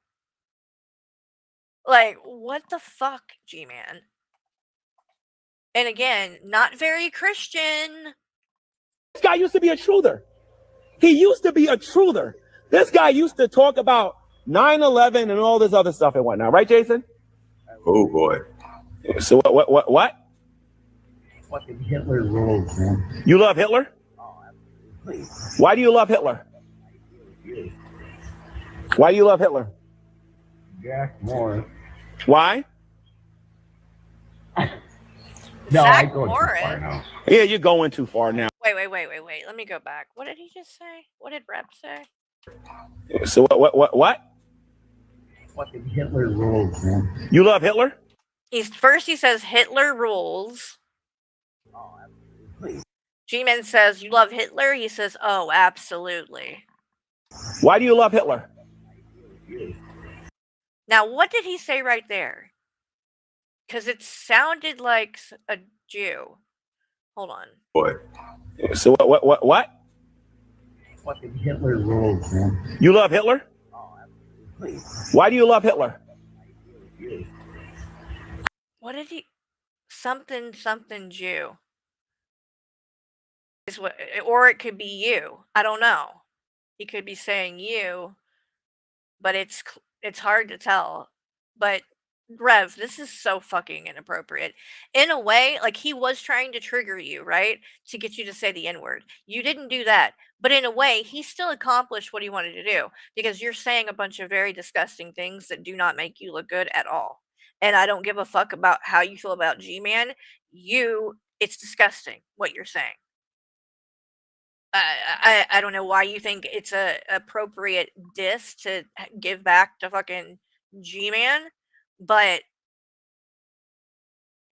Like, what the fuck, G-Man? And again, not very Christian. This guy used to be a truther. He used to be a truther. This guy used to talk about 9/11 and all this other stuff and whatnot, right, Jason? Oh boy. So what? Fucking Hitler rules, man. You love Hitler? Why do you love Hitler? Why do you love Hitler? Jack Morris. Why? No, Zach I go too Morris? far now. Yeah, you're going too far now. Wait. Let me go back. What did he just say? What did Rep say? So what? Fucking Hitler rules, man. You love Hitler? He says Hitler rules. G-Man says, you love Hitler? He says, oh, absolutely. Why do you love Hitler? Now, what did he say right there? Because it sounded like a Jew. Hold on. Boy. So what? Fucking Hitler rules, man. You love Hitler? Why do you love Hitler? What did he... Something Jew. Or it could be you. I don't know. He could be saying you, but it's hard to tell. But Rev, this is so fucking inappropriate. In a way, like, he was trying to trigger you, right? To get you to say the N-word. You didn't do that. But in a way, he still accomplished what he wanted to do. Because you're saying a bunch of very disgusting things that do not make you look good at all. And I don't give a fuck about how you feel about G-Man. It's disgusting what you're saying. I don't know why you think it's a appropriate diss to give back to fucking G-Man, but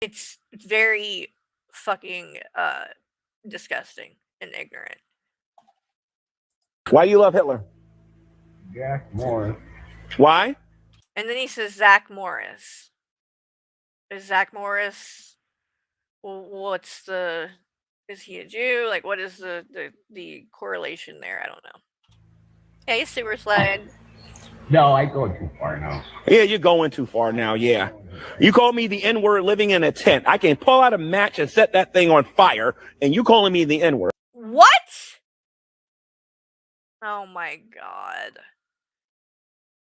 it's very fucking disgusting and ignorant. Why do you love Hitler? Jack Morris. Why? And then he says Zach Morris. Is Zach Morris? Is he a Jew? Like, what is the correlation there? I don't know. Hey, Sewer Slide. No, I go too far now. Yeah, you're going too far now, yeah. You call me the N-word living in a tent. I can pull out a match and set that thing on fire, and you calling me the N-word. What? Oh my god.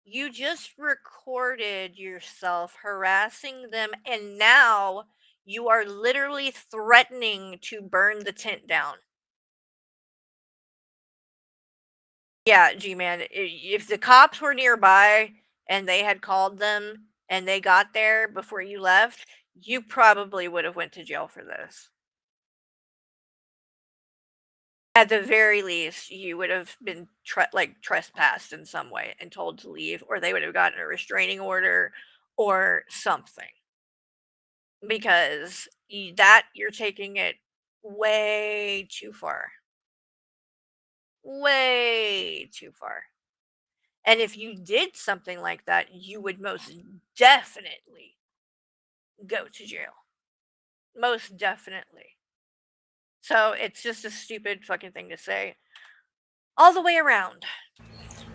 You just recorded yourself harassing them, and now you are literally threatening to burn the tent down. Yeah, G-Man, if the cops were nearby and they had called them and they got there before you left, you probably would have went to jail for this. At the very least, you would have been trespassed in some way and told to leave, or they would have gotten a restraining order or something. Because you're taking it way too far. Way too far. And if you did something like that, you would most definitely go to jail. Most definitely. So it's just a stupid fucking thing to say. All the way around.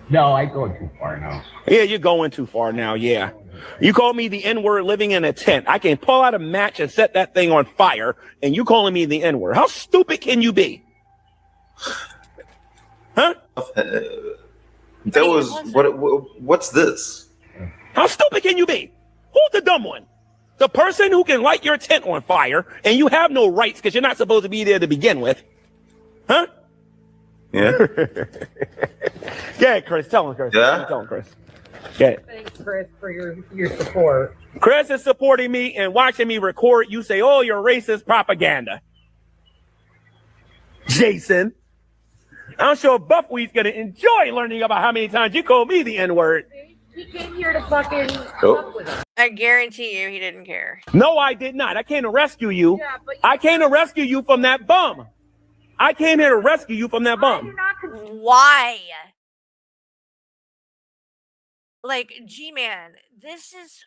No, I go too far now. Yeah, you're going too far now, yeah. You call me the N-word living in a tent. I can pull out a match and set that thing on fire, and you calling me the N-word. How stupid can you be? Huh? What's this? How stupid can you be? Who's the dumb one? The person who can light your tent on fire, and you have no rights because you're not supposed to be there to begin with. Huh? Yeah. Yeah, Chris. Tell him, Chris. Yeah? Tell him, Chris. Yeah. Thanks, Chris, for your support. Chris is supporting me and watching me record. You say, oh, you're racist propaganda. Jason. I'm sure Buffweed's going to enjoy learning about how many times you call me the N-word. He came here to fucking fuck with us. I guarantee you he didn't care. No, I did not. I came to rescue you. Yeah, but I came to rescue you from that bum. I came here to rescue you from that bum. Why? Like, G-Man, this is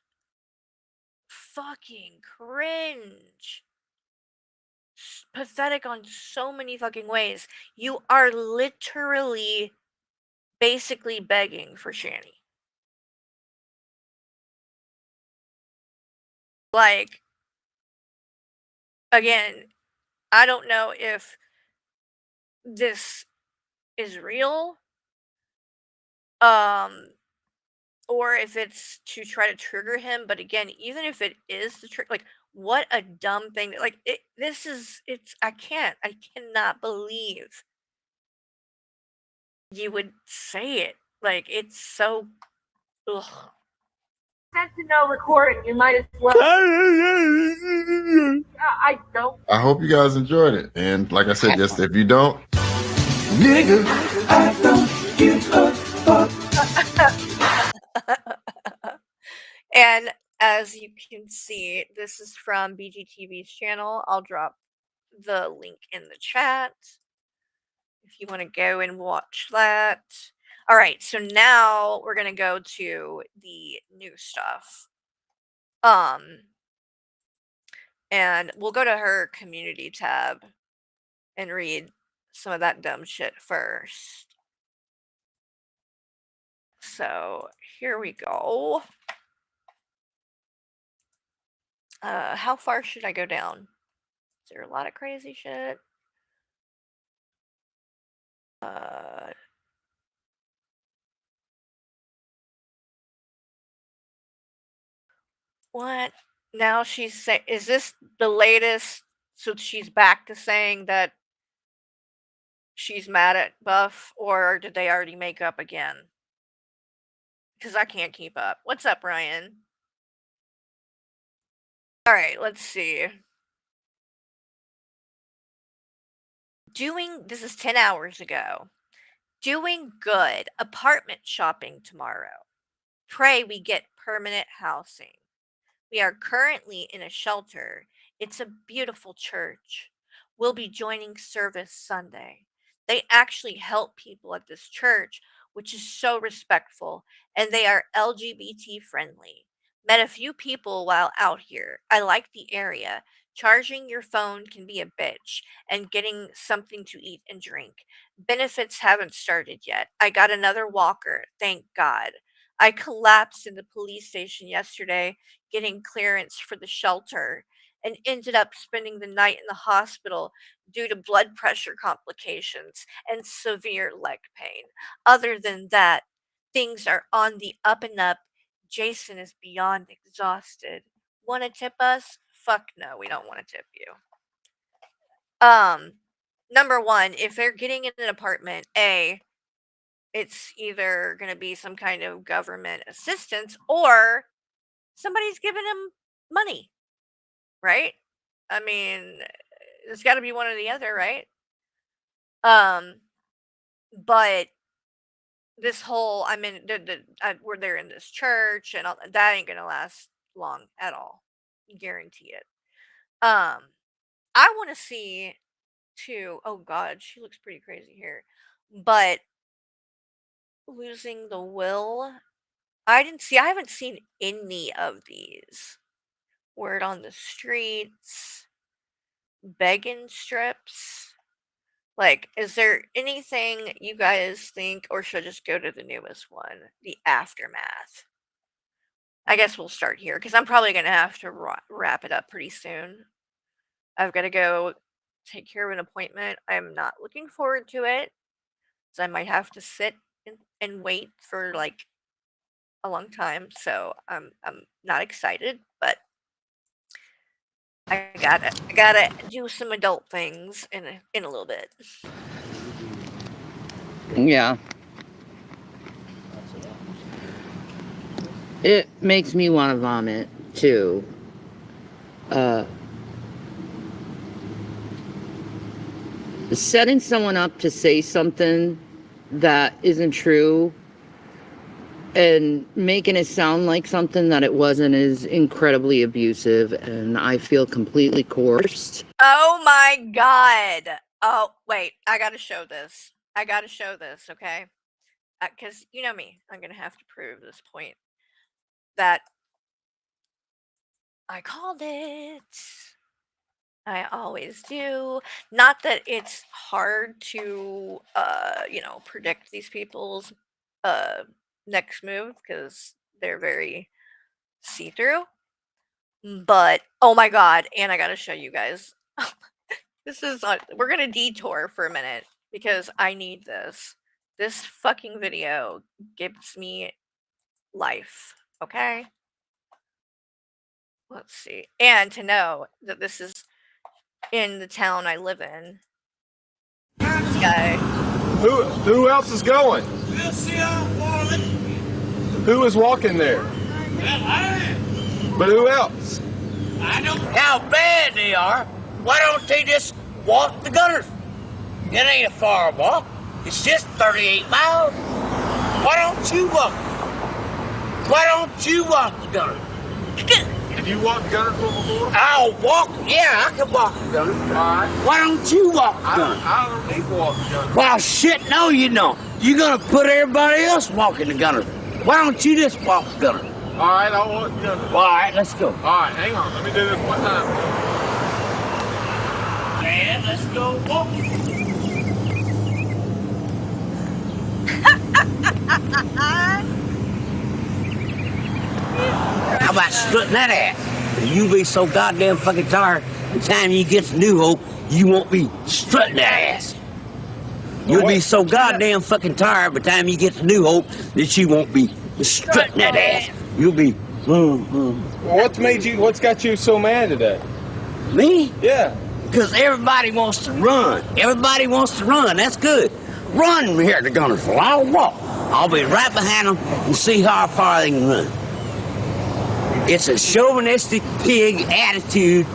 fucking cringe. Pathetic on so many fucking ways. You are literally basically begging for Shani. Like, again, I don't know if this is real, or if it's to try to trigger him. But again, even if it is the trick, like, what a dumb thing. Like, I cannot believe you would say it. Like, it's so, ugh. Sent to no recording. You might as well. I don't. I hope you guys enjoyed it. And like I said, just if you don't, nigga, I don't give a fuck. And as you can see, this is from BGTV's channel. I'll drop the link in the chat if you want to go and watch that. All right, so now we're going to go to the new stuff. And we'll go to her community tab and read some of that dumb shit first. So here we go. How far should I go down? Is there a lot of crazy shit? What? Now she's saying, is this the latest? So she's back to saying that she's mad at Buff, or did they already make up again? Because I can't keep up. What's up, Ryan? All right, let's see. This is 10 hours ago. Doing good. Apartment shopping tomorrow. Pray we get permanent housing. We are currently in a shelter. It's a beautiful church. We'll be joining service Sunday. They actually help people at this church, which is so respectful, and they are LGBT friendly. Met a few people while out here. I like the area. Charging your phone can be a bitch, and getting something to eat and drink. Benefits haven't started yet. I got another walker, thank God. I collapsed in the police station yesterday getting clearance for the shelter and ended up spending the night in the hospital due to blood pressure complications and severe leg pain. Other than that, things are on the up and up. Jason is beyond exhausted. Want to tip us? Fuck no, we don't want to tip you. Number one, if they're getting in an apartment, it's either going to be some kind of government assistance or somebody's giving him money, right? I mean, there's got to be one or the other, right? But this whole, I mean, where they're in this church and all that ain't gonna last long at all, guarantee it. I want to see too. Oh God, she looks pretty crazy here, but losing the will. I haven't seen any of these. Word on the streets, begging strips. Like, is there anything you guys think, or should I just go to the newest one, the aftermath? I guess we'll start here because I'm probably gonna have to wrap it up pretty soon. I've got to go take care of an appointment. I'm not looking forward to it, so I might have to sit and wait for like a long time. So I'm not excited, but I gotta do some adult things in a little bit. Yeah. It makes me want to vomit, too. Setting someone up to say something that isn't true and making it sound like something that it wasn't is incredibly abusive, and I feel completely coerced. Oh my God. Oh, wait, I gotta show this, okay? because you know me, I'm gonna have to prove this point that I called it. I always do. Not that it's hard to, predict these people's uh, next move because they're very see through. But oh my god, and I gotta show you guys. This is we're gonna detour for a minute because I need this. This fucking video gives me life. Okay? Let's see. And to know that this is in the town I live in. This guy. Who else is going? Who is walking there? But who else? I don't know how bad they are. Why don't they just walk the gutters? It ain't a far walk. It's just 38 miles. Why don't you walk? Why don't you walk the gutters? Have you walked gutters before? I'll walk. Yeah, I can walk the gutters. All right. Why don't you walk the gutters? I don't need to walk the gutters. Well, shit, no, you don't. You're gonna put everybody else walking the gutters. Why don't you just walk the gutters? All right, I'll walk the gutters. All right, let's go. All right, hang on. Let me do this one time. Man, let's go walk. How about strutting that ass? You be so goddamn fucking tired. The time you get to New Hope, you won't be strutting that ass. You'll be so goddamn fucking tired by the time you get to New Hope that you won't be strutting that ass. You'll be. What's got you so mad today? Me? Yeah. Because everybody wants to run. Everybody wants to run. That's good. Run here at the Gunnersville. I'll walk. I'll be right behind them and see how far they can run. It's a chauvinistic pig attitude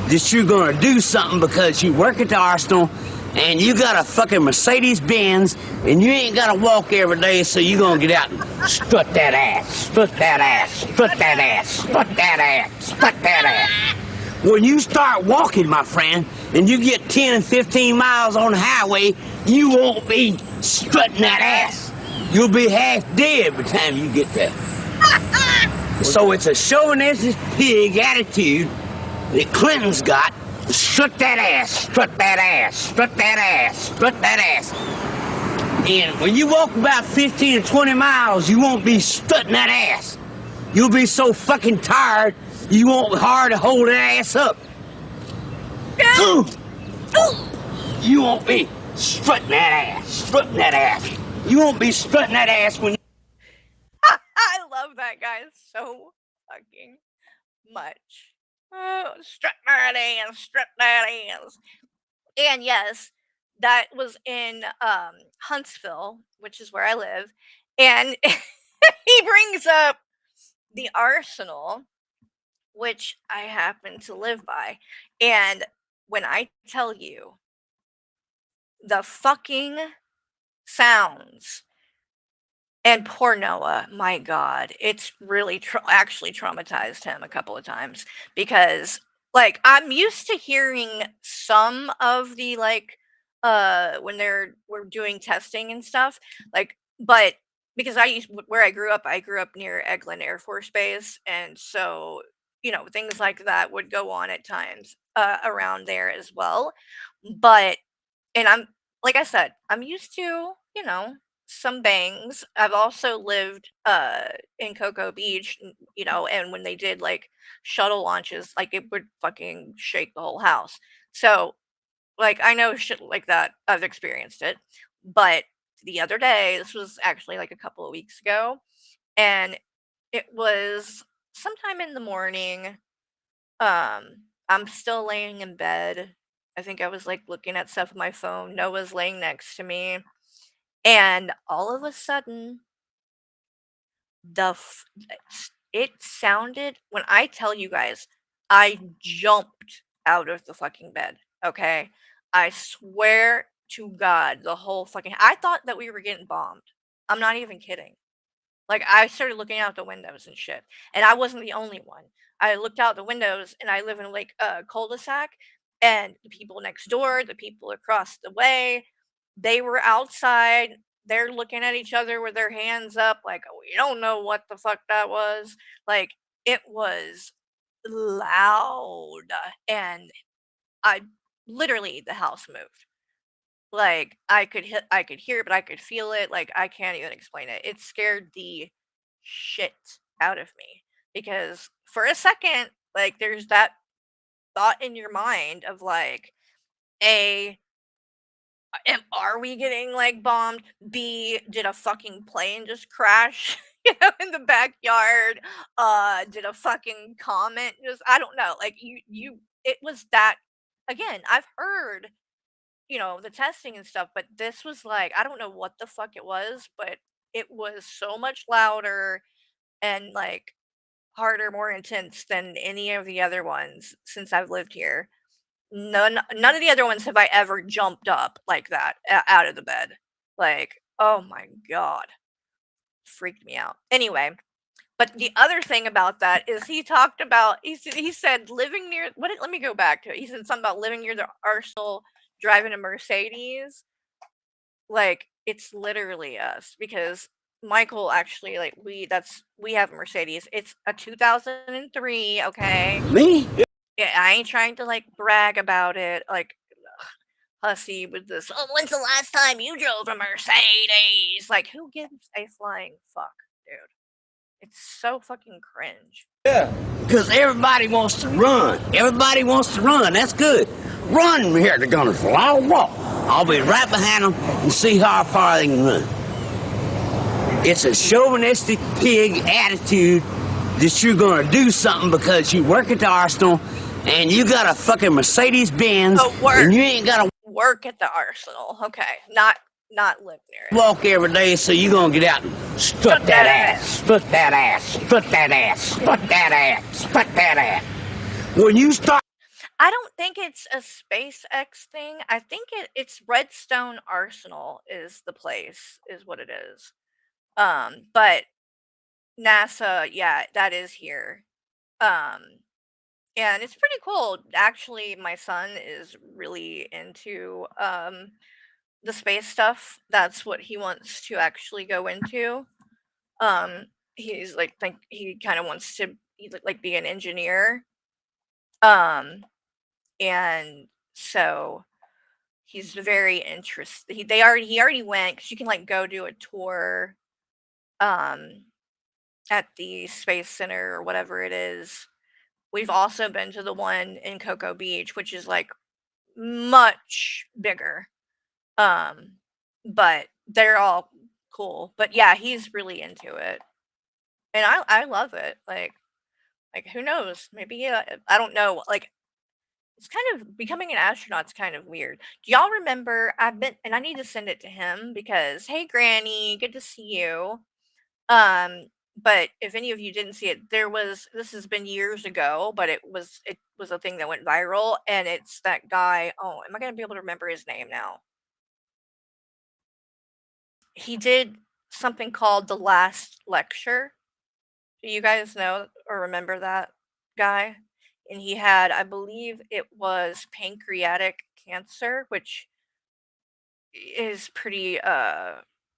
that you're going to do something because you work at the arsenal and you got a fucking Mercedes-Benz and you ain't got to walk every day, so you're going to get out and strut that ass, strut that ass, strut that ass, strut that ass, strut that ass. When you start walking, my friend, and you get 10 and 15 miles on the highway, you won't be strutting that ass. You'll be half dead by the time you get there. So it's a chauvinistic pig attitude that Clinton's got. Strut that ass, strut that ass, strut that ass, strut that ass. And when you walk about 15 or 20 miles, you won't be strutting that ass. You'll be so fucking tired, you won't be hard to hold that ass up. You won't be strutting that ass, strutting that ass. You won't be strutting that ass when I love that guy so fucking much. Oh, strut that ass, strut that ass. And yes, that was in Huntsville, which is where I live. And he brings up the Arsenal, which I happen to live by. And when I tell you the fucking sounds, and poor Noah, my God, it's really actually traumatized him a couple of times because, like, I'm used to hearing some of the when we're doing testing and stuff, like, but because where I grew up near Eglin Air Force Base, and so things like that would go on at times around there as well, but and I'm like I said, I'm used to some bangs. I've also lived in Cocoa Beach, and when they did like shuttle launches, like it would fucking shake the whole house. So, like, I know shit like that. I've experienced it. But the other day, this was actually like a couple of weeks ago, and it was sometime in the morning. I'm still laying in bed. I think I was like looking at stuff on my phone. Noah's laying next to me. And all of a sudden, it sounded, when I tell you guys, I jumped out of the fucking bed, okay? I swear to God, I thought that we were getting bombed. I'm not even kidding. Like, I started looking out the windows and shit. And I wasn't the only one. I looked out the windows, and I live in like a cul-de-sac, and the people next door, the people across the way, they were outside they're looking at each other with their hands up, like, we don't know what the fuck that was. Like, it was loud, and I literally the house moved. Like, I could hear it, but I could feel it. Like, I can't even explain it. It scared the shit out of me because for a second, like, there's that thought in your mind of like, A, are we getting like bombed? B, did a fucking plane just crash, in the backyard? Did a fucking comet just, I don't know. Like it was that again, I've heard, the testing and stuff, but this was like, I don't know what the fuck it was, but it was so much louder and like harder, more intense than any of the other ones since I've lived here. None of the other ones have I ever jumped up like that out of the bed. Like, oh my god, freaked me out. Anyway, but the other thing about that is he talked about he said living near let me go back to it. He said something about living near the Arsenal, driving a Mercedes. Like, it's literally us because Michael actually like we have a Mercedes. It's a 2003, okay? Me? Yeah, I ain't trying to like brag about it, like hussy with this. Oh, when's the last time you drove a Mercedes? Like, who gives a flying fuck, dude? It's so fucking cringe. Because everybody wants to run. Everybody wants to run. That's good. Run here, they're gonna fly. I'll walk. I'll be right behind them and see how far they can run. It's a chauvinistic pig attitude that you're gonna do something because you work at the Arsenal and you got a fucking Mercedes Benz and you ain't gotta Work at the Arsenal, okay? Not live near it. walk every day, so you're gonna get out and strut that ass, strut that ass, strut that ass, strut that ass, strut that ass. When you start, I don't think it's a SpaceX thing. I think it's Redstone Arsenal is the place, is what it is. But NASA, yeah, that is here. And it's pretty cool. Actually, my son is really into the space stuff. That's what he wants to actually go into. He's like think he kind of wants to like be an engineer. And so he's very interested. He already went because you can like go do a tour um at the space center or whatever it is. We've also been to the one in Cocoa Beach, which is like much bigger. Um, but they're all cool. But yeah, he's really into it. And I love it. Like who knows? Maybe I don't know. Like it's kind of becoming an astronaut's kind of weird. Do y'all remember I've been and I need to send it to him because hey Granny, good to see you. Um, but if any of you didn't see it, this has been years ago, but it was a thing that went viral and it's that guy. Oh, am I gonna be able to remember his name now? He did something called The Last Lecture. Do you guys know or remember that guy? And he had, I believe it was pancreatic cancer, which is pretty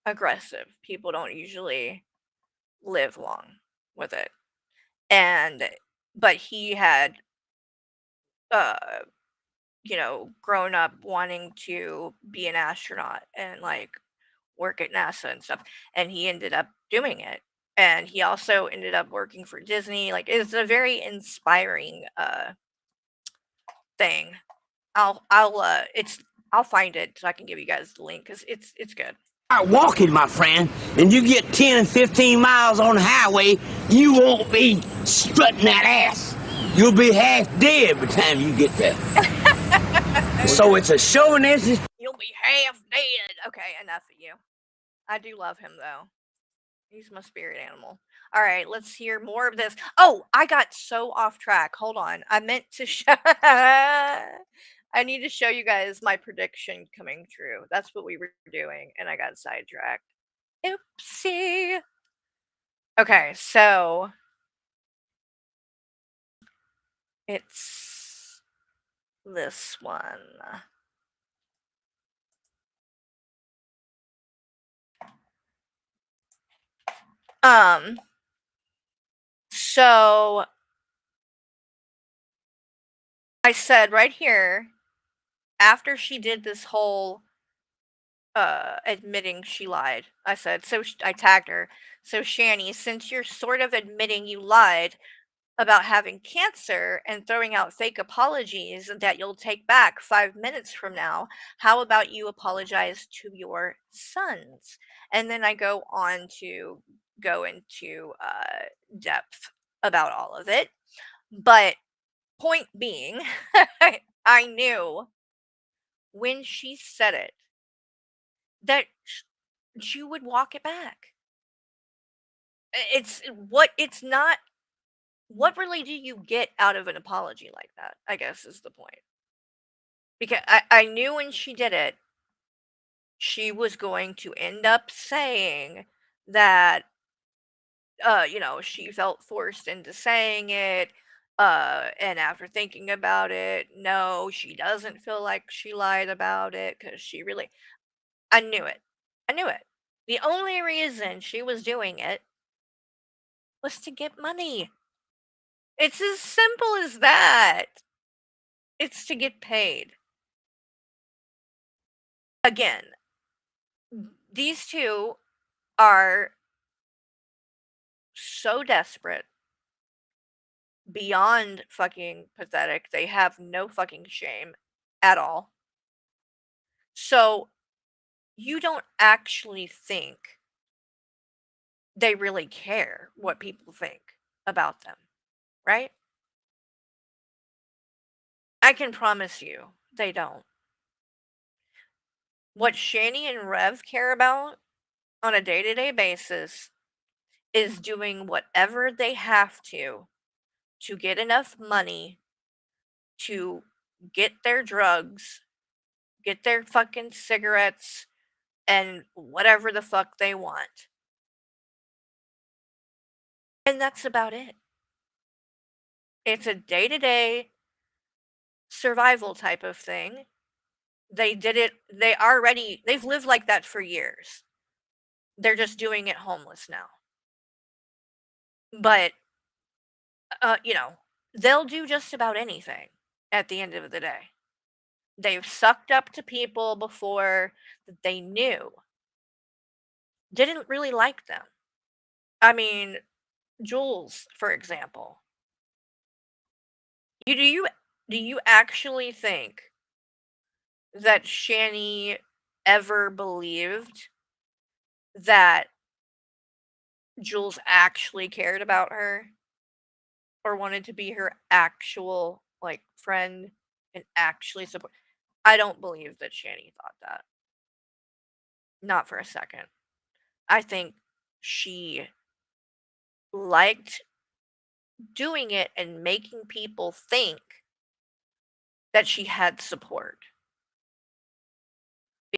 aggressive. People don't usually live long with it. And but he had uh grown up wanting to be an astronaut and like work at NASA and stuff, and he ended up doing it. And he also ended up working for Disney. Like it's a very inspiring thing. I'll find it so I can give you guys the link cuz it's good. start walking, my friend, and you get 10 and 15 miles on the highway, you won't be strutting that ass. You'll be half dead by the time you get there. So it's a chauvinistic. You'll be half dead. Okay, enough of you. I do love him though. He's my spirit animal. All right, let's hear more of this. Oh, I got so off track. Hold on. I meant to show. I need to show you guys my prediction coming true. That's what we were doing, and I got sidetracked. Oopsie. Okay, so it's this one. So I said right here, after she did this whole admitting she lied, I said, I tagged her. So Shani, since you're sort of admitting you lied about having cancer and throwing out fake apologies that you'll take back 5 minutes from now, how about you apologize to your sons? And then I go on to go into depth about all of it. But point being, I knew when she said it that she would walk it back. It's not, what really do you get out of an apology like that, I guess is the point. Because I knew when she did it, she was going to end up saying that, she felt forced into saying it. And after thinking about it, no, she doesn't feel like she lied about it because she really, I knew it. I knew it. The only reason she was doing it was to get money. It's as simple as that. It's to get paid. Again, these two are so desperate, beyond fucking pathetic. They have no fucking shame at all. So you don't actually think they really care what people think about them, right? I can promise you they don't. What Shani and Rev care about on a day-to-day basis is doing whatever they have to get enough money to get their drugs, get their fucking cigarettes, and whatever the fuck they want. And that's about it. It's a day-to-day survival type of thing. They did it, they've lived like that for years. They're just doing it homeless now. But, they'll do just about anything at the end of the day. They've sucked up to people before that they knew didn't really like them. I mean, Jules, for example. Do you actually think that Shani ever believed that Jules actually cared about her or wanted to be her actual friend and actually support? I don't believe that Shani thought that. Not for a second. I think she liked doing it and making people think that she had support.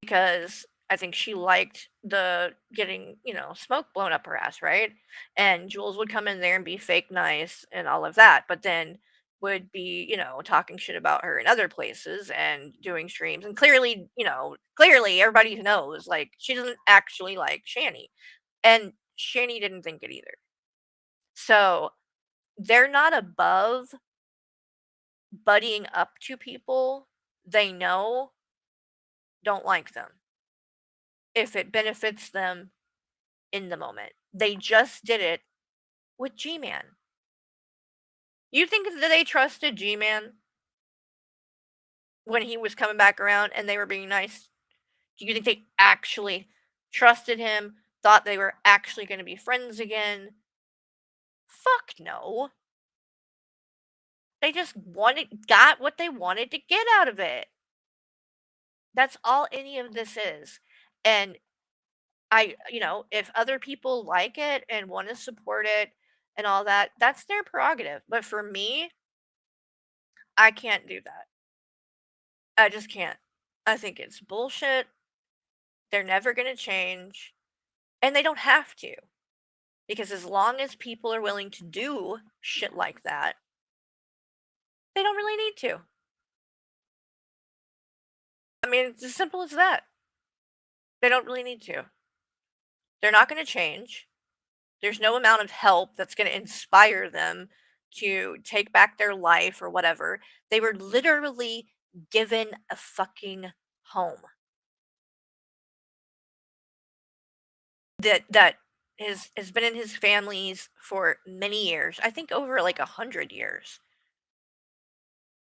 Because I think she liked the getting, smoke blown up her ass, right? And Jules would come in there and be fake nice and all of that, but then would be, talking shit about her in other places and doing streams. And clearly, clearly everybody knows, she doesn't actually like Shani. And Shani didn't think it either. So they're not above buddying up to people they know don't like them if it benefits them in the moment. They just did it with G-Man. You think that they trusted G-Man when he was coming back around and they were being nice? Do you think they actually trusted him, thought they were actually going to be friends again? Fuck no. They just got what they wanted to get out of it. That's all any of this is. And if other people like it and want to support it and all that, that's their prerogative. But for me, I can't do that. I just can't. I think it's bullshit. They're never going to change. And they don't have to. Because as long as people are willing to do shit like that, they don't really need to. I mean, it's as simple as that. They don't really need to. They're not going to change. There's no amount of help that's going to inspire them to take back their life or whatever. They were literally given a fucking home that has been in his family's for many years. I think over like 100 years.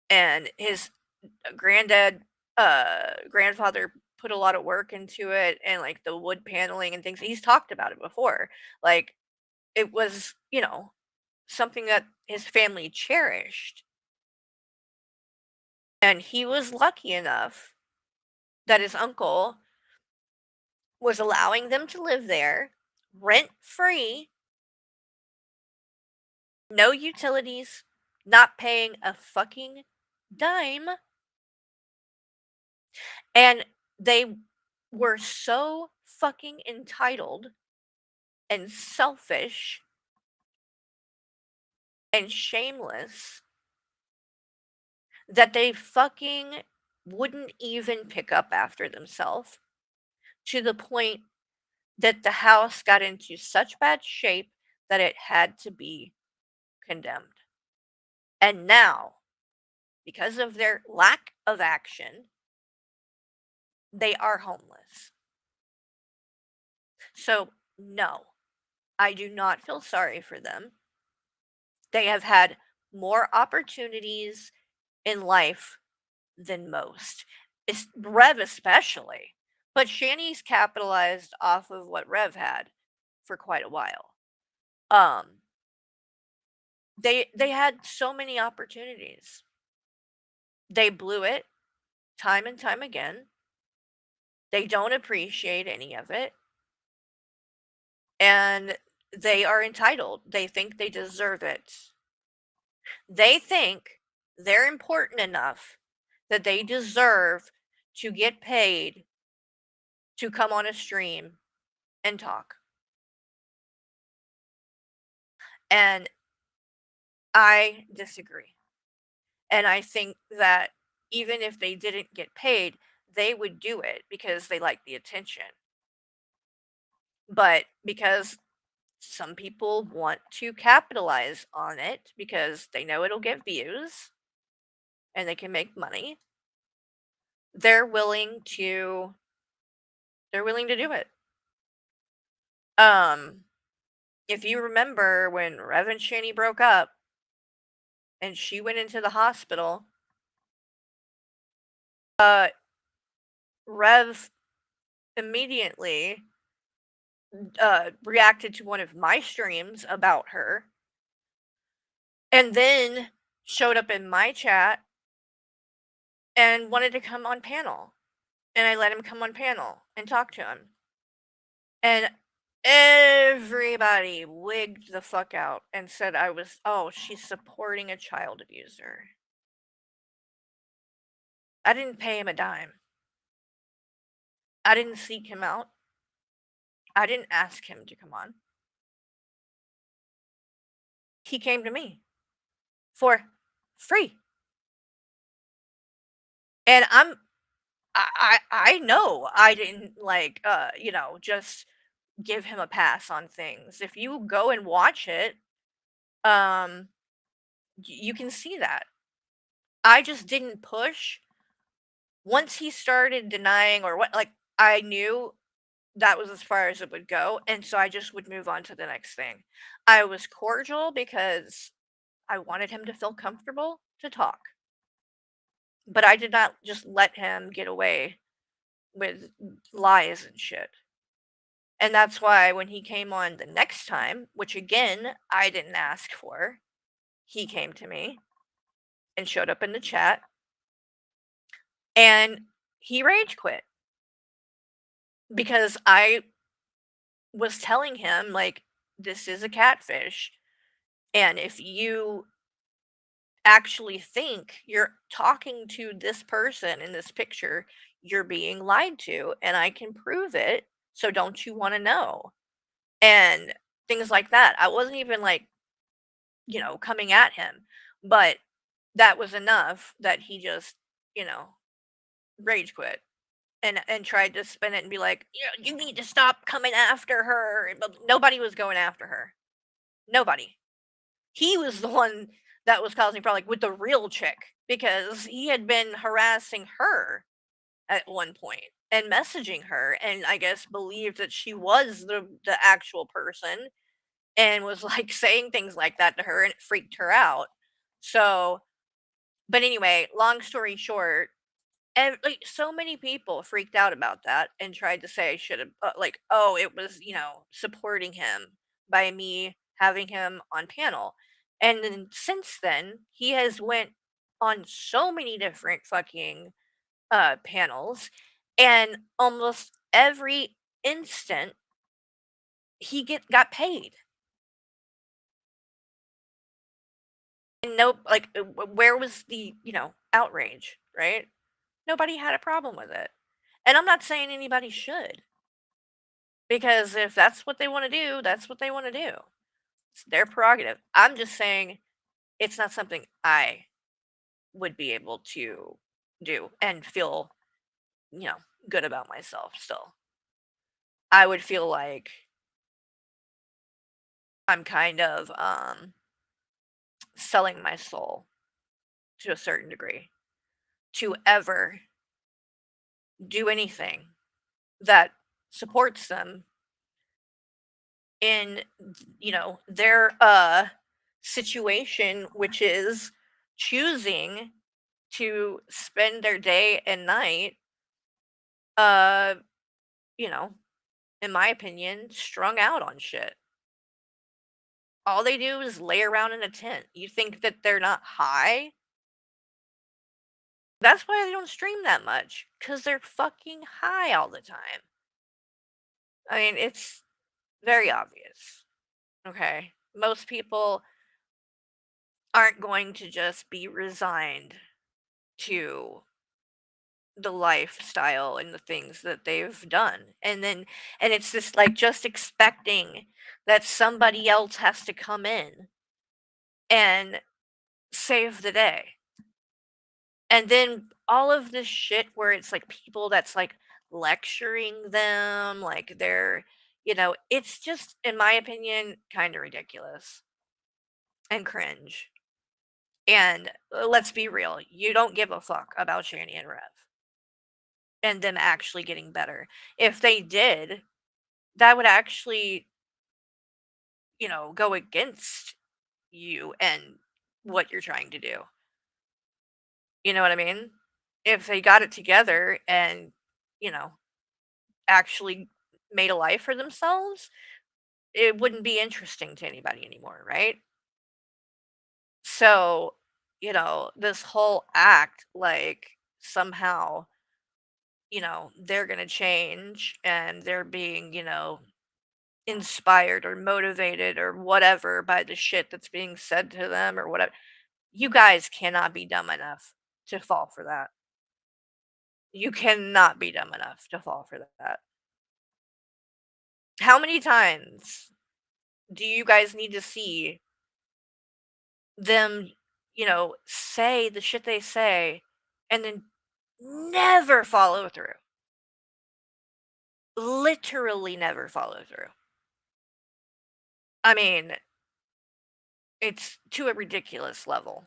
And his grandfather put a lot of work into it, and like the wood paneling and things. He's talked about it before. Like it was, something that his family cherished. And he was lucky enough that his uncle was allowing them to live there rent free, no utilities, not paying a fucking dime. And they were so fucking entitled and selfish and shameless that they fucking wouldn't even pick up after themselves, to the point that the house got into such bad shape that it had to be condemned. And now, because of their lack of action, they are homeless. So, no, I do not feel sorry for them. They have had more opportunities in life than most. Rev especially. But Shani's capitalized off of what Rev had for quite a while. They had so many opportunities. They blew it time and time again. They don't appreciate any of it. And they are entitled. They think they deserve it. They think they're important enough that they deserve to get paid to come on a stream and talk. And I disagree. And I think that even if they didn't get paid, they would do it because they like the attention. But because some people want to capitalize on it because they know it'll get views and they can make money, they're willing to do it. If you remember when Rev and Shani broke up and she went into the hospital, Rev immediately reacted to one of my streams about her, and then showed up in my chat and wanted to come on panel. And I let him come on panel and talk to him. And everybody wigged the fuck out and said she's supporting a child abuser. I didn't pay him a dime. I didn't seek him out. I didn't ask him to come on. He came to me for free. And I know I didn't just give him a pass on things. If you go and watch it, you can see that. I just didn't push. Once he started denying or what, like, I knew that was as far as it would go, and so I just would move on to the next thing. I was cordial because I wanted him to feel comfortable to talk. But I did not just let him get away with lies and shit. And that's why when he came on the next time, which again, I didn't ask for, he came to me and showed up in the chat and he rage quit because I was telling him, like, this is a catfish. And if you actually think you're talking to this person in this picture, you're being lied to, and I can prove it. So don't you want to know? And things like that. I wasn't even like, coming at him, but that was enough that he just, rage quit. and tried to spin it and be like, you need to stop coming after her. But nobody was going after her. Nobody. He was the one that was causing problem, like with the real chick, because he had been harassing her at one point and messaging her, and I guess believed that she was the actual person, and was like saying things like that to her, and it freaked her out. So, but anyway, long story short, and like so many people freaked out about that and tried to say I should have, like, oh, it was, supporting him by me having him on panel. And then since then, he has went on so many different fucking panels, and almost every instant he got paid. And no, like, where was the, outrage, right? Nobody had a problem with it. And I'm not saying anybody should. Because if that's what they want to do, that's what they want to do. It's their prerogative. I'm just saying it's not something I would be able to do and feel, good about myself still. I would feel like I'm kind of selling my soul to a certain degree to ever do anything that supports them in, their situation, which is choosing to spend their day and night, uh you know in my opinion, strung out on shit. All they do is lay around in a tent. You think that they're not high? That's why they don't stream that much, because they're fucking high all the time. I mean, it's very obvious. Okay, most people aren't going to just be resigned to the lifestyle and the things that they've done. And it's just like just expecting that somebody else has to come in and save the day. And then all of this shit where it's like people that's like lecturing them, like they're, it's just, in my opinion, kind of ridiculous and cringe. And let's be real, you don't give a fuck about Shani and Rev and them actually getting better. If they did, that would actually, go against you and what you're trying to do. You know what I mean? If they got it together and, you know, actually made a life for themselves, it wouldn't be interesting to anybody anymore, right? So, this whole act, like somehow, they're going to change and they're being, inspired or motivated or whatever by the shit that's being said to them or whatever. You guys cannot be dumb enough to fall for that. You cannot be dumb enough to fall for that. How many times do you guys need to see them, say the shit they say and then never follow through? Literally never follow through. I mean, it's to a ridiculous level.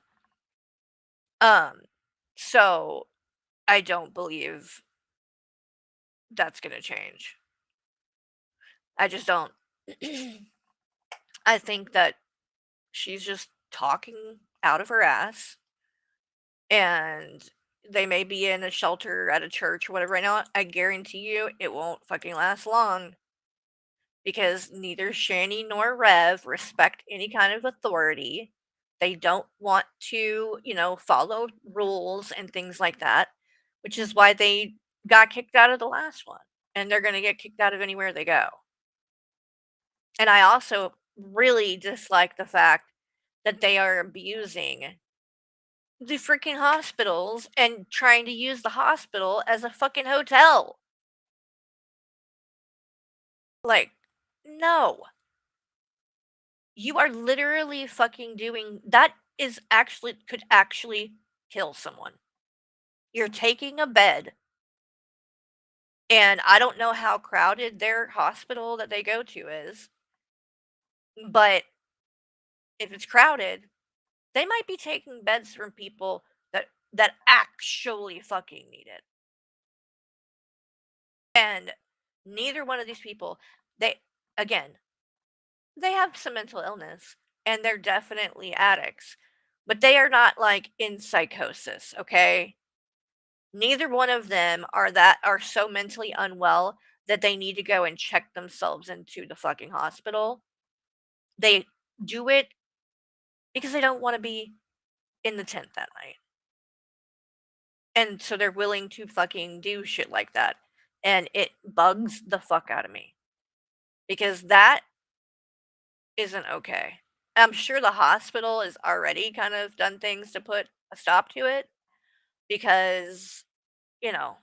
So I don't believe that's gonna change. I just don't. I think that she's just talking out of her ass, and they may be in a shelter at a church or whatever right now. I guarantee you it won't fucking last long because neither Shani nor Rev respect any kind of authority. They don't want to, follow rules and things like that, which is why they got kicked out of the last one. And they're going to get kicked out of anywhere they go. And I also really dislike the fact that they are abusing the freaking hospitals and trying to use the hospital as a fucking hotel. Like, no. You are literally fucking doing that could actually kill someone. You're taking a bed And I don't know how crowded their hospital that they go to is, but if it's crowded, they might be taking beds from people that actually fucking need it. And neither one of these people, they again, they have some mental illness and they're definitely addicts, but they are not like in psychosis, okay? Neither one of them are so mentally unwell that they need to go and check themselves into the fucking hospital. They do it because they don't want to be in the tent that night. And so they're willing to fucking do shit like that. And it bugs the fuck out of me because that isn't okay. I'm sure the hospital has already kind of done things to put a stop to it because, you know,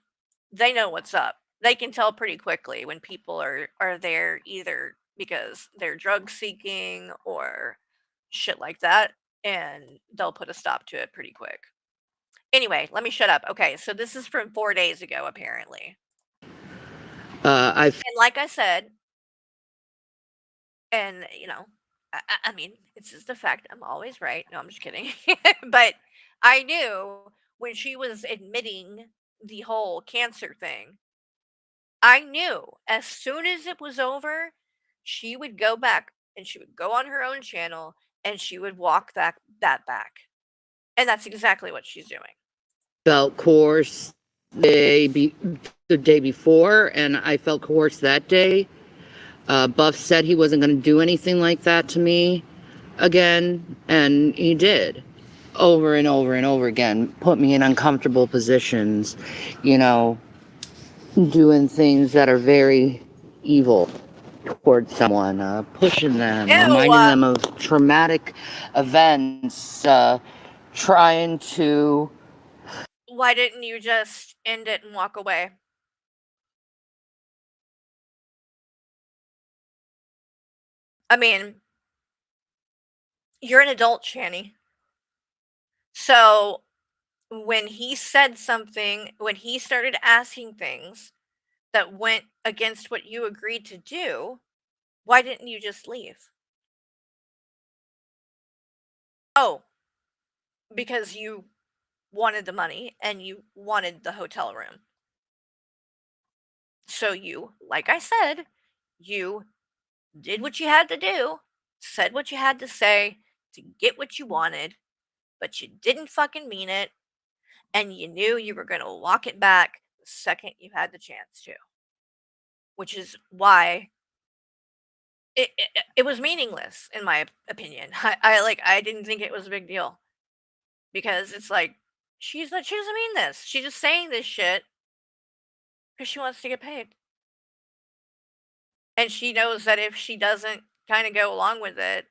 they know what's up. They can tell pretty quickly when people are there either because they're drug seeking or shit like that, and they'll put a stop to it pretty quick. Anyway, let me shut up. Okay, so this is from 4 days ago, apparently. I've And like I said, and, you know, I mean, it's just a fact, I'm always right. No, I'm just kidding. But I knew when she was admitting the whole cancer thing, I knew as soon as it was over, she would go back and she would go on her own channel and she would walk that back. And that's exactly what she's doing. felt coerced the day before, and I felt coerced that day. Buff said he wasn't going to do anything like that to me again, and he did. Over and over and over again, put me in uncomfortable positions, you know, doing things that are very evil towards someone, pushing them, reminding them of traumatic events, trying to... Why didn't you just end it and walk away? I mean, you're an adult, Channy. So when he said something, when he started asking things that went against what you agreed to do, why didn't you just leave? Oh, because you wanted the money and you wanted the hotel room. So you, like I said, you did what you had to do, said what you had to say to get what you wanted, but you didn't fucking mean it, and you knew you were going to walk it back the second you had the chance to. Which is why it was meaningless in my opinion. I didn't think it was a big deal because it's like she doesn't mean this. She's just saying this shit because she wants to get paid. And she knows that if she doesn't kind of go along with it,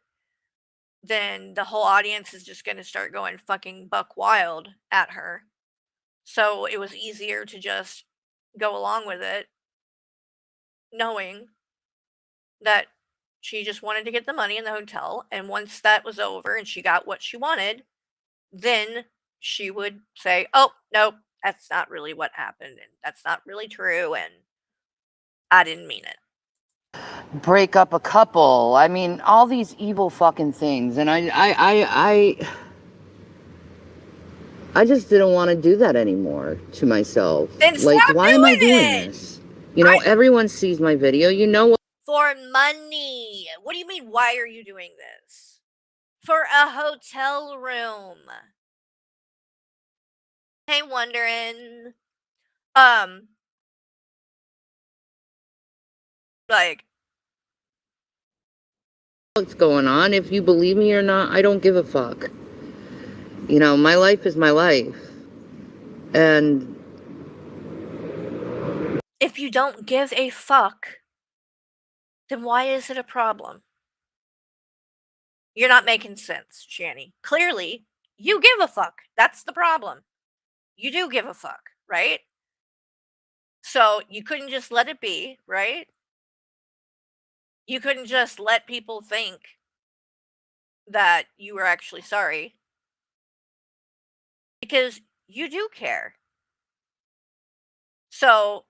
then the whole audience is just going to start going fucking buck wild at her. So it was easier to just go along with it, knowing that she just wanted to get the money in the hotel. And once that was over and she got what she wanted, then she would say, oh, nope, that's not really what happened. And that's not really true. And I didn't mean it. break up a couple. I mean, all these evil fucking things. And I just didn't want to do that anymore to myself. Then like, stop why am I doing doing it! this? You know, everyone sees my video. You know what? For money. What do you mean, why are you doing this? For a hotel room. Hey, wondering. Like, What's going on? If you believe me or not, I don't give a fuck. You know, my life is my life. And if you don't give a fuck, then why is it a problem? You're not making sense, Channy. Clearly, you give a fuck. That's the problem. You do give a fuck, right? So you couldn't just let it be, right? You couldn't just let people think that you were actually sorry. Because you do care. So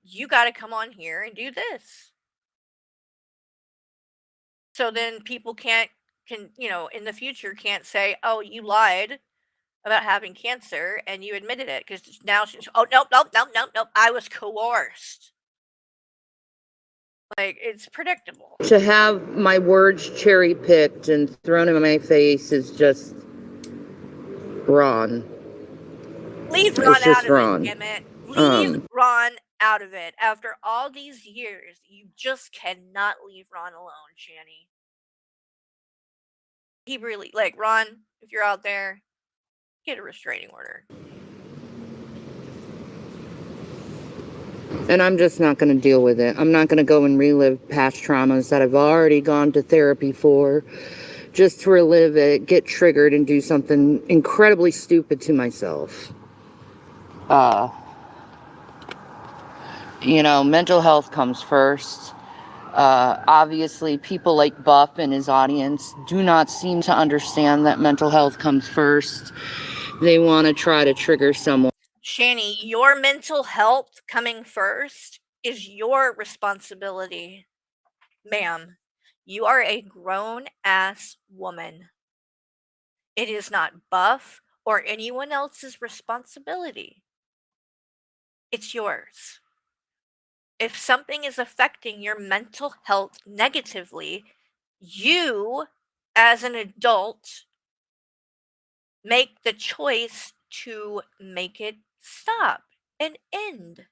you got to come on here and do this. So then people can in the future can't say, oh, you lied about having cancer and you admitted it, because now she's, oh, nope, nope, nope, nope, nope, I was coerced. Like, it's predictable. To have my words cherry picked and thrown in my face is just wrong. Leave Ron It's just out of wrong. it, damn it. Leave Ron out of it. After all these years, you just cannot leave Ron alone, Shanny. He really, like, Ron, if you're out there, get a restraining order. And I'm just not going to deal with it. I'm not going to go and relive past traumas that I've already gone to therapy for, just to relive it, get triggered, and do something incredibly stupid to myself. Mental health comes first. Obviously, people like Buff and his audience do not seem to understand that mental health comes first. They want to try to trigger someone. Shanny, your mental health coming first is your responsibility. Ma'am, you are a grown-ass woman. It is not Buff or anyone else's responsibility. It's yours. If something is affecting your mental health negatively, you, as an adult, make the choice to make it stop and end.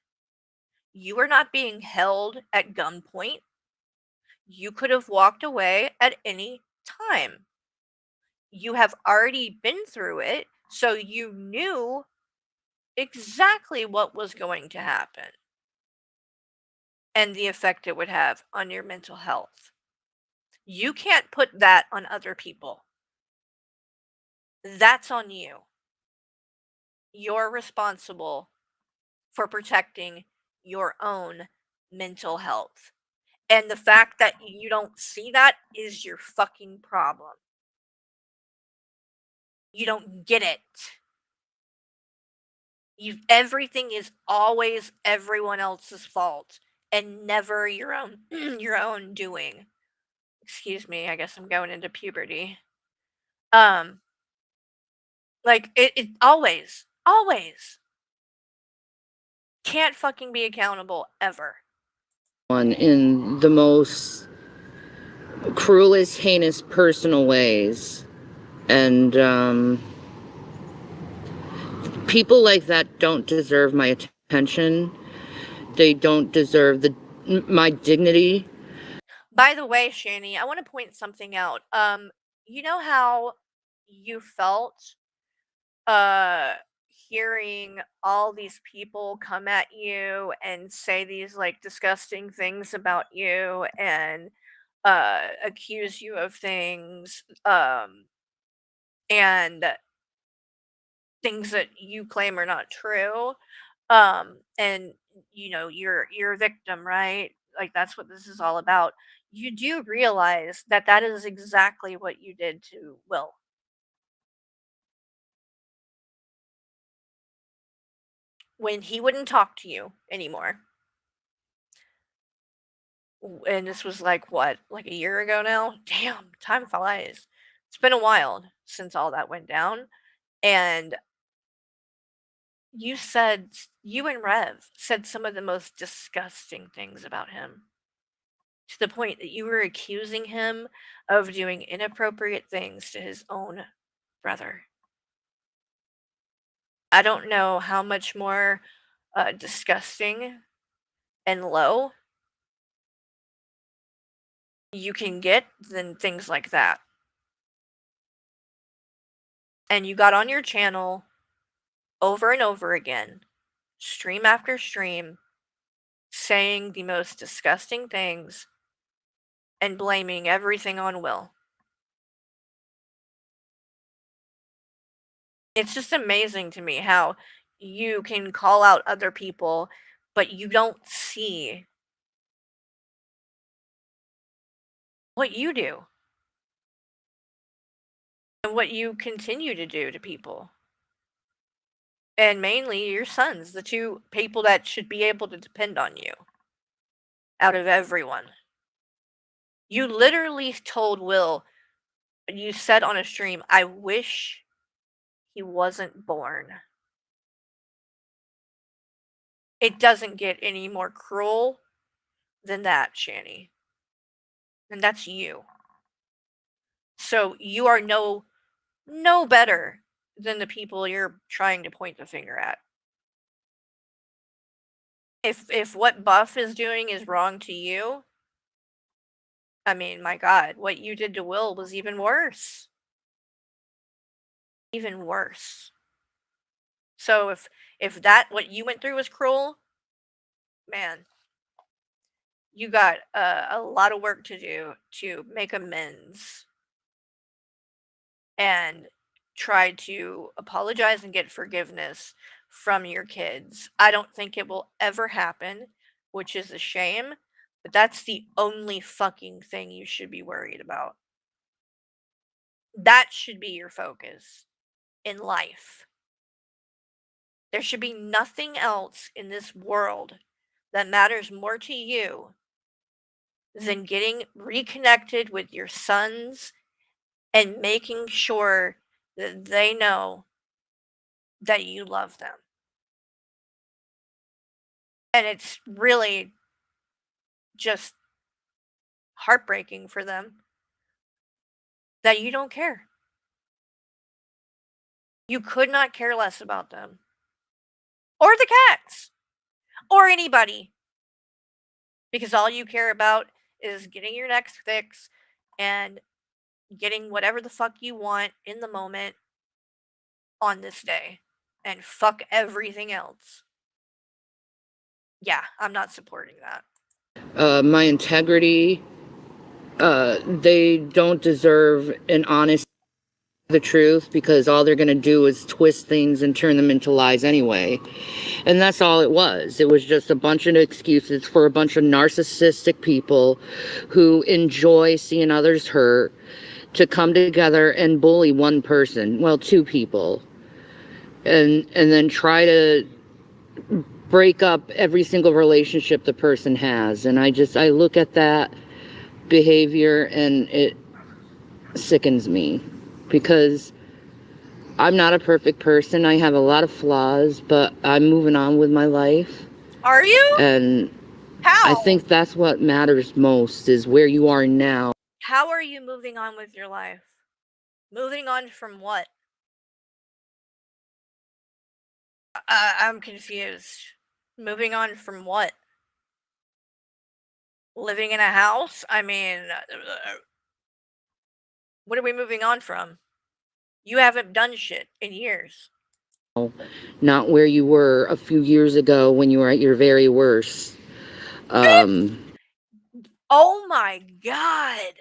You are not being held at gunpoint. You could have walked away at any time. You have already been through it, so you knew exactly what was going to happen and the effect it would have on your mental health. You can't put that on other people. That's on you. You're responsible for protecting your own mental health. And the fact that you don't see that is your fucking problem. You don't get it. Everything is always everyone else's fault and never your own your own doing. Excuse me, I guess I'm going into puberty. Like it always can't fucking be accountable ever. In the most cruelest, heinous, personal ways. And people like that don't deserve my attention. They don't deserve my dignity. By the way, Shani, I want to point something out. You know how you felt hearing all these people come at you and say these like disgusting things about you and accuse you of things and things that you claim are not true, and you're a victim, right? Like, that's what this is all about. You do realize that that is exactly what you did to Will. When he wouldn't talk to you anymore, and this was like what, like a year ago now? Damn, time flies. It's been a while since all that went down. And you and Rev said some of the most disgusting things about him, to the point that you were accusing him of doing inappropriate things to his own brother. I don't know how much more disgusting and low you can get than things like that. And you got on your channel over and over again, stream after stream, saying the most disgusting things and blaming everything on Will. It's just amazing to me how you can call out other people, but you don't see what you do and what you continue to do to people. And mainly your sons, the two people that should be able to depend on you out of everyone. You literally told Will, you said on a stream, I wish he wasn't born. It doesn't get any more cruel than that, Shani. And that's you. So you are no better than the people you're trying to point the finger at. If what Buff is doing is wrong to you, I mean, my God, what you did to Will was even worse. Even worse. So if that what you went through was cruel, man, you got a lot of work to do to make amends and try to apologize and get forgiveness from your kids. I don't think it will ever happen, which is a shame, but that's the only fucking thing you should be worried about. That should be your focus in life. There should be nothing else in this world that matters more to you than getting reconnected with your sons and making sure that they know that you love them. And it's really just heartbreaking for them that you don't care. You could not care less about them. Or the cats. Or anybody. Because all you care about is getting your next fix and getting whatever the fuck you want in the moment on this day. And fuck everything else. Yeah, I'm not supporting that. My integrity, they don't deserve an honest the truth, because all they're going to do is twist things and turn them into lies anyway. And that's all it was. It was just a bunch of excuses for a bunch of narcissistic people who enjoy seeing others hurt to come together and bully one person, well, two people, and then try to break up every single relationship the person has. And I look at that behavior and it sickens me, because I'm not a perfect person. I have a lot of flaws, but I'm moving on with my life. Are you? And how? I think that's what matters most, is where you are now. How are you moving on with your life? Moving on from what? I'm confused. Moving on from what? Living in a house? I mean, what are we moving on from? You haven't done shit in years. Not where you were a few years ago when you were at your very worst. Oh my God.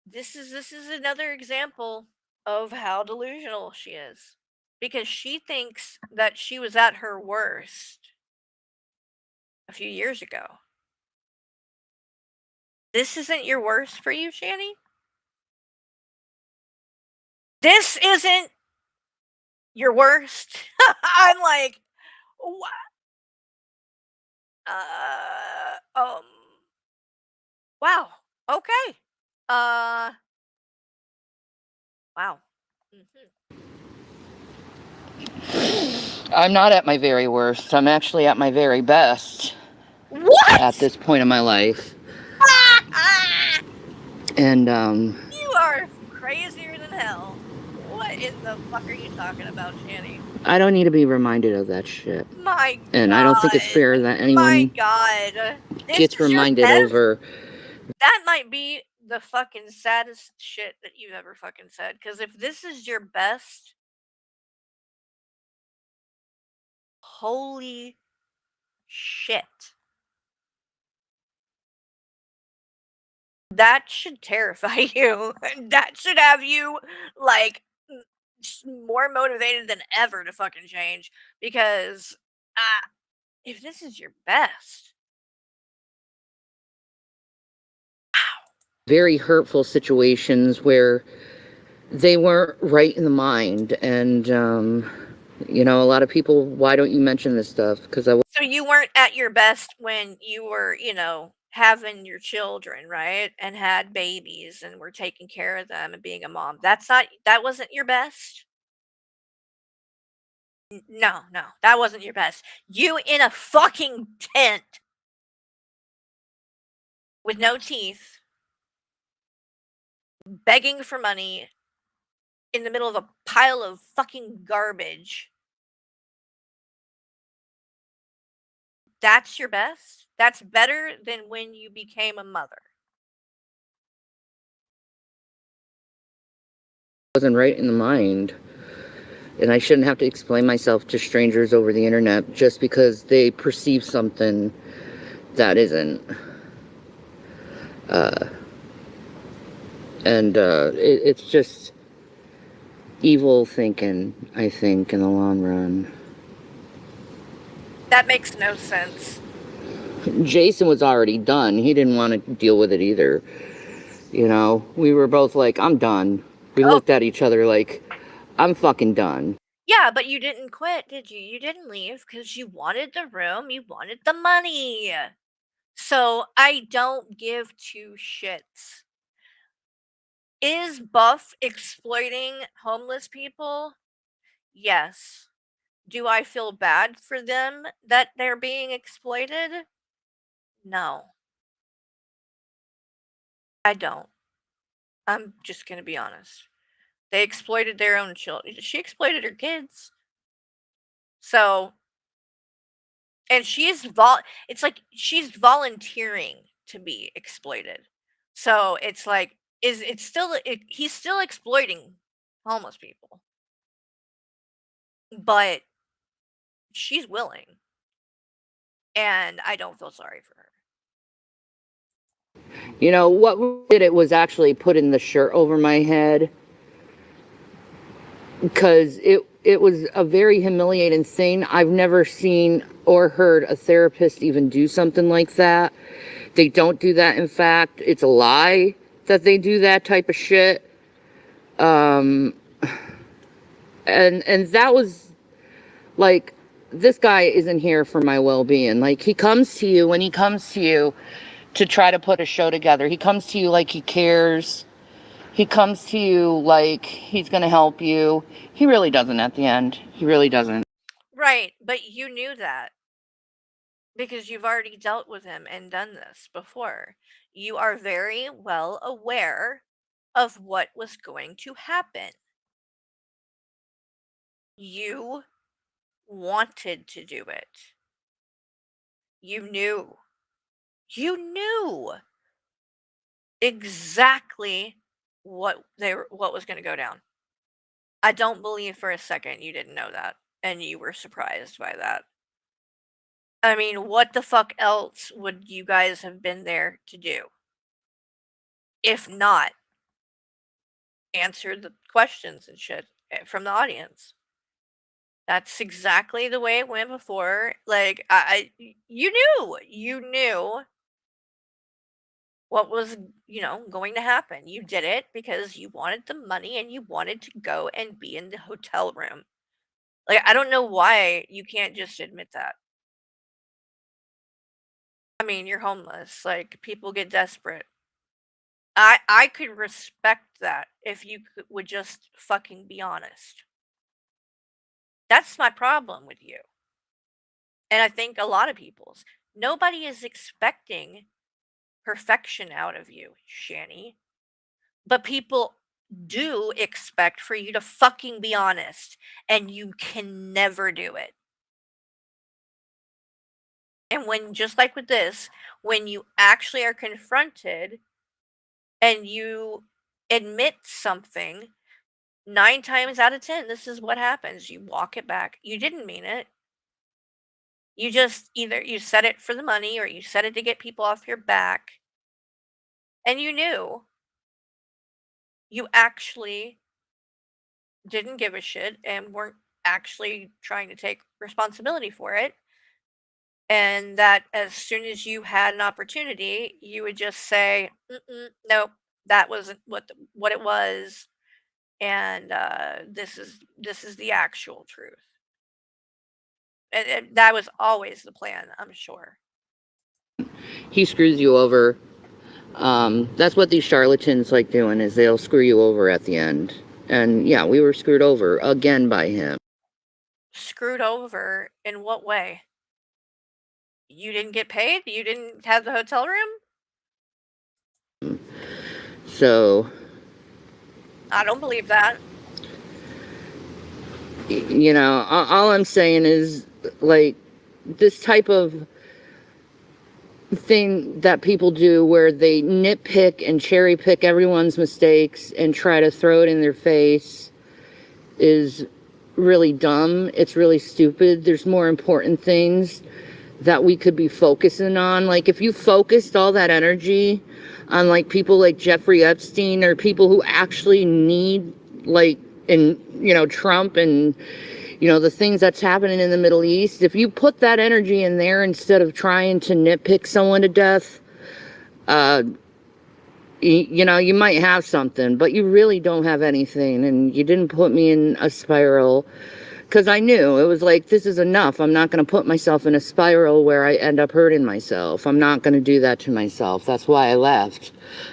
This is another example of how delusional she is. Because she thinks that she was at her worst a few years ago. This isn't your worst for you, Shani? This isn't your worst? I'm like, what? Wow. Okay. Wow. I'm not at my very worst. I'm actually at my very best. What? At this point in my life. And, you are crazier than hell. What in the fuck are you talking about, Shani? I don't need to be reminded of that shit. My God. And I don't think it's fair that anyone gets reminded over. That might be the fucking saddest shit that you've ever fucking said. Because if this is your best, holy shit. That should terrify you. That should have you, like, more motivated than ever to fucking change. Because, if this is your best. Very hurtful situations where they weren't right in the mind. And, You know, a lot of people, why don't you mention this stuff? Because So you weren't at your best when you were, having your children, right? And had babies and were taking care of them and being a mom. That wasn't your best? No, that wasn't your best. You in a fucking tent with no teeth, begging for money in the middle of a pile of fucking garbage. That's your best? That's better than when you became a mother. wasn't right in the mind. And I shouldn't have to explain myself to strangers over the internet just because they perceive something that isn't. It's just evil thinking, I think, in the long run. That makes no sense. Jason was already done. He didn't want to deal with it either. You know, we were both like, I'm done. We looked at each other like, I'm fucking done. Yeah, but you didn't quit, did you? You didn't leave because you wanted the room, you wanted the money. So I don't give two shits. Is Buff exploiting homeless people? Yes. Do I feel bad for them that they're being exploited? No. I don't. I'm just going to be honest. They exploited their own children. She exploited her kids. So, and it's like she's volunteering to be exploited. So it's like, he's still exploiting homeless people. But she's willing. And I don't feel sorry for her. You know, what did it was actually putting the shirt over my head. Because it was a very humiliating thing. I've never seen or heard a therapist even do something like that. They don't do that. In fact, it's a lie that they do that type of shit. And that was like, this guy isn't here for my well-being. Like, he comes to you when he comes to you to try to put a show together. He comes to you like he cares. He comes to you like he's going to help you. He really doesn't at the end. He really doesn't. Right, but you knew that. Because you've already dealt with him and done this before. You are very well aware of what was going to happen. You wanted to do it. You knew. You knew exactly what was going to go down. I don't believe for a second you didn't know that and you were surprised by that. I mean, what the fuck else would you guys have been there to do? If not answer the questions and shit from the audience. That's exactly the way it went before. Like, you knew what was, going to happen. You did it because you wanted the money and you wanted to go and be in the hotel room. Like, I don't know why you can't just admit that. I mean, you're homeless. Like, people get desperate. I could respect that if you would just fucking be honest. That's my problem with you. And I think a lot of people's. Nobody is expecting perfection out of you, Shani. But people do expect for you to fucking be honest, and you can never do it. And when, just like with this, when you actually are confronted and you admit something, 9 times out of 10, this is what happens. You walk it back. You didn't mean it. You just either you said it for the money or you said it to get people off your back. And you knew. You actually didn't give a shit and weren't actually trying to take responsibility for it. And that as soon as you had an opportunity, you would just say, nope, that wasn't what it was. And this is the actual truth. And that was always the plan, I'm sure. He screws you over. That's what these charlatans like doing, is they'll screw you over at the end. And yeah, we were screwed over again by him. Screwed over in what way? You didn't get paid? You didn't have the hotel room? So, I don't believe that. you know, all I'm saying is, like, this type of thing that people do where they nitpick and cherry pick everyone's mistakes and try to throw it in their face is really dumb. It's really stupid. There's more important things that we could be focusing on. Like, if you focused all that energy on, like, people like Jeffrey Epstein, or people who actually need, like, and, you know, Trump and, you know, the things that's happening in the Middle East, if you put that energy in there instead of trying to nitpick someone to death, you know, you might have something, but you really don't have anything. And you didn't put me in a spiral, because I knew it was like, this is enough. I'm not going to put myself in a spiral where I end up hurting myself. I'm not going to do that to myself. That's why I left,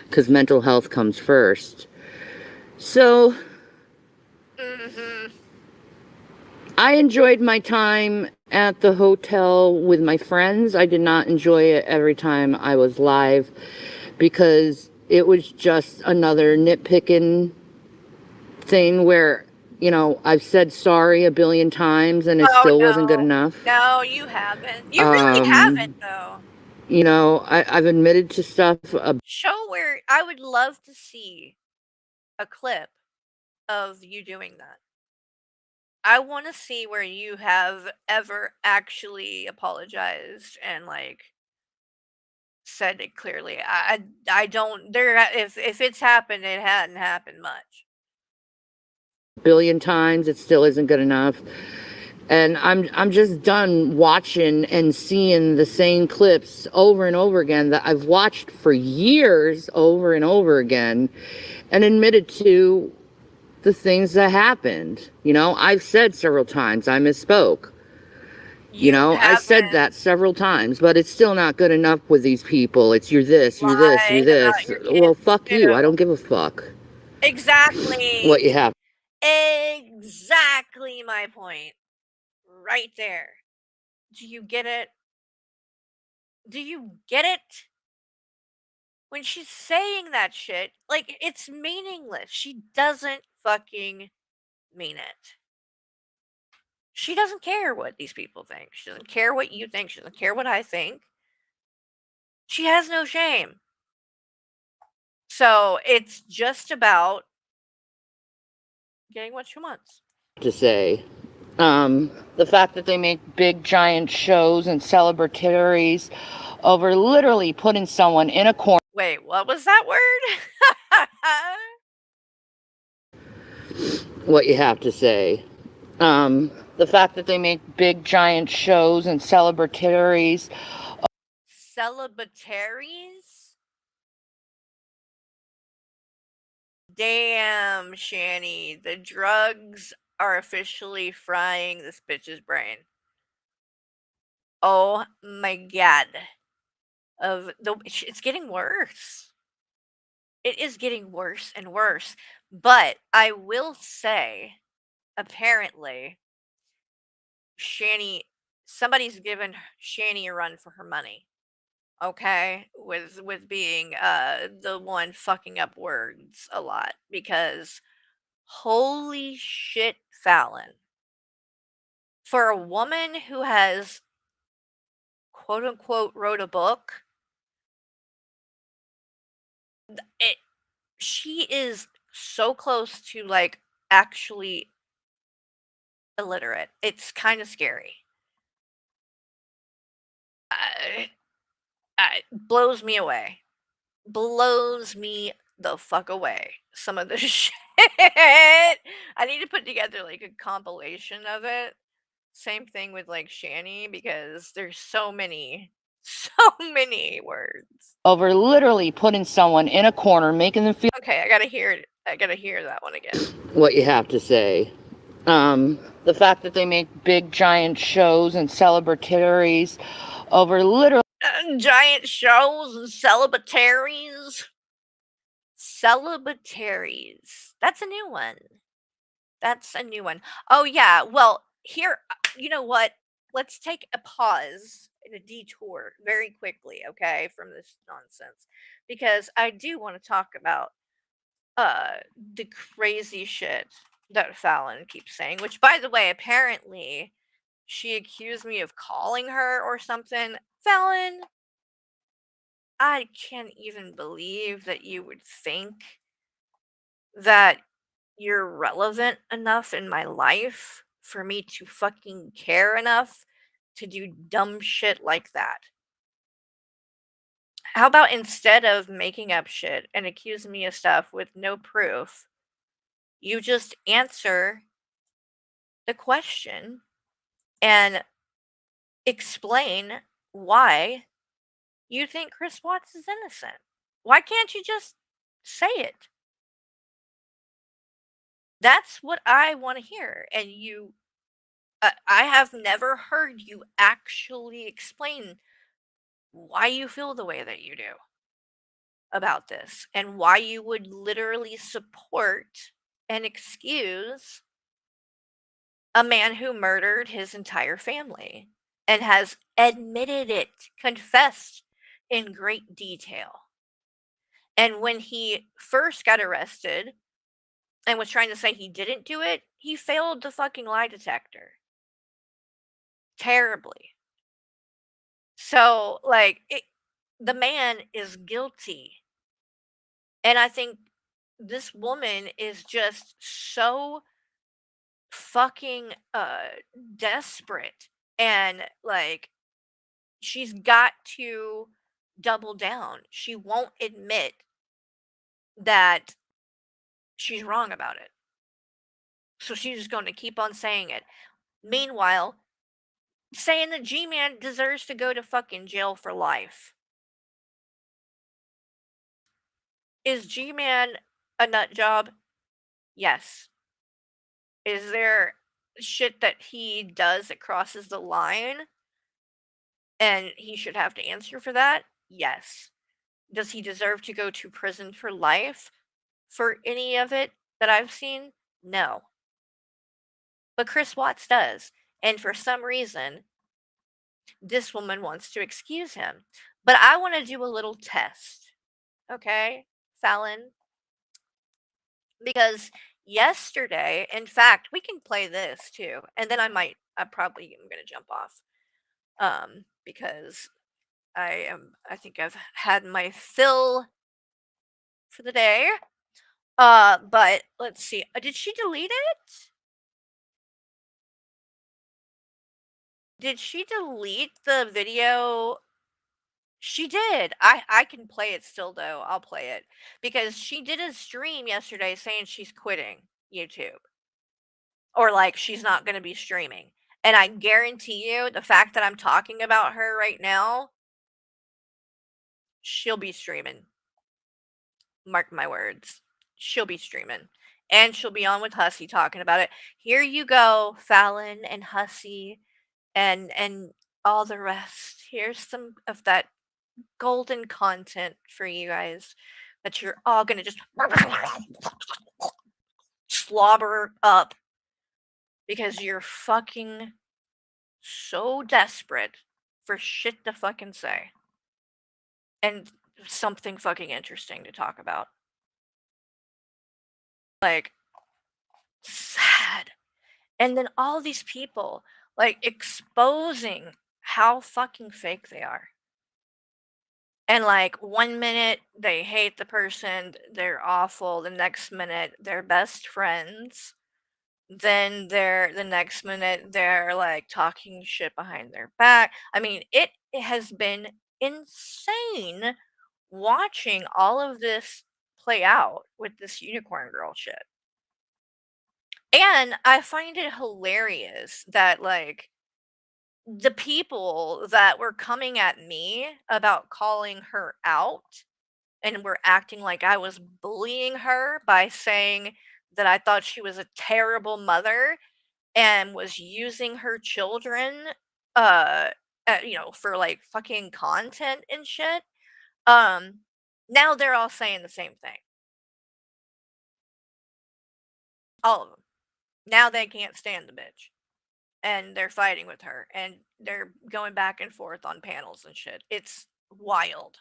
because mental health comes first. So I enjoyed my time at the hotel with my friends. I did not enjoy it every time I was live, because it was just another nitpicking thing where, you know, I've said sorry a billion times and it still wasn't good enough. No, you haven't. You really haven't, though. You know, I've admitted to stuff. Show where I would love to see a clip of you doing that. I want to see where you have ever actually apologized and, like, said it clearly. I don't there if it's happened, it hadn't happened much. Billion times, it still isn't good enough. And I'm just done watching and seeing the same clips over and over again that I've watched for years over and over again, and admitted to the things that happened. You know, I've said several times I misspoke. You know, I said that several times, but it's still not good enough with these people. It's you're this, you're this, you're this. Well, fuck you. I don't give a fuck. Exactly. What you have. Exactly my point. Right there. Do you get it? Do you get it? When she's saying that shit, like, it's meaningless. She doesn't fucking mean it. She doesn't care what these people think. She doesn't care what you think. She doesn't care what I think. She has no shame. So it's just about getting what she wants. To say. The fact that they make big giant shows and celebratories over literally putting someone in a corner. Wait, what was that word? What you have to say. The fact that they make big giant shows and celebratories. Celebratories? Damn, Shani, the drugs are officially frying this bitch's brain. Oh my god. It's getting worse. It is getting worse and worse. But I will say, apparently, somebody's given Shani a run for her money. Okay? With being the one fucking up words a lot. Because holy shit, Fallon. For a woman who has quote unquote wrote a book, she is so close to, like, actually illiterate. It's kind of scary. Blows me away. Blows me the fuck away. Some of the shit. I need to put together, like, a compilation of it. Same thing with, like, Shani, because there's so many words. Over literally putting someone in a corner, making them feel. Okay, I gotta hear it. I gotta hear that one again. What you have to say. The fact that they make big giant shows and celebratories over literally Giant shows and celebratories. Celebratories. That's a new one. That's a new one. Oh, yeah. Well, here, you know what? Let's take a pause and a detour very quickly, okay, from this nonsense. Because I do want to talk about the crazy shit that Fallon keeps saying, which, by the way, apparently she accused me of calling her or something. Fallon, I can't even believe that you would think that you're relevant enough in my life for me to fucking care enough to do dumb shit like that. How about instead of making up shit and accusing me of stuff with no proof, you just answer the question and explain why you think Chris Watts is innocent? Why can't you just say it? That's what I want to hear. And I have never heard you actually explain why you feel the way that you do about this and why you would literally support and excuse a man who murdered his entire family and has admitted it, confessed in great detail. And when he first got arrested and was trying to say he didn't do it, he failed the fucking lie detector. Terribly. So, like, the man is guilty. And I think this woman is just so fucking desperate, and like she's got to double down. She won't admit that she's wrong about it. So she's just going to keep on saying it. Meanwhile, saying that G-Man deserves to go to fucking jail for life. Is G-Man a nut job? Yes. Is there shit that he does that crosses the line and he should have to answer for that? Yes. Does he deserve to go to prison for life for any of it that I've seen? No. But Chris Watts does. And for some reason, this woman wants to excuse him. But I want to do a little test. Okay, Fallon? Because yesterday, in fact, we can play this too. And then I probably am going to jump off. Because I think I've had my fill for the day. But let's see. Did she delete it? Did she delete the video? She did. I can play it still though. I'll play it because she did a stream yesterday saying she's quitting YouTube or like she's not going to be streaming. And I guarantee you the fact that I'm talking about her right now, she'll be streaming. Mark my words. She'll be streaming. And she'll be on with Hussey talking about it. Here you go, Fallon and Hussey and all the rest. Here's some of that golden content for you guys that you're all gonna just slobber up because you're fucking so desperate for shit to fucking say. And something fucking interesting to talk about. Like, sad. And then all these people, like, exposing how fucking fake they are. And, like, 1 minute they hate the person, they're awful, the next minute they're best friends, then the next minute they're, like, talking shit behind their back. I mean, it has been insane watching all of this play out with this unicorn girl shit. And I find it hilarious that, like, the people that were coming at me about calling her out and were acting like I was bullying her by saying that I thought she was a terrible mother and was using her children, for like fucking content and shit. Now they're all saying the same thing. All of them. Now they can't stand the bitch. And they're fighting with her. And they're going back and forth on panels and shit. It's wild.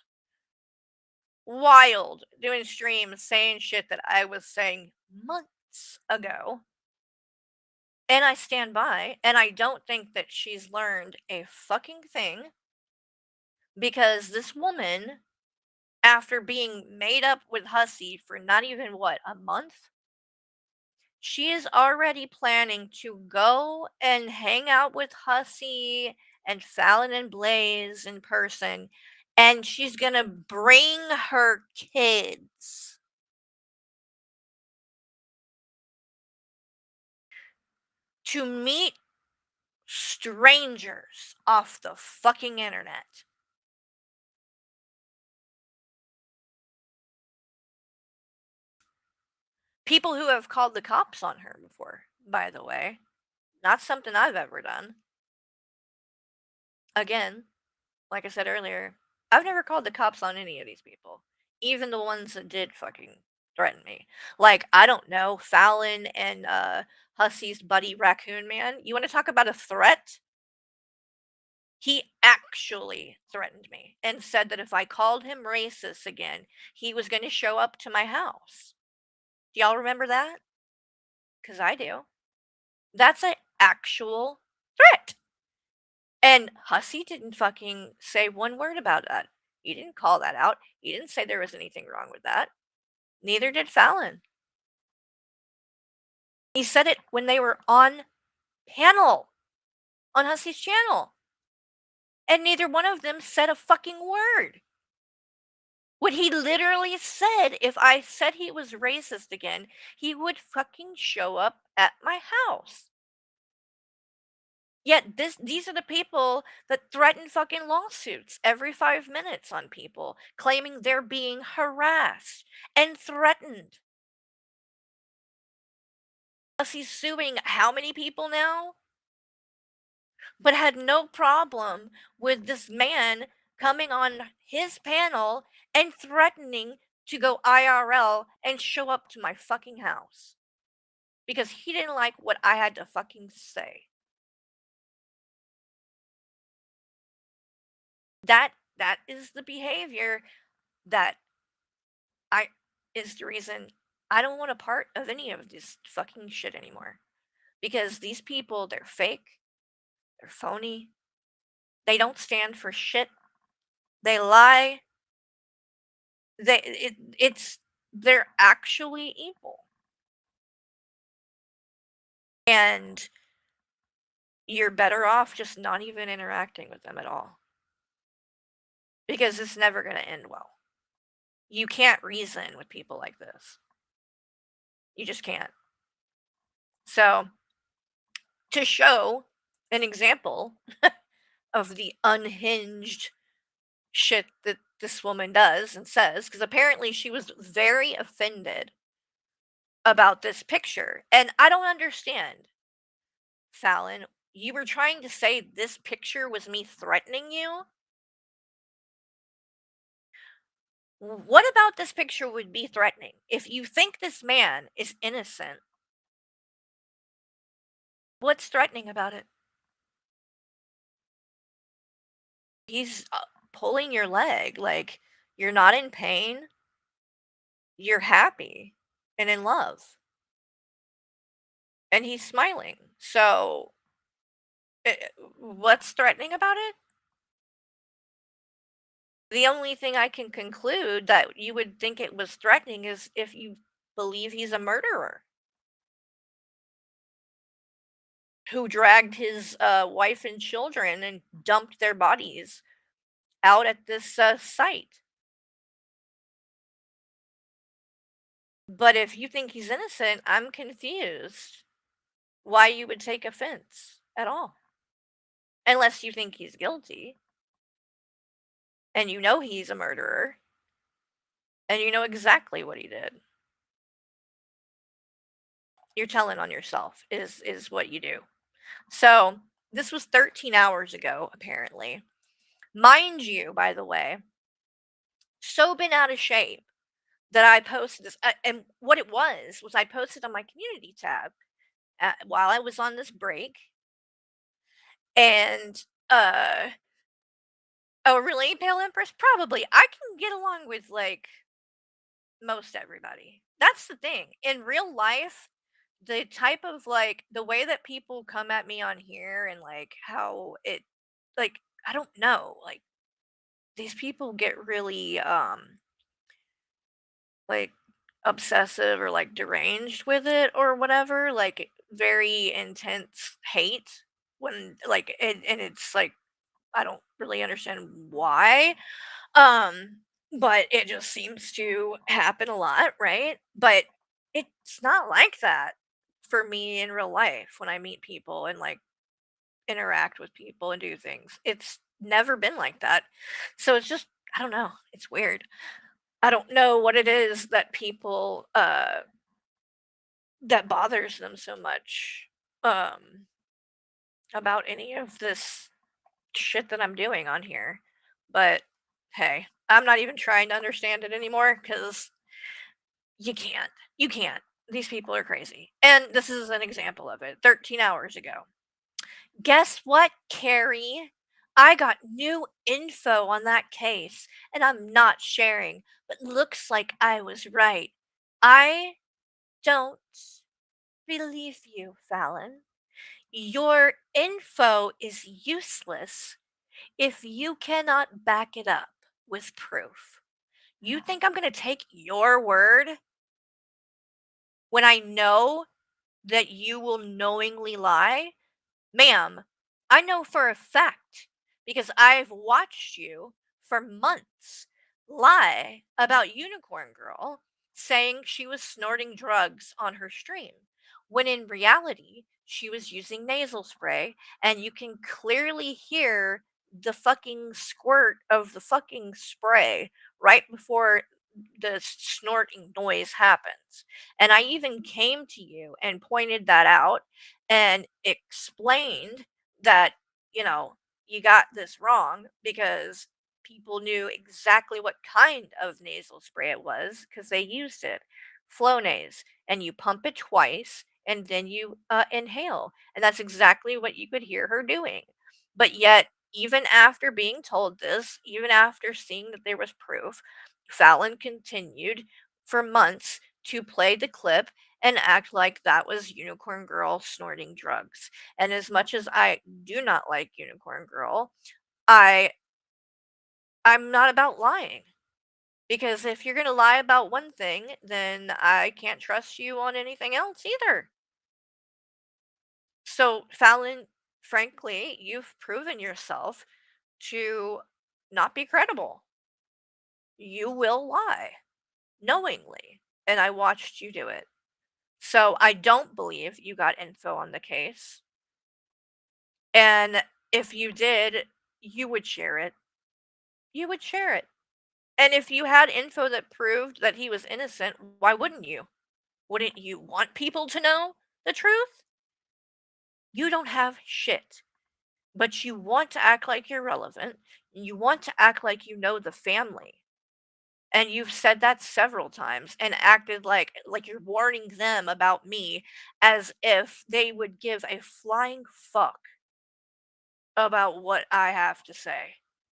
Wild. Doing streams saying shit that I was saying months ago. And I stand by. And I don't think that she's learned a fucking thing. Because this woman, after being made up with Hussey for not even, what, a month? She is already planning to go and hang out with Hussey and Fallon and Blaze in person, and she's gonna bring her kids to meet strangers off the fucking internet. People who have called the cops on her before, by the way. Not something I've ever done. Again, like I said earlier, I've never called the cops on any of these people. Even the ones that did fucking threaten me. Like, I don't know, Fallon and Hussey's buddy Raccoon Man. You want to talk about a threat? He actually threatened me and said that if I called him racist again, he was going to show up to my house. Do y'all remember that? Because I do. That's an actual threat. And Hussey didn't fucking say one word about that. He didn't call that out. He didn't say there was anything wrong with that. Neither did Fallon. He said it when they were on panel on Hussey's channel. And neither one of them said a fucking word. What he literally said, if I said he was racist again, he would fucking show up at my house. Yet these are the people that threaten fucking lawsuits every 5 minutes on people, claiming they're being harassed and threatened. Plus, he's suing how many people now? But had no problem with this man coming on his panel and threatening to go IRL and show up to my fucking house. Because he didn't like what I had to fucking say. That is the behavior that is the reason I don't want a part of any of this fucking shit anymore. Because these people, they're fake, they're phony, they don't stand for shit, they lie, they're actually evil. And you're better off just not even interacting with them at all. Because it's never going to end well. You can't reason with people like this. You just can't. So, to show an example of the unhinged shit that this woman does and says, because apparently she was very offended about this picture. And I don't understand, Fallon. You were trying to say this picture was me threatening you? What about this picture would be threatening? If you think this man is innocent, what's threatening about it? He's pulling your leg, like, you're not in pain, you're happy and in love. And he's smiling. So, what's threatening about it? The only thing I can conclude that you would think it was threatening is if you believe he's a murderer who dragged his wife and children and dumped their bodies out at this site. But if you think he's innocent, I'm confused why you would take offense at all. Unless you think he's guilty. And you know he's a murderer. And you know exactly what he did. You're telling on yourself is what you do. So, this was 13 hours ago, apparently. Mind you, by the way, so been out of shape that I posted this, and what it was I posted on my community tab while I was on this break, and oh, really, Pale Empress? Probably. I can get along with like most everybody. That's the thing. In real life, the type of like the way that people come at me on here and like how it like I don't know, like these people get really like obsessive or like deranged with it or whatever, like very intense hate when like and it's like I don't really understand why. Um but it just seems to happen a lot, right? But it's not like that for me in real life when I meet people and like interact with people and do things. It's never been like that. So it's just I don't know, it's weird. I don't know what it is that people that bothers them so much um about any of this shit that I'm doing on here. But hey, I'm not even trying to understand it anymore cuz you can't. You can't. These people are crazy. And this is an example of it. 13 hours ago. Guess what, Carrie? I got new info on that case, and I'm not sharing, but looks like I was right. I don't believe you, Fallon. Your info is useless if you cannot back it up with proof. You think I'm going to take your word when I know that you will knowingly lie? Ma'am, I know for a fact because I've watched you for months lie about Unicorn Girl saying she was snorting drugs on her stream, when in reality, she was using nasal spray, and you can clearly hear the fucking squirt of the fucking spray right before the snorting noise happens. And I even came to you and pointed that out and explained that, you know, you got this wrong because people knew exactly what kind of nasal spray it was because they used it. Flonase. And you pump it twice and then you inhale. And that's exactly what you could hear her doing. But yet, even after being told this, even after seeing that there was proof, Fallon continued for months to play the clip and act like that was Unicorn Girl snorting drugs. And as much as I do not like Unicorn Girl, I I'm not about lying. Because if you're going to lie about one thing, then I can't trust you on anything else either. So, Fallon, frankly, you've proven yourself to not be credible. You will lie knowingly, and I watched you do it. So, I don't believe you got info on the case. And if you did, you would share it. You would share it. And if you had info that proved that he was innocent, why wouldn't you? Wouldn't you want people to know the truth? You don't have shit, but you want to act like you're relevant. You want to act like you know the family. And you've said that several times and acted like you're warning them about me as if they would give a flying fuck about what I have to say.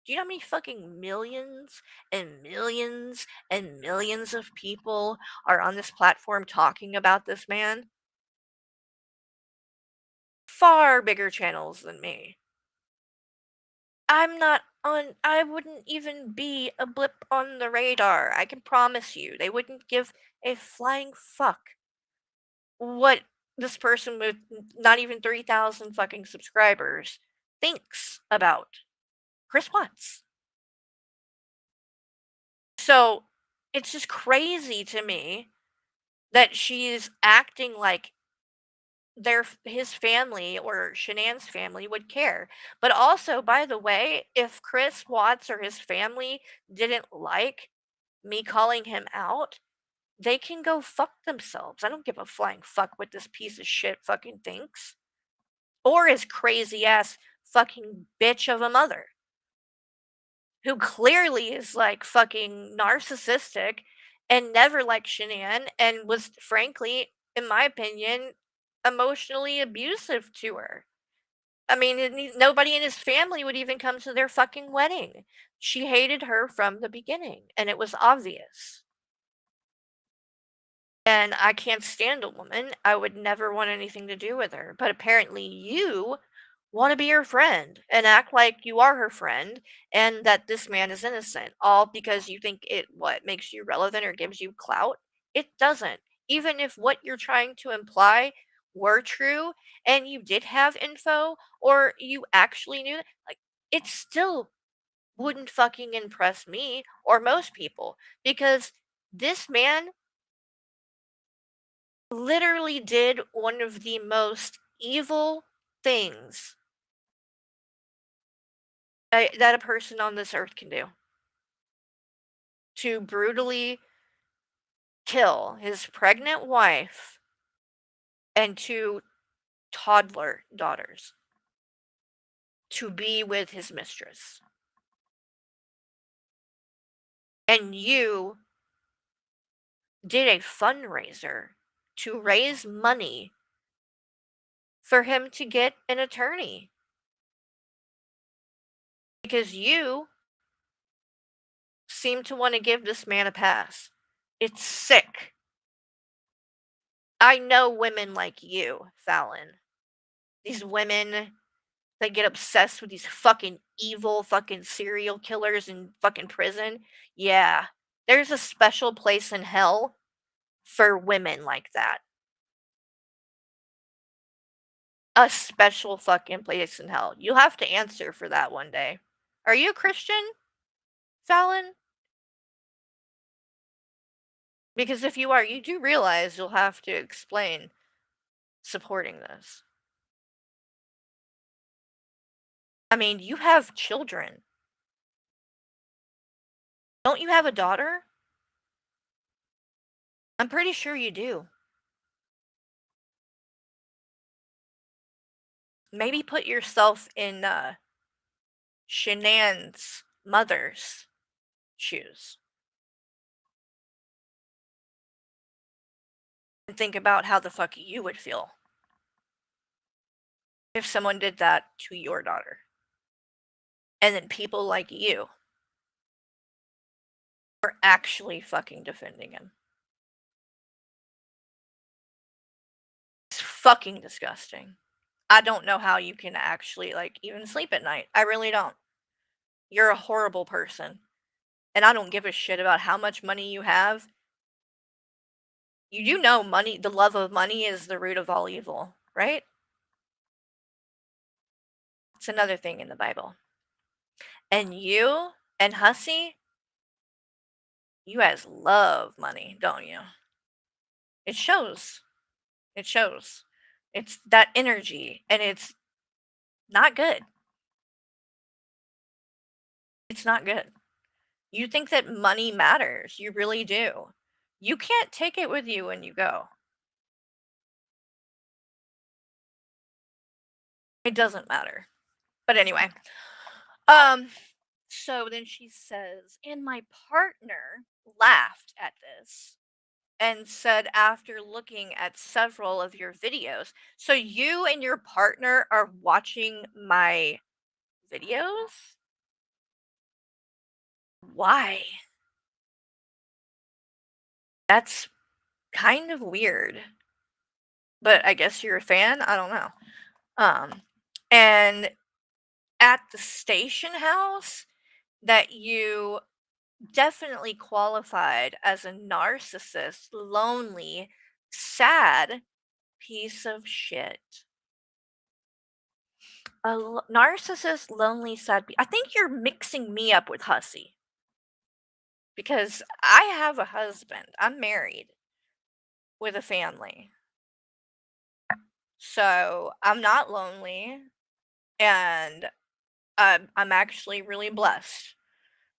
Do you know how many fucking millions and millions and millions of people are on this platform talking about this man? Far bigger channels than me. I wouldn't even be a blip on the radar. I can promise you. They wouldn't give a flying fuck what this person with not even 3,000 fucking subscribers thinks about Chris Watts. So it's just crazy to me that she's acting like his family or Shanann's family would care. But also, by the way, if Chris Watts or his family didn't like me calling him out, they can go fuck themselves. I don't give a flying fuck what this piece of shit fucking thinks. Or his crazy ass fucking bitch of a mother, who clearly is like fucking narcissistic and never liked Shanann and was frankly, in my opinion, emotionally abusive to her. I mean, nobody in his family would even come to their fucking wedding. She hated her from the beginning, and it was obvious. And I can't stand a woman. I would never want anything to do with her. But apparently you want to be her friend and act like you are her friend and that this man is innocent, all because you think it makes you relevant or gives you clout. It doesn't. Even if what you're trying to imply were true and you did have info or you actually knew, like, it still wouldn't fucking impress me or most people, because this man literally did one of the most evil things that a person on this earth can do. To brutally kill his pregnant wife and 2 toddler daughters to be with his mistress. And you did a fundraiser to raise money for him to get an attorney. Because you seem to want to give this man a pass. It's sick. I know women like you, Fallon. These women that get obsessed with these fucking evil fucking serial killers in fucking prison. Yeah, there's a special place in hell for women like that. A special fucking place in hell. You'll have to answer for that one day. Are you a Christian, Fallon? Because if you are, you do realize you'll have to explain supporting this. I mean, you have children. Don't you have a daughter? I'm pretty sure you do. Maybe put yourself in Shanann's mother's shoes. And think about how the fuck you would feel if someone did that to your daughter. And then people like you are actually fucking defending him. It's fucking disgusting. I don't know how you can actually, like, even sleep at night. I really don't. You're a horrible person. And I don't give a shit about how much money you have. You do know money, the love of money is the root of all evil, right? It's another thing in the Bible. And you and Hussy, you guys love money, don't you? It shows. It shows. It's that energy, and it's not good. It's not good. You think that money matters. You really do. You can't take it with you when you go. It doesn't matter. But anyway, so then she says, and my partner laughed at this and said, after looking at several of your videos, so you and your partner are watching my videos? Why? That's kind of weird. But I guess you're a fan? I don't know. And at the station house that you definitely qualified as a narcissist, lonely, sad piece of shit. A narcissist, lonely, sad. I think you're mixing me up with Hussy. Because I have a husband. I'm married with a family. So I'm not lonely. And I'm actually really blessed.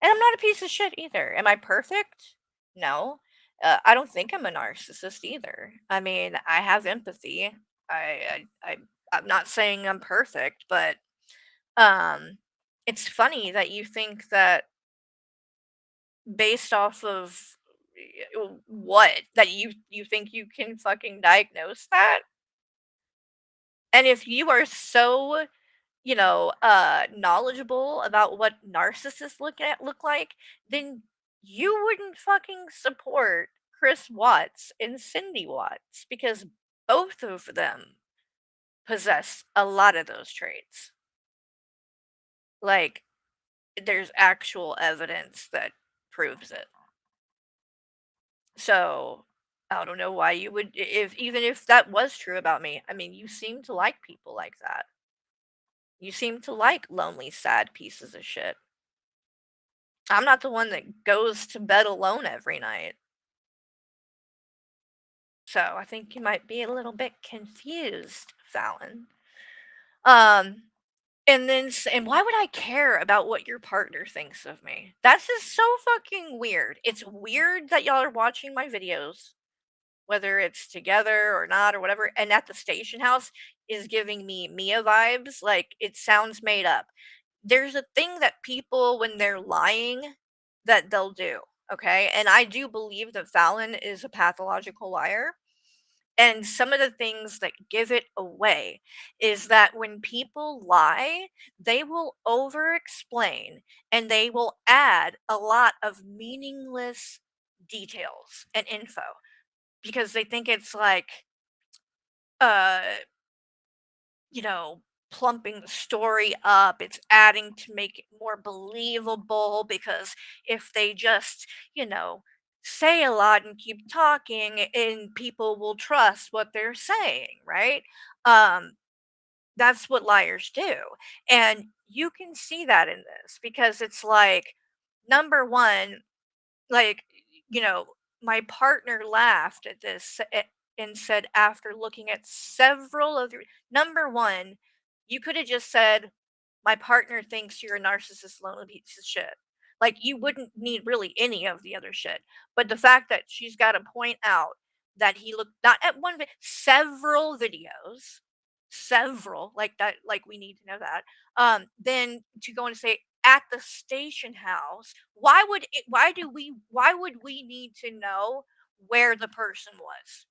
And I'm not a piece of shit either. Am I perfect? No. I don't think I'm a narcissist either. I mean, I have empathy. I'm not saying I'm perfect, but um, it's funny that you think that based off of what that you think you can fucking diagnose that. And if you are so, knowledgeable about what narcissists look like, then you wouldn't fucking support Chris Watts and Cindy Watts because both of them possess a lot of those traits. Like, there's actual evidence that proves it. So, I don't know why you would if even if that was true about me. I mean, you seem to like people like that. You seem to like lonely, sad pieces of shit. I'm not the one that goes to bed alone every night. So, I think you might be a little bit confused, Fallon. Um, and why would I care about what your partner thinks of me? That's just so fucking weird. It's weird that y'all are watching my videos, whether it's together or not or whatever, and at the station house is giving me Mia vibes, like, it sounds made up. There's a thing that people, when they're lying, that they'll do, okay? And I do believe that Fallon is a pathological liar. And some of the things that give it away is that when people lie, they will over explain and they will add a lot of meaningless details and info because they think it's like, uh, you know, plumping the story up. It's adding to make it more believable because if they just, say a lot and keep talking and people will trust what they're saying, right? Um that's what liars do. And you can see that in this because it's like number 1, like, you know, my partner laughed at this and said after looking at several of your number 1, you could have just said, "My partner thinks you're a narcissist, lonely piece of shit." Like you wouldn't need really any of the other shit. But the fact that she's got to point out that he looked not at one several videos, several like that, like we need to know that. Then to go and say at the station house, why would we need to know where the person was?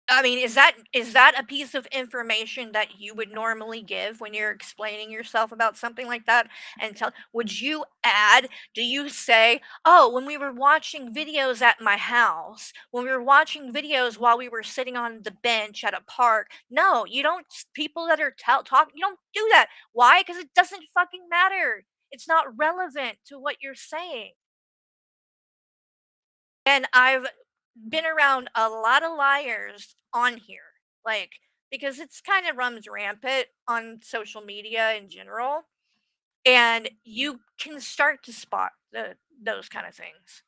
I mean, is that a piece of information that you would normally give when you're explaining yourself about something like that? And tell would you add do you say, "Oh, when we were watching videos at my house, when we were watching videos while we were sitting on the bench at a park." No, you don't people that are talk you don't do that. Why? Because it doesn't fucking matter. It's not relevant to what you're saying. And I've been around a lot of liars on here, like, because it's kind of runs rampant on social media in general, and you can start to spot those kind of things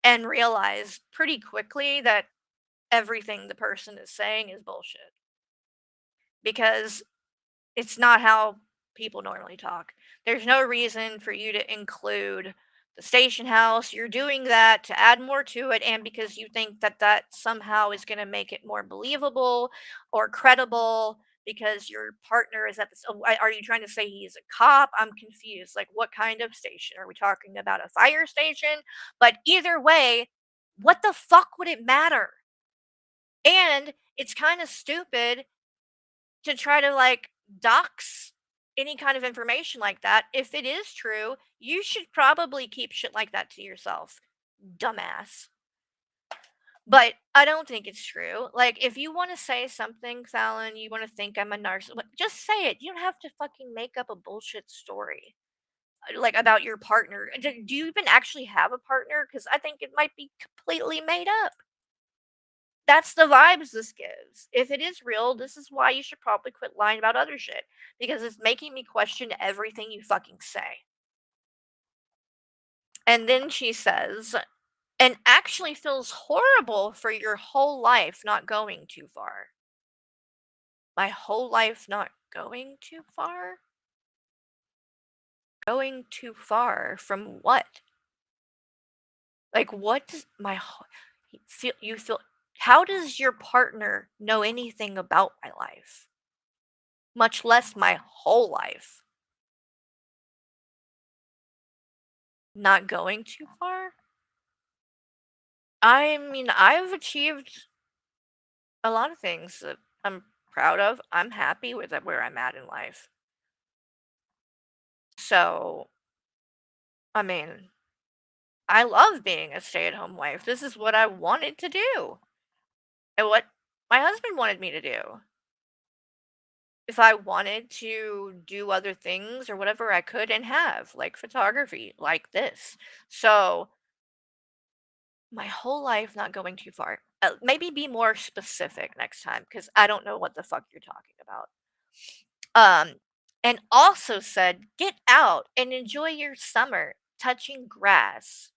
and realize pretty quickly that everything the person is saying is bullshit because it's not how people normally talk. There's no reason for you to include the station house. You're doing that to add more to it and because you think that that somehow is going to make it more believable or credible because your partner is at this. Are you trying to say he's a cop? I'm confused. Like, what kind of station? Are we talking about a fire station? But either way, what the fuck would it matter? And it's kind of stupid to try to like dox any kind of information like that. If it is true, you should probably keep shit like that to yourself, dumbass. But I don't think it's true. Like, if you want to say something, Fallon, you want to think I'm a narcissist, just say it. You don't have to fucking make up a bullshit story like about your partner. Do you even actually have a partner? Because I think it might be completely made up. That's the vibes this gives. If it is real, this is why you should probably quit lying about other shit because it's making me question everything you fucking say. And then she says, and actually feels horrible for your whole life not going too far. My whole life not going too far? Going too far from what? Like, what does you feel how does your partner know anything about my life? Much less my whole life. Not going too far? I mean, I've achieved a lot of things that I'm proud of. I'm happy with where I'm at in life. So, I mean, I love being a stay-at-home wife. This is what I wanted to do and what my husband wanted me to do. If I wanted to do other things or whatever, I could and have, like photography, like this. So, my whole life not going too far. Maybe be more specific next time because I don't know what the fuck you're talking about. Um, and also said, get out and enjoy your summer touching grass.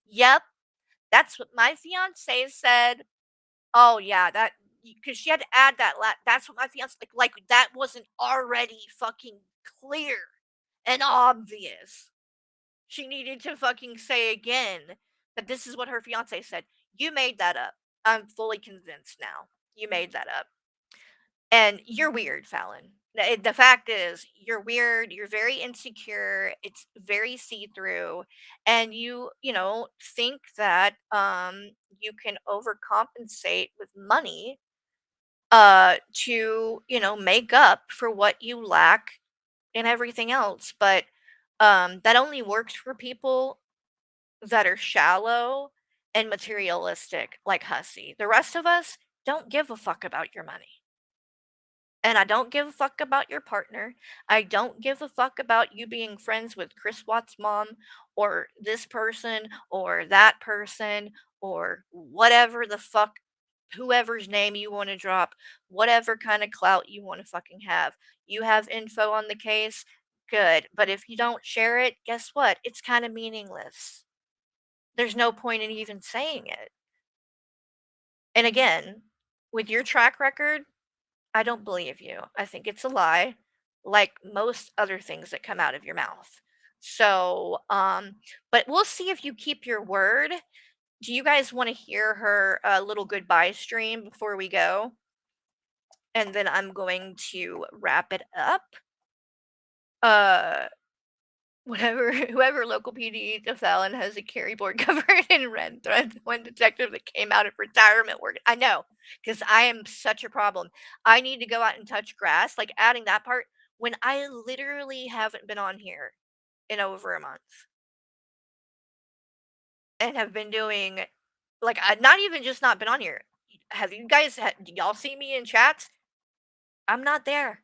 Yep, that's what my fiance said. Oh yeah, that because she had to add that. That's what my fiance like. That wasn't already fucking clear and obvious. She needed to fucking say again that this is what her fiance said. You made that up. I'm fully convinced now. You made that up. And you're weird, Fallon. The fact is, you're weird, you're very insecure, it's very see-through, and you think that you can overcompensate with money to make up for what you lack in everything else. But that only works for people that are shallow and materialistic like Hussy. The rest of us don't give a fuck about your money. And I don't give a fuck about your partner. I don't give a fuck about you being friends with Chris Watts' mom or this person or that person or whatever the fuck, whoever's name you want to drop, whatever kind of clout you want to fucking have. You have info on the case, good. But if you don't share it, guess what? It's kind of meaningless. There's no point in even saying it. And again, with your track record, I don't believe you. I think it's a lie, like most other things that come out of your mouth. So, but we'll see if you keep your word. Do you guys want to hear her little goodbye stream before we go? And then I'm going to wrap it up. Uh, whoever local PD to Fallon has a Carrie board covered in red thread. One detective that came out of retirement work. I know, because I am such a problem. I need to go out and touch grass, like adding that part when I literally haven't been on here in over a month and have been doing like I not even just not been on here. Have you guys do y'all see me in chats? I'm not there.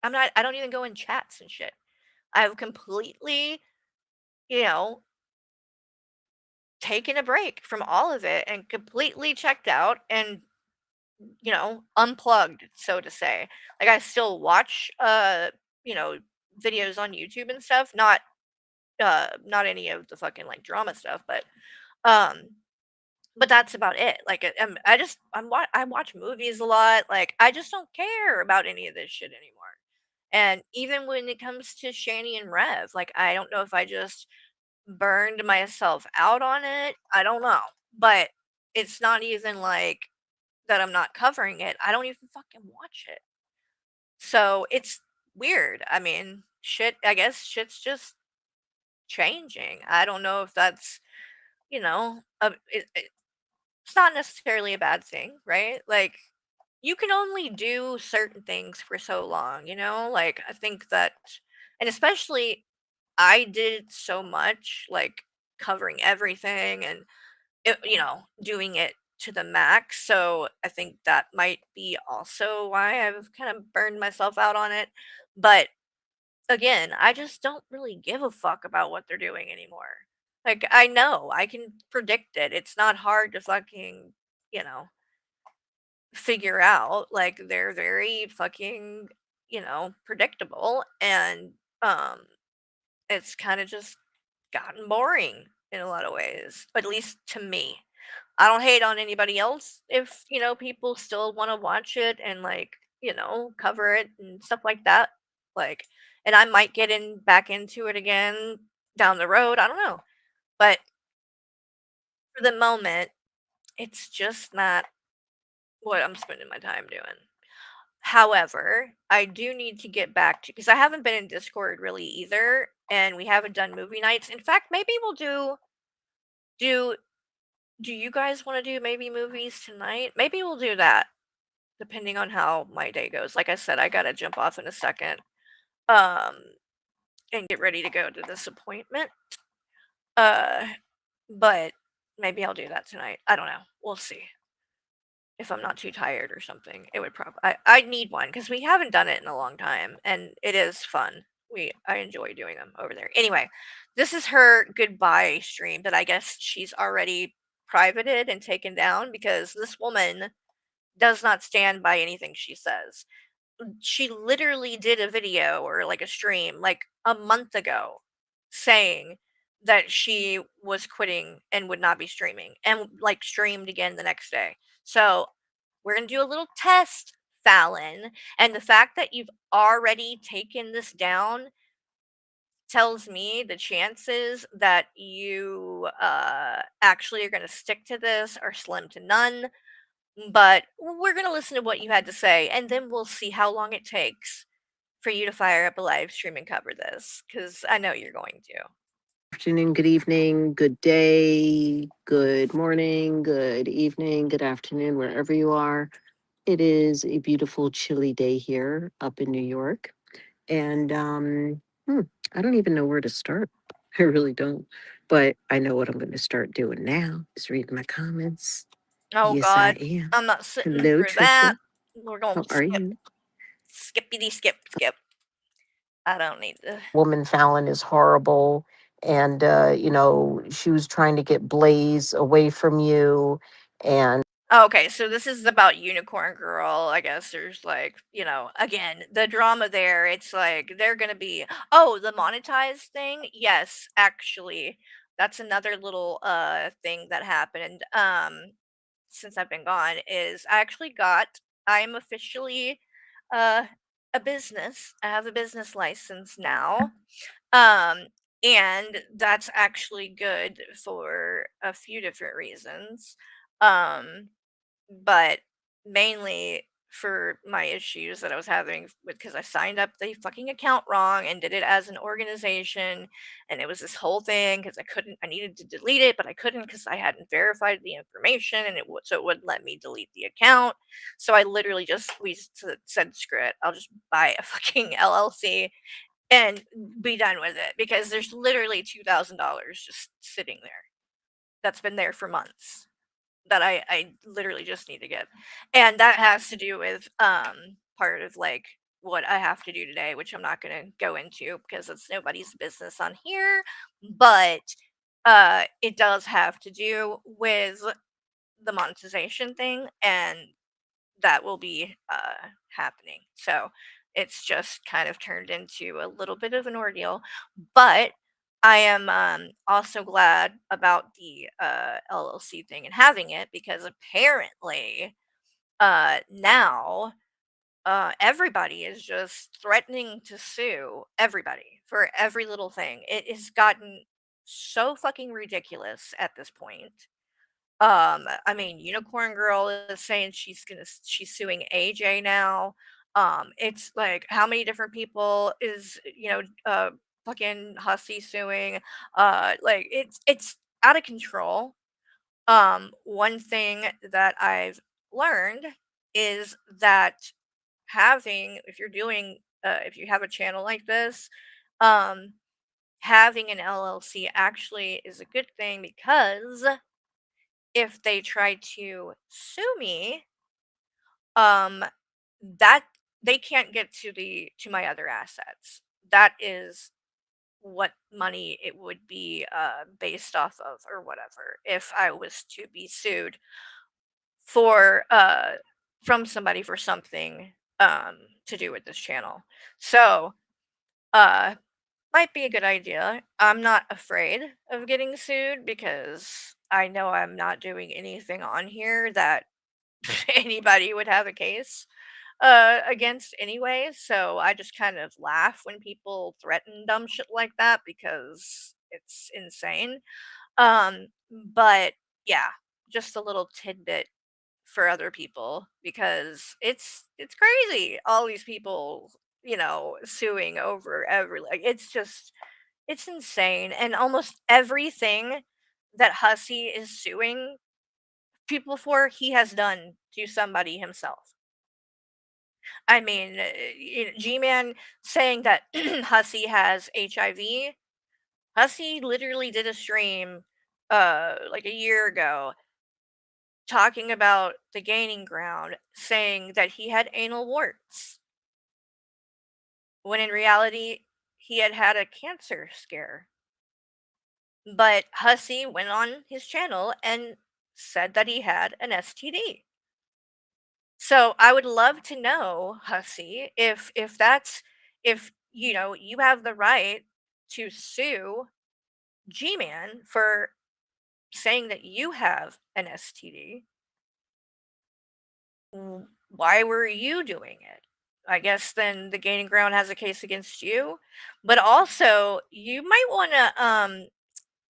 I don't even go in chats and shit. I've completely, you know, taken a break from all of it and completely checked out and unplugged, so to say. Like I still watch you know videos on YouTube and stuff, not any of the fucking like drama stuff, um but that's about it. Like I watch movies a lot. Like I just don't care about any of this shit anymore. And even when it comes to Shani and Rev, like I don't know if I just burned myself out on it. I don't know. But it's not even like that I'm not covering it. I don't even fucking watch it. So it's weird. I mean, I guess shit's just changing. I don't know if that's, it's not necessarily a bad thing, right? Like, you can only do certain things for so long, you know? Like, I think that, and especially I did so much, like, covering everything and doing it to the max. So I think that might be also why I've kind of burned myself out on it. But again, I just don't really give a fuck about what they're doing anymore. Like I know, I can predict it. It's not hard to fucking, you know, figure out. Like they're very fucking, predictable and um it's kind of just gotten boring in a lot of ways, at least to me. I don't hate on anybody else if, people still want to watch it and like, cover it and stuff like that. Like, and I might get back into it again down the road. I don't know. But for the moment, it's just not what I'm spending my time doing. However, I do need to get back to, because I haven't been in Discord really either, and we haven't done movie nights. In fact, maybe we'll do do you guys want to do maybe movies tonight? Maybe we'll do that depending on how my day goes. Like I said, I got to jump off in a second. Um and get ready to go to this appointment. Uh but maybe I'll do that tonight. I don't know. We'll see. If I'm not too tired or something, it would probably I need one because we haven't done it in a long time, and it is fun. I enjoy doing them over there. Anyway, this is her goodbye stream that I guess she's already privated and taken down because this woman does not stand by anything she says. She literally did a video or like a stream like a month ago saying that she was quitting and would not be streaming and like streamed again the next day. So we're going to do a little test, Fallon. And the fact that you've already taken this down tells me the chances that you actually are going to stick to this are slim to none. But we're going to listen to what you had to say, and then we'll see how long it takes for you to fire up a live stream and cover this, because I know you're going to. Afternoon, good evening, good day, good morning, good evening, good afternoon, wherever you are. It is a beautiful, chilly day here up in New York. And I don't even know where to start. I really don't. But I know what I'm going to start doing now is reading my comments. Oh, Yes, I God. am. I'm not sitting Hello, through that. Trisha. We're going How to are skip. you? Skippity skip, skip. I don't need to. Woman Fallon is horrible. And, she was trying to get Blaze away from you. And Okay, so this is about Unicorn Girl. I guess there's like, again, the drama there. It's like they're gonna be the monetized thing. Yes, actually, that's another little thing that happened since I've been gone is I am officially uh a business. I have a business license now. Um and that's actually good for a few different reasons. Um but mainly for my issues that I was having with because I signed up the fucking account wrong and did it as an organization, and it was this whole thing because I needed to delete it, but I couldn't because I hadn't verified the information, and so it wouldn't let me delete the account. So I literally said screw it, I'll just buy a fucking LLC and be done with it because there's literally $2,000 just sitting there that's been there for months that I literally just need to get. And that has to do with part of like what I have to do today, which I'm not going to go into because it's nobody's business on here, but it does have to do with the monetization thing, and that will be happening. So it's just kind of turned into a little bit of an ordeal, but I am also glad about the LLC thing and having it because apparently now everybody is just threatening to sue everybody for every little thing. It has gotten so fucking ridiculous at this point. I mean, Unicorn Girl is saying she's suing AJ now. It's like how many different people is fucking Hussy suing? Like it's out of control. One thing that I've learned is that if you have a channel like this, um, having an LLC actually is a good thing because if they try to sue me, um, that they can't get to my other assets. That is what money it would be based off of or whatever if I was to be sued for from somebody for something to do with this channel. So uh might be a good idea. I'm not afraid of getting sued because I know I'm not doing anything on here that anybody would have a case against anyway. So I just kind of laugh when people threaten dumb shit like that because it's insane. But Yeah, just a little tidbit for other people because it's crazy. All these people, suing over like it's insane. And almost everything that Hussey is suing people for, he has done to somebody himself. I mean, G-Man saying that Hussey has HIV. Hussey literally did a stream like a year ago talking about the gaining ground, saying that he had anal warts, when in reality, he had had a cancer scare. But Hussey went on his channel and said that he had an STD. So I would love to know, Hussey, if you have the right to sue G-Man for saying that you have an STD. Why were you doing it? I guess then the Gaining Ground has a case against you. But also, you might want to.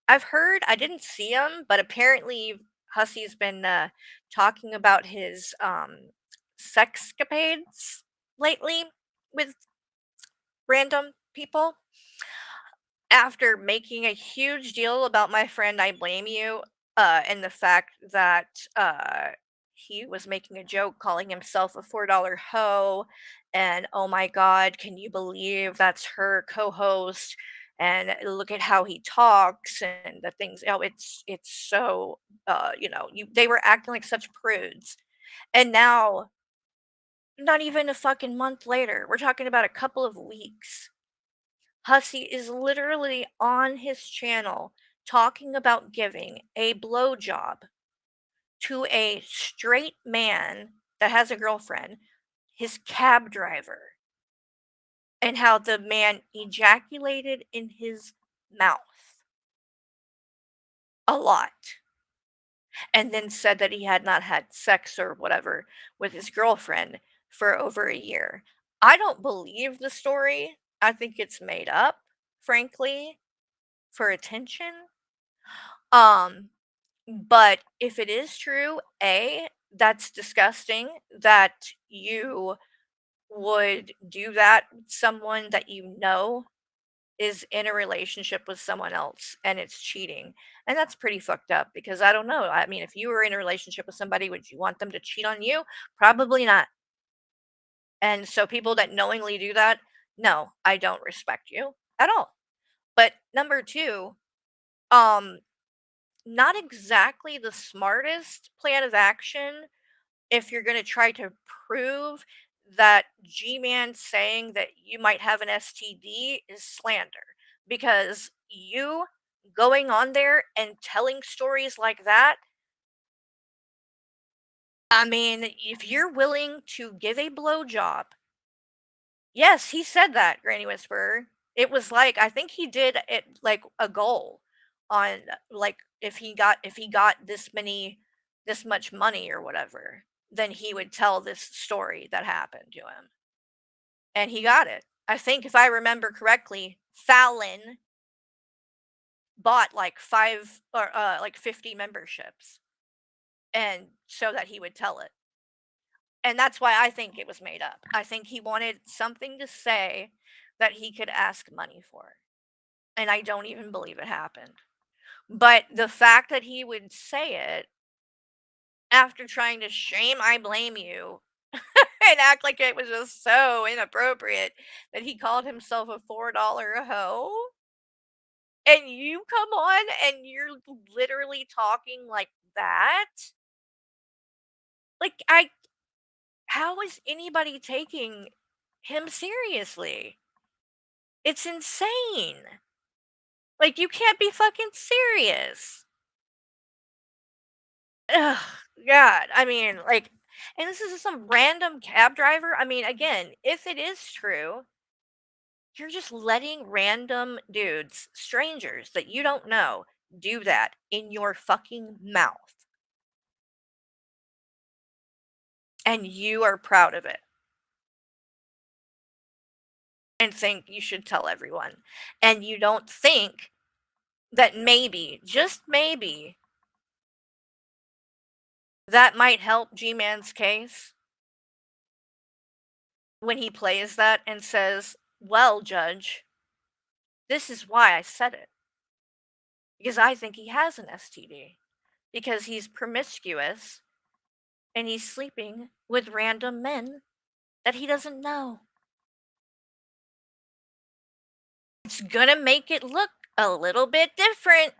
I've heard, I didn't see him, but apparently Hussey's been talking about his sexcapades lately with random people. After making a huge deal about my friend I Blame You, and the fact that he was making a joke calling himself a $4 hoe, and oh my god, can you believe that's her co-host? And look at how he talks and the things. Oh, it's so they were acting like such prudes, and now, not even a fucking month later, we're talking about a couple of weeks, Hussey is literally on his channel talking about giving a blowjob to a straight man that has a girlfriend, his cab driver, and how the man ejaculated in his mouth a lot, and then said that he had not had sex or whatever with his girlfriend for over a year. I don't believe the story. I think it's made up, frankly, for attention. Um, but if it is true, A, that's disgusting that you would do that with someone that you know is in a relationship with someone else and it's cheating. And that's pretty fucked up because I don't know. I mean, if you were in a relationship with somebody, would you want them to cheat on you? Probably not. And so people that knowingly do that, no, I don't respect you at all. But number two, um, not exactly the smartest plan of action if you're going to try to prove that G-Man saying that you might have an STD is slander. Because you going on there and telling stories like that, I mean, if you're willing to give a blowjob, yes, he said that, Granny Whisperer. It was like, I think he did it like a goal on, like, if he got this much money or whatever, then he would tell this story that happened to him. And he got it. I think if I remember correctly, Fallon bought like 5 or like 50 memberships and so that he would tell it. And that's why I think it was made up. I think he wanted something to say that he could ask money for. And I don't even believe it happened. But the fact that he would say it after trying to shame I Blame You and act like it was just so inappropriate that he called himself a $4 hoe. And you come on and you're literally talking like that? Like, how is anybody taking him seriously? It's insane. Like, you can't be fucking serious. Ugh, God. I mean, like, and this is some random cab driver. I mean, again, if it is true, you're just letting random dudes, strangers that you don't know, do that in your fucking mouth. And you are proud of it. And think you should tell everyone. And you don't think that maybe, just maybe, that might help G-Man's case when he plays that and says, well, judge, this is why I said it. Because I think he has an STD. Because he's promiscuous and he's sleeping with random men that he doesn't know. It's gonna make it look a little bit different,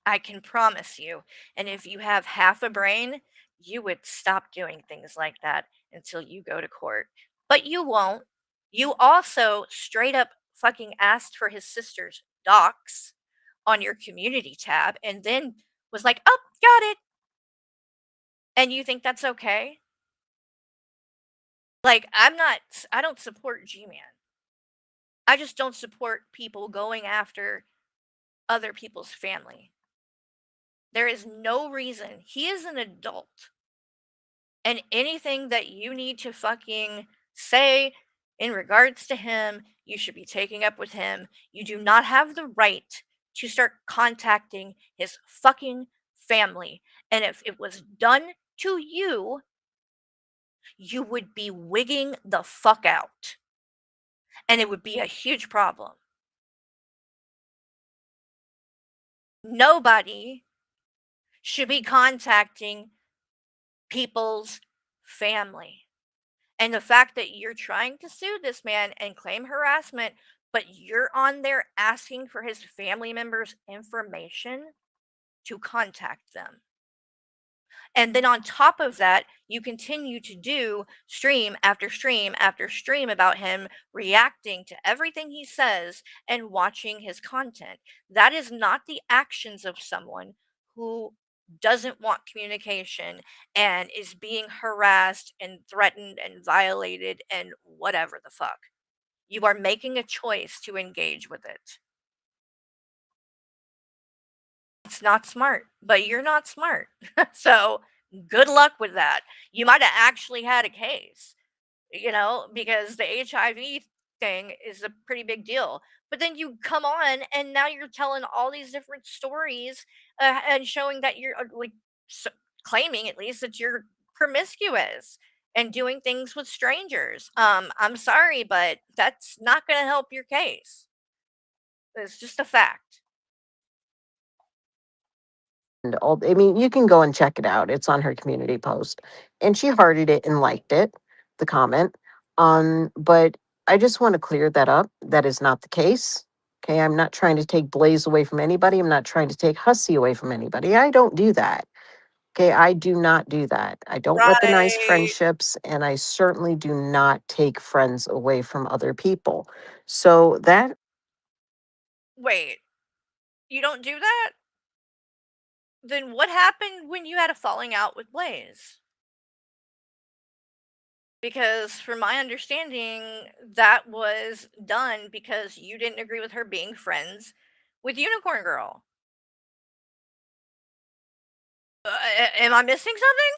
I can promise you. And if you have half a brain, you would stop doing things like that until you go to court. But you won't. You also straight up fucking asked for his sister's docs on your community tab and then was like, oh, got it. And you think that's okay? Like, I don't support G-Man. I just don't support people going after other people's family. There is no reason. He is an adult. And anything that you need to fucking say in regards to him, you should be taking up with him. You do not have the right to start contacting his fucking family. And if it was done to you, you would be wigging the fuck out. And it would be a huge problem. Nobody should be contacting people's family. And the fact that you're trying to sue this man and claim harassment, but you're on there asking for his family members' information to contact them. And then on top of that, you continue to do stream after stream after stream about him reacting to everything he says and watching his content. That is not the actions of someone who doesn't want communication and is being harassed and threatened and violated and whatever the fuck. You are making a choice to engage with it. It's not smart, but you're not smart. So good luck with that. You might have actually had a case, because the HIV thing is a pretty big deal. But then you come on and now you're telling all these different stories and showing that you're claiming at least that you're promiscuous and doing things with strangers. I'm sorry, but that's not going to help your case. It's just a fact. And I mean, you can go and check it out. It's on her community post. And she hearted it and liked it, the comment. But I just want to clear that up. That is not the case. Okay. I'm not trying to take Blaze away from anybody. I'm not trying to take Hussy away from anybody. I don't do that. Okay. I do not do that. I don't weaponize Right. friendships, and I certainly do not take friends away from other people. So that Wait, you don't do that? Then what happened when you had a falling out with Blaze? Because from my understanding, that was done because you didn't agree with her being friends with Unicorn Girl. Am I missing something?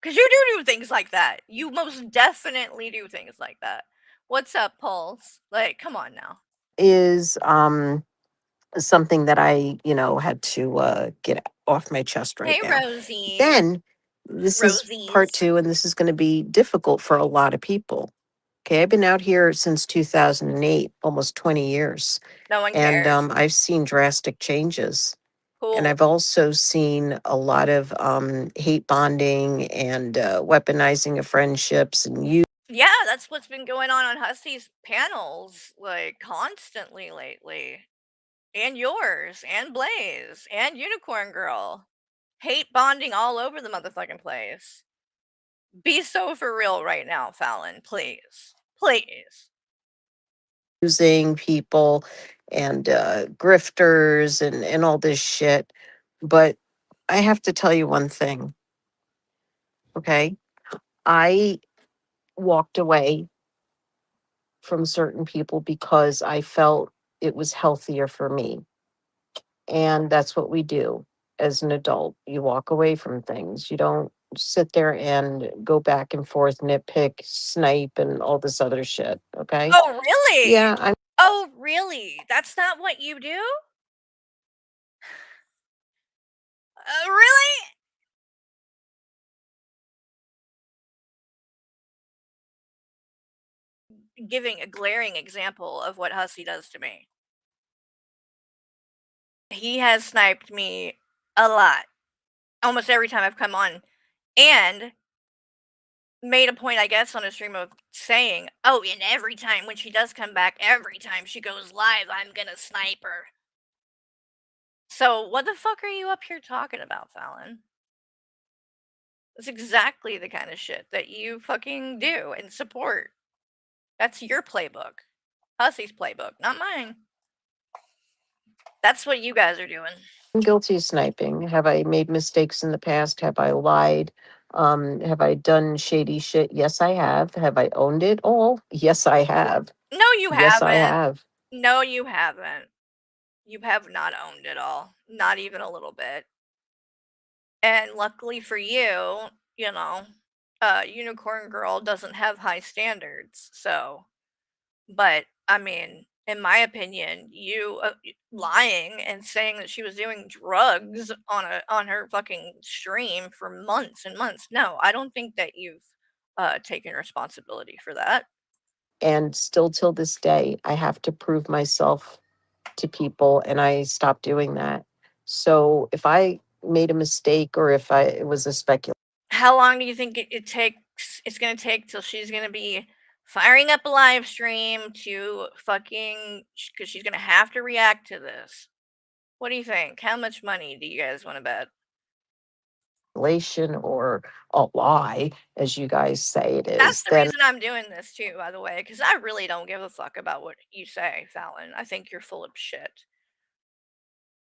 Because you do things like that. You most definitely do things like that. What's up, Pulse? Like, come on now. is something that I, had to get off my chest right Hey, now. Rosie. Then this is part Rosies. 2, and this is going to be difficult for a lot of people. Okay, I've been out here since 2008, almost 20 years, No one and cares. I've seen drastic changes. And Cool. I've also seen a lot of hate bonding and weaponizing of friendships and you. Yeah, that's what's been going on Hussy's panels, like, constantly lately. And yours, and Blaze, and Unicorn Girl. Hate bonding all over the motherfucking place. Be so for real right now, Fallon, please. Please. Using people and grifters and all this shit. But I have to tell you one thing. Okay. I walked away from certain people because I felt it was healthier for me. And that's what we do as an adult. You walk away from things. You don't sit there and go back and forth, nitpick, snipe, and all this other shit. Okay. Oh, really? Yeah. I'm Oh, really? That's not what you do? Really? giving a glaring example of what Hussey does to me. He has sniped me a lot, almost every time I've come on, and made a point, I guess, on a stream of saying, "Oh, and every time when she does come back, every time she goes live, I'm gonna snipe her." So what the fuck are you up here talking about, Fallon? That's exactly the kind of shit that you fucking do and support. That's your playbook. Hussey's playbook, not mine. That's what you guys are doing. I'm guilty of sniping. Have I made mistakes in the past? Have I lied? Have I done shady shit? Yes, I have. Have I owned it all? Yes, I have. No, you Yes, I haven't. have. No, you haven't. You have not owned it all. Not even a little bit. And luckily for you, you know, Unicorn Girl doesn't have high standards. So, but I mean, in my opinion, you lying and saying that she was doing drugs on her fucking stream for months and months. No, I don't think that you've taken responsibility for that. And still till this day, I have to prove myself to people, and I stopped doing that. So if I made a mistake or if it was a speculation. How long do you think it's going to take till she's going to be firing up a live stream to fucking, because she's going to have to react to this? What do you think? How much money do you guys want to bet? Or a lie, as you guys say it is. That's the reason I'm doing this too, by the way, because I really don't give a fuck about what you say, Fallon. I think you're full of shit.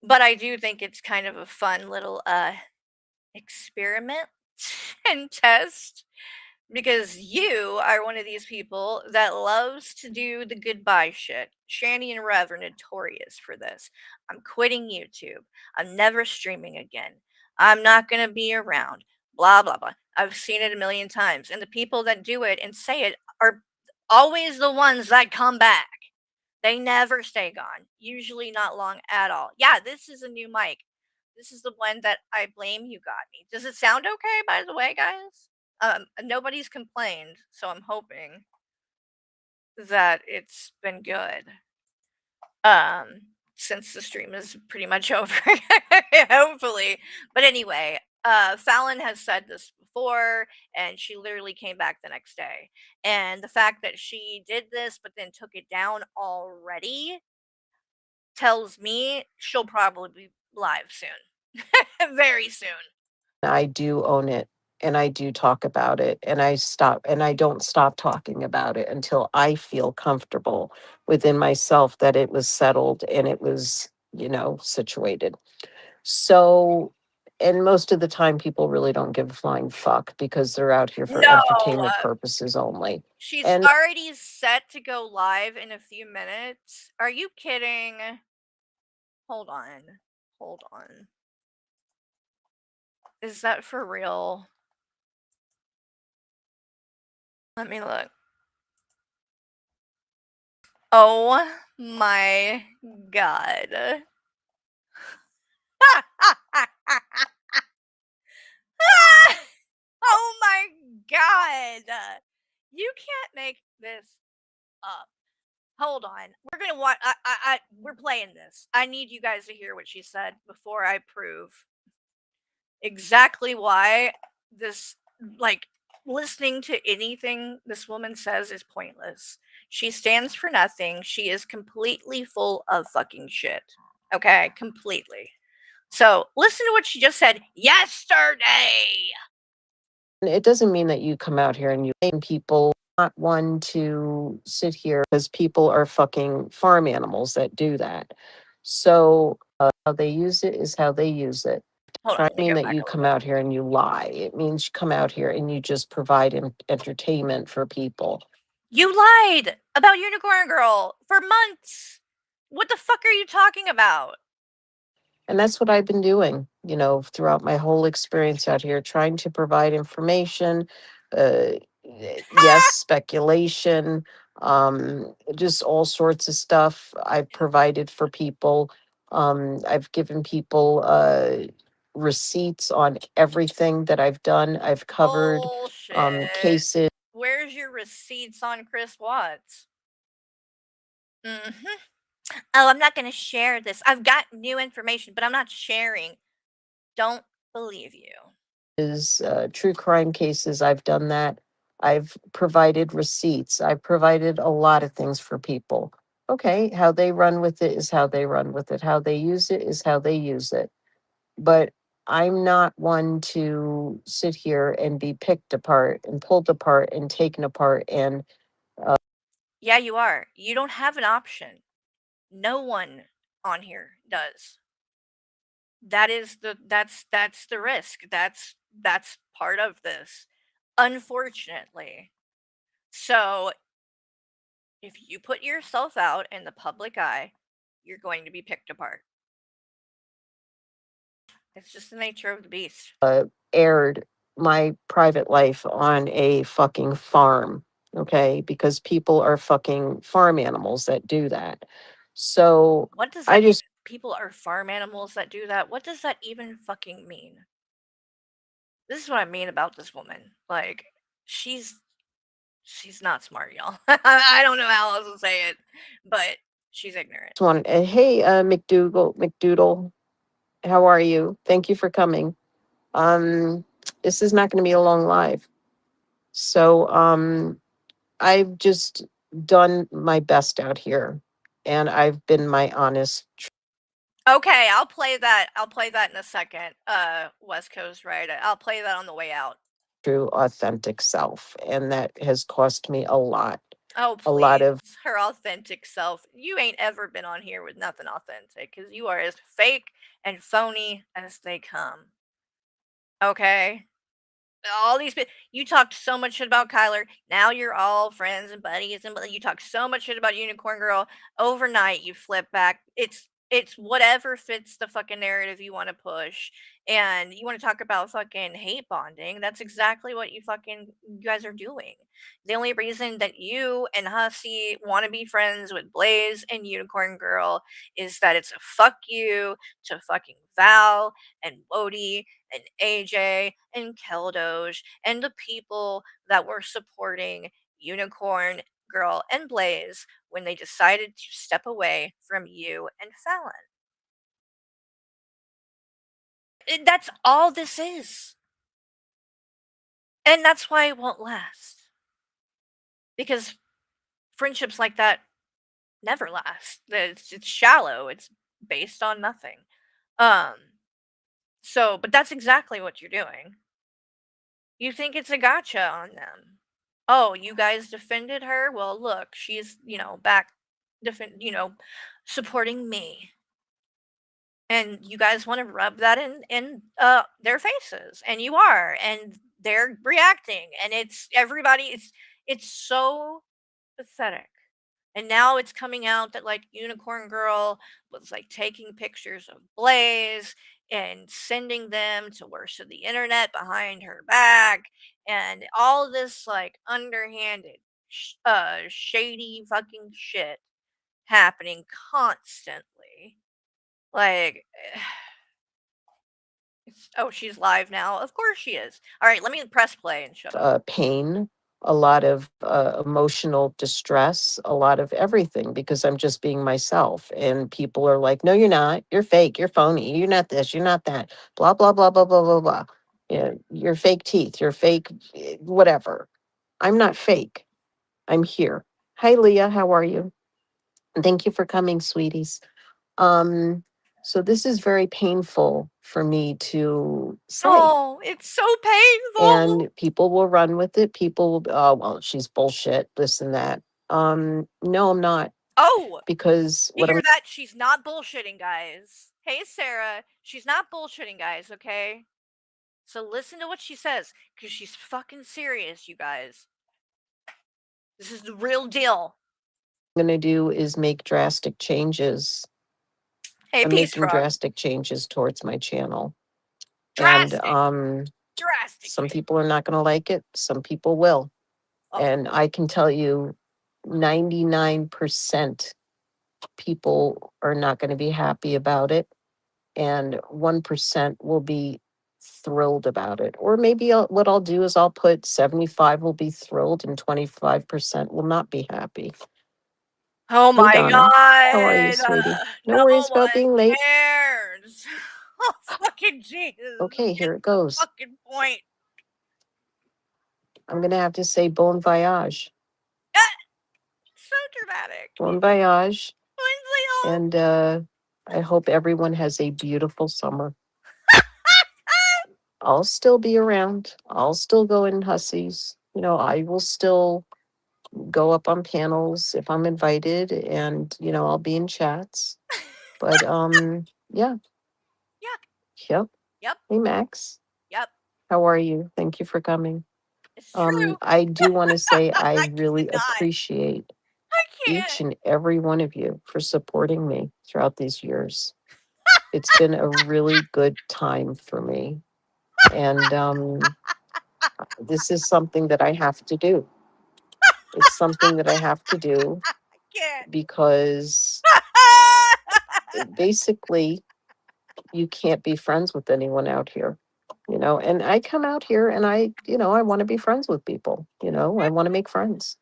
But I do think it's kind of a fun little experiment and test, because you are one of these people that loves to do the goodbye shit. Shani and Rev are notorious for this. I'm quitting YouTube. I'm never streaming again. I'm not going to be around. Blah, blah, blah. I've seen it a million times. And the people that do it and say it are always the ones that come back. They never stay gone. Usually not long at all. Yeah, this is a new mic. This is the one that I blame you got me. Does it sound okay, by the way, guys? Nobody's complained, so I'm hoping that it's been good. Since the stream is pretty much over, hopefully. But anyway, Fallon has said this before, and she literally came back the next day. And the fact that she did this, but then took it down already, tells me she'll probably be live soon. Very soon. I do own it, and I do talk about it, and I don't stop talking about it until I feel comfortable within myself that it was settled and it was, situated. So, and most of the time people really don't give a flying fuck because they're out here for entertainment purposes only. She's already set to go live in a few minutes. Are you kidding? Hold on. Is that for real? Let me look. Oh my god. Oh my god. You can't make this up. Hold on. We're gonna watch. We're playing this. I need you guys to hear what she said before I prove exactly why this, like, listening to anything this woman says is pointless. She stands for nothing. She is completely full of fucking shit. Okay, completely. So listen to what she just said yesterday. It doesn't mean that you come out here and you blame people. Not one to sit here because people are fucking farm animals that do that. So how they use it is how they use it. Hold on, I mean that you come out here and you lie. It means you come out here and you just provide entertainment for people. You lied about Unicorn Girl for months. What the fuck are you talking about? And that's what I've been doing, throughout my whole experience out here, trying to provide information, yes, speculation, just all sorts of stuff I've provided for people. I've given people receipts on everything that I've done. I've covered cases. Where's where's your receipts on Chris Watts? Oh, I'm not going to share this. I've got new information, but I'm not sharing. Don't believe you. Is true crime cases. I've done that. I've provided receipts. I've provided a lot of things for people. Okay, how they run with it is how they run with it. How they use it is how they use it. But I'm not one to sit here and be picked apart and pulled apart and taken apart. And Yeah, you are. You don't have an option. No one on here does. That's the risk. That's part of this. Unfortunately. So if you put yourself out in the public eye, you're going to be picked apart. It's just the nature of the beast. aired my private life on a fucking farm. Okay, because people are fucking farm animals that do that. So What does I that just people are farm animals that do that? What does that even fucking mean? This is what I mean about this woman. Like, she's not smart, y'all. I don't know how else to say it, but she's ignorant. want hey McDoodle, how are you? Thank you for coming. This is not going to be a long live. So I've just done my best out here, and I've been my honest Okay, I'll play that. I'll play that in a second. West Coast, right? I'll play that on the way out. true authentic self, and that has cost me a lot. Oh, A lot please. of Her authentic self. You ain't ever been on here with nothing authentic because you are as fake and phony as they come. Okay? All these you talked so much shit about Kyler. Now you're all friends and buddies, and you talk so much shit about Unicorn Girl. Overnight, you flip back. It's whatever fits the fucking narrative you want to push, and you want to talk about fucking hate bonding. That's exactly what you guys are doing. The only reason that you and Hussy want to be friends with Blaze and Unicorn Girl is that it's a fuck you to fucking Val and Wody and AJ and Keldoge and the people that were supporting Unicorn Girl and Blaze when they decided to step away from you and Fallon. That's all this is. And that's why it won't last. Because friendships like that never last. It's shallow. It's based on nothing. But that's exactly what you're doing. You think it's a gotcha on them. Oh, you guys defended her? Well, look, she's, back supporting me. And you guys want to rub that in their faces, and you are, and they're reacting, and it's so pathetic. And now it's coming out that like Unicorn Girl was like taking pictures of Blaze and sending them to worse of the internet behind her back, and all this like underhanded, shady fucking shit happening constantly. Like, oh, she's live now. Of course she is. All right, let me press play and show. pain, a lot of emotional distress, a lot of everything because I'm just being myself. And people are like, no, you're not. You're fake. You're phony. You're not this. You're not that. Blah, blah, blah, blah, blah, blah, blah. You're fake teeth. You're fake, whatever. I'm not fake. I'm here. Hi, Leah. How are you? Thank you for coming, sweeties. So this is very painful for me to say. Oh, it's so painful. And people will run with it. People will, oh, well, she's bullshit, this and that. No, I'm not. Oh, because you hear that? She's not bullshitting, guys. Hey, Sarah, she's not bullshitting, guys, okay? So listen to what she says, because she's fucking serious, you guys. This is the real deal. I'm going to do is make drastic changes. Hey, I'm Peace making Frog. drastic changes towards my channel. Drastic. And drastic. Some people are not going to like it. Some people will. Oh. And I can tell you 99% people are not going to be happy about it. And 1% will be thrilled about it. Or maybe what I'll do is I'll put 75 will be thrilled and 25% will not be happy. Oh Hey, my Donna. God. How are you, sweetie? No No worries about one being late. cares. Oh, fucking Jesus. Okay, here it goes. Fucking point. I'm going to have to say bon voyage. So dramatic. Bon voyage. Lindsay, And I hope everyone has a beautiful summer. I'll still be around. I'll still go in hussies. You know, I will still go up on panels if I'm invited, and I'll be in chats. But yeah. Yeah. Yep. Yep. Hey, Max. Yep. How are you? Thank you for coming. It's true. I do want to say I I really cannot. appreciate I can't. each and every one of you for supporting me throughout these years. It's been a really good time for me. And this is something that I have to do. It's something that I have to do I can't. because basically you can't be friends with anyone out here. And I come out here and I want to be friends with people. I want to make friends.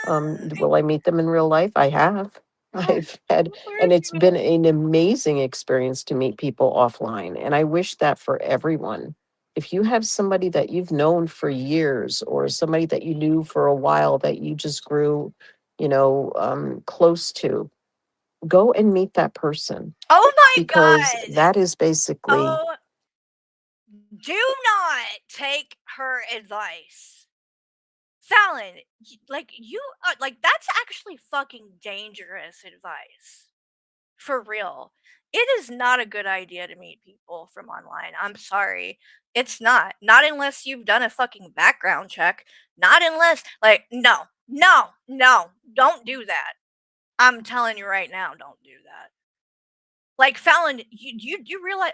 Will I meet them in real life? I have. I've had, and it's been an amazing experience to meet people offline. And I wish that for everyone. If you have somebody that you've known for years or somebody that you knew for a while that you just grew, close to, go and meet that person. Oh my Because God. that is basically, Oh, do not take her advice. Fallon, that's actually fucking dangerous advice. For real. It is not a good idea to meet people from online. I'm sorry. It's not. Not unless you've done a fucking background check. Not unless, no, don't do that. I'm telling you right now, don't do that. Like, Fallon, you realize,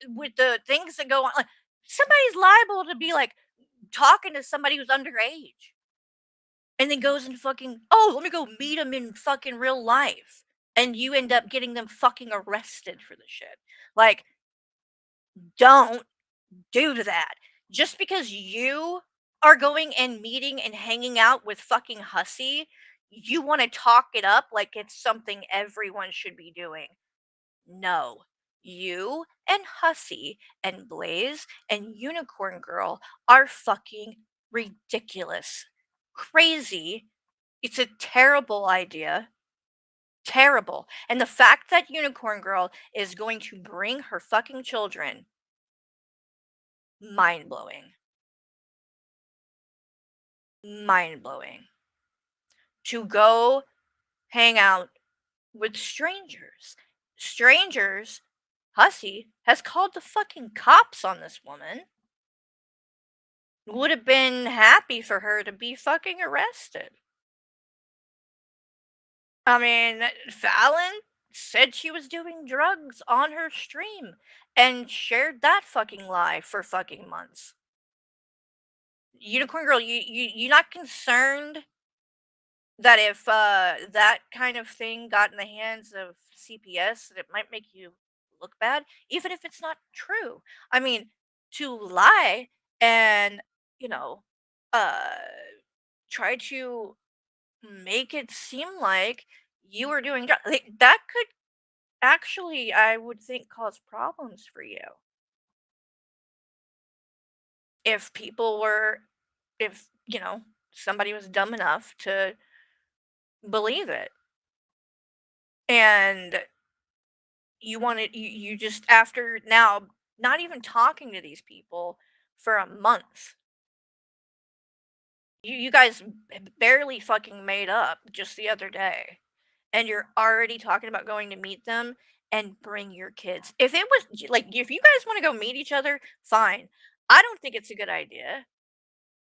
with the things that go on, somebody's liable to be, talking to somebody who's underage. And then goes and fucking, oh, let me go meet him in fucking real life. And you end up getting them fucking arrested for the shit. Don't do that. Just because you are going and meeting and hanging out with fucking hussy, you want to talk it up like it's something everyone should be doing. No. You and Hussy and Blaze and Unicorn Girl are fucking ridiculous. Crazy. It's a terrible idea. Terrible. And the fact that Unicorn Girl is going to bring her fucking children, mind blowing. Mind blowing. To go hang out with strangers. Strangers, Hussy has called the fucking cops on this woman. Would have been happy for her to be fucking arrested. I mean, Fallon said she was doing drugs on her stream and shared that fucking lie for fucking months. Unicorn Girl, you not concerned that if that kind of thing got in the hands of CPS, that it might make you look bad, even if it's not true? I mean, to lie and, you know, uh, try to make it seem like you were doing that could actually, I would think, cause problems for you. If people were, if, somebody was dumb enough to believe it. And you just, after now, not even talking to these people for a month. You guys barely fucking made up just the other day. And you're already talking about going to meet them and bring your kids. If it was if you guys want to go meet each other, fine. I don't think it's a good idea.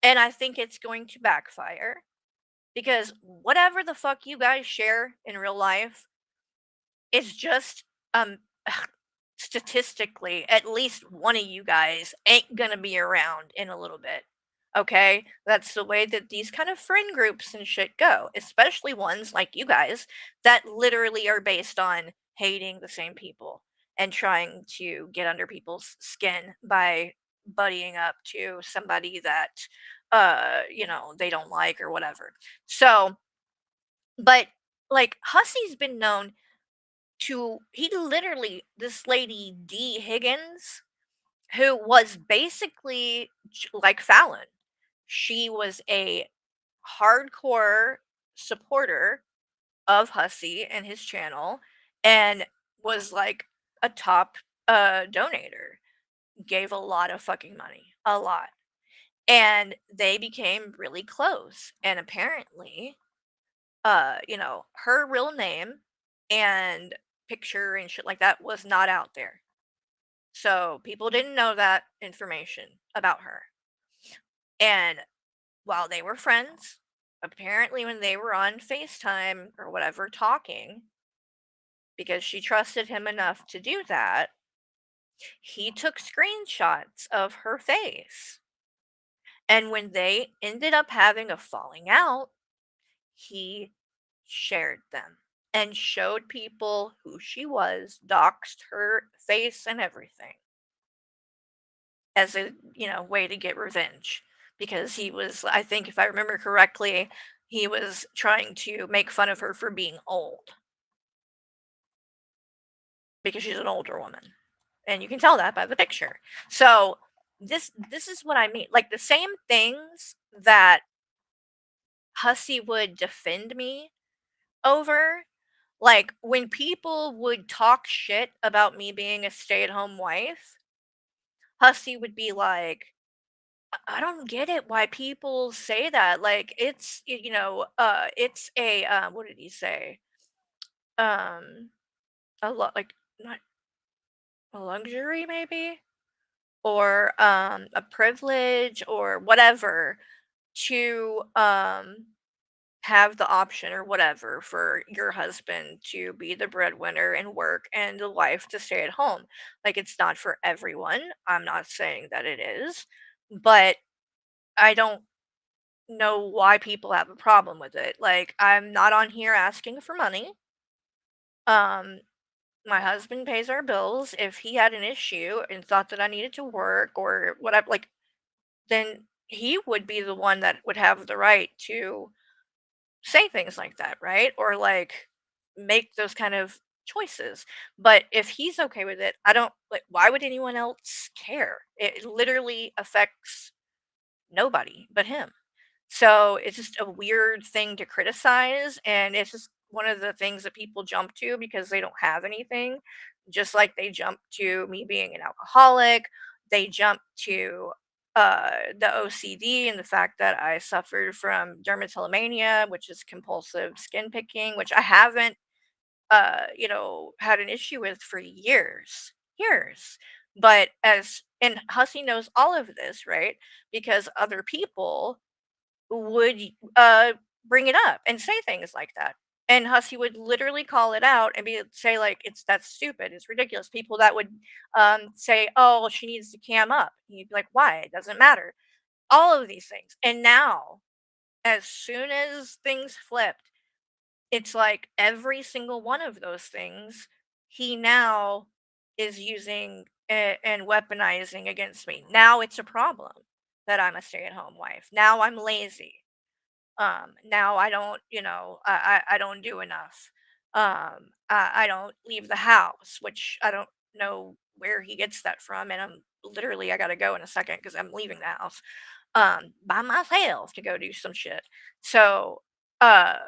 And I think it's going to backfire because whatever the fuck you guys share in real life is just statistically at least one of you guys ain't gonna be around in a little bit. Okay? That's the way that these kind of friend groups and shit go, especially ones like you guys that literally are based on hating the same people. and trying to get under people's skin by buddying up to somebody that they don't like or whatever. So, but like Hussey's been known to he literally this lady D Higgins who was basically like Fallon. She was a hardcore supporter of Hussey and his channel and was like a top donator. Gave a lot of fucking money. A lot. And they became really close. And apparently, her real name and picture and shit like that was not out there. So people didn't know that information about her. And while they were friends, apparently when they were on FaceTime or whatever talking, because she trusted him enough to do that, he took screenshots of her face. And when they ended up having a falling out, he shared them and showed people who she was, doxed her face and everything as a, way to get revenge because he was, I think if I remember correctly, he was trying to make fun of her for being old because she's an older woman. And you can tell that by the picture. So this is what I mean. Like the same things that Hussey would defend me over, like when people would talk shit about me being a stay-at-home wife, Hussey would be like, I don't get it why people say that. Like it's a what did he say? Um a lot like not a luxury maybe or a privilege or whatever to have the option or whatever for your husband to be the breadwinner and work and the wife to stay at home. Like it's not for everyone. I'm not saying that it is, but I don't know why people have a problem with it. Like I'm not on here asking for money. Um my husband pays our bills. If he had an issue and thought that I needed to work or whatever, like then he would be the one that would have the right to say things like that, right? Or like make those kind of choices. But if he's okay with it, I don't like why would anyone else care? It literally affects nobody but him. So it's just a weird thing to criticize and it's just one of the things that people jump to because they don't have anything. Just like they jump to me being an alcoholic, they jump to the OCD and the fact that I suffered from dermatillomania, which is compulsive skin picking, which I haven't had an issue with for years. Years. But as and Hussey knows all of this, right? Because other people would bring it up and say things like that. And Hussey would literally call it out and say like that's stupid, it's ridiculous. People that would say, "Oh, she needs to cam up." He'd be like, "Why? It doesn't matter." All of these things. And now, as soon as things flipped, it's like every single one of those things he now is using and weaponizing against me. Now it's a problem that I'm a stay-at-home wife. Now I'm lazy. Now I don't, I don't do enough. I don't leave the house, which I don't know where he gets that from. And I gotta go in a second because I'm leaving the house by myself to go do some shit. So, uh,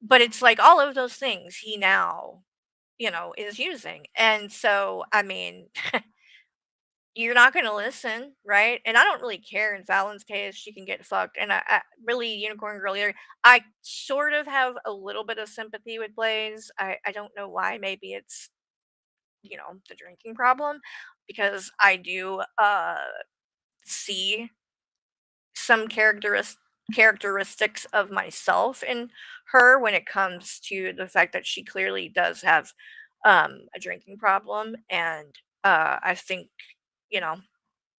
but it's like all of those things he now, is using. And so, I mean, you're not gonna listen, right? And I don't really care in Fallon's case, she can get fucked. And I really Unicorn Girl either. I sort of have a little bit of sympathy with Blaze. I don't know why. Maybe it's the drinking problem because I do see some characteristics of myself in her when it comes to the fact that she clearly does have a drinking problem and I think you know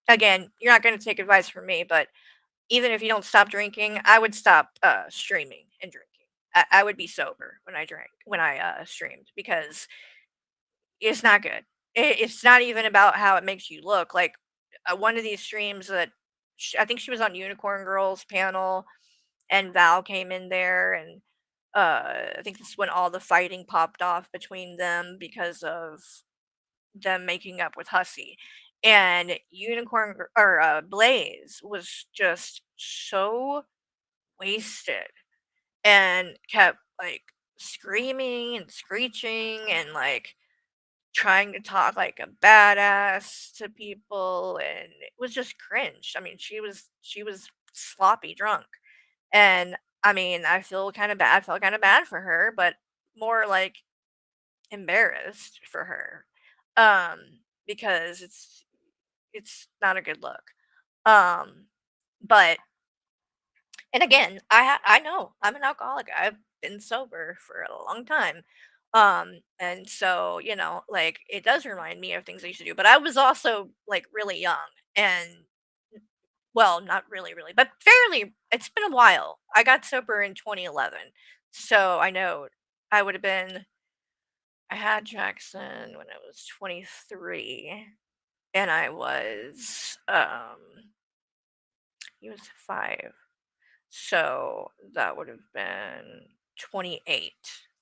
again, you're not going to take advice from me, but even if you don't stop drinking, I would stop streaming and drinking. I would be sober when I drank, when I streamed, because it's not good. it's not even about how it makes you look. Like one of these streams that I think she was on Unicorn Girls panel, and Val came in there, and I think this is when all the fighting popped off between them because of them making up with Hussey. And Blaze was just so wasted and kept like screaming and screeching and like trying to talk like a badass to people, and it was just cringe. I mean, she was sloppy drunk. And I mean, I feel kind of bad. I felt kind of bad for her, but more like embarrassed for her. Because it's not a good look. Um but and again, I know I'm an alcoholic. I've been sober for a long time. And so, like it does remind me of things I used to do, but I was also like really young and well, not really, really, but fairly. It's been a while. I got sober in 2011. So I know I would have been, I had Jackson when I was 23, and he was 5. So that would have been 28.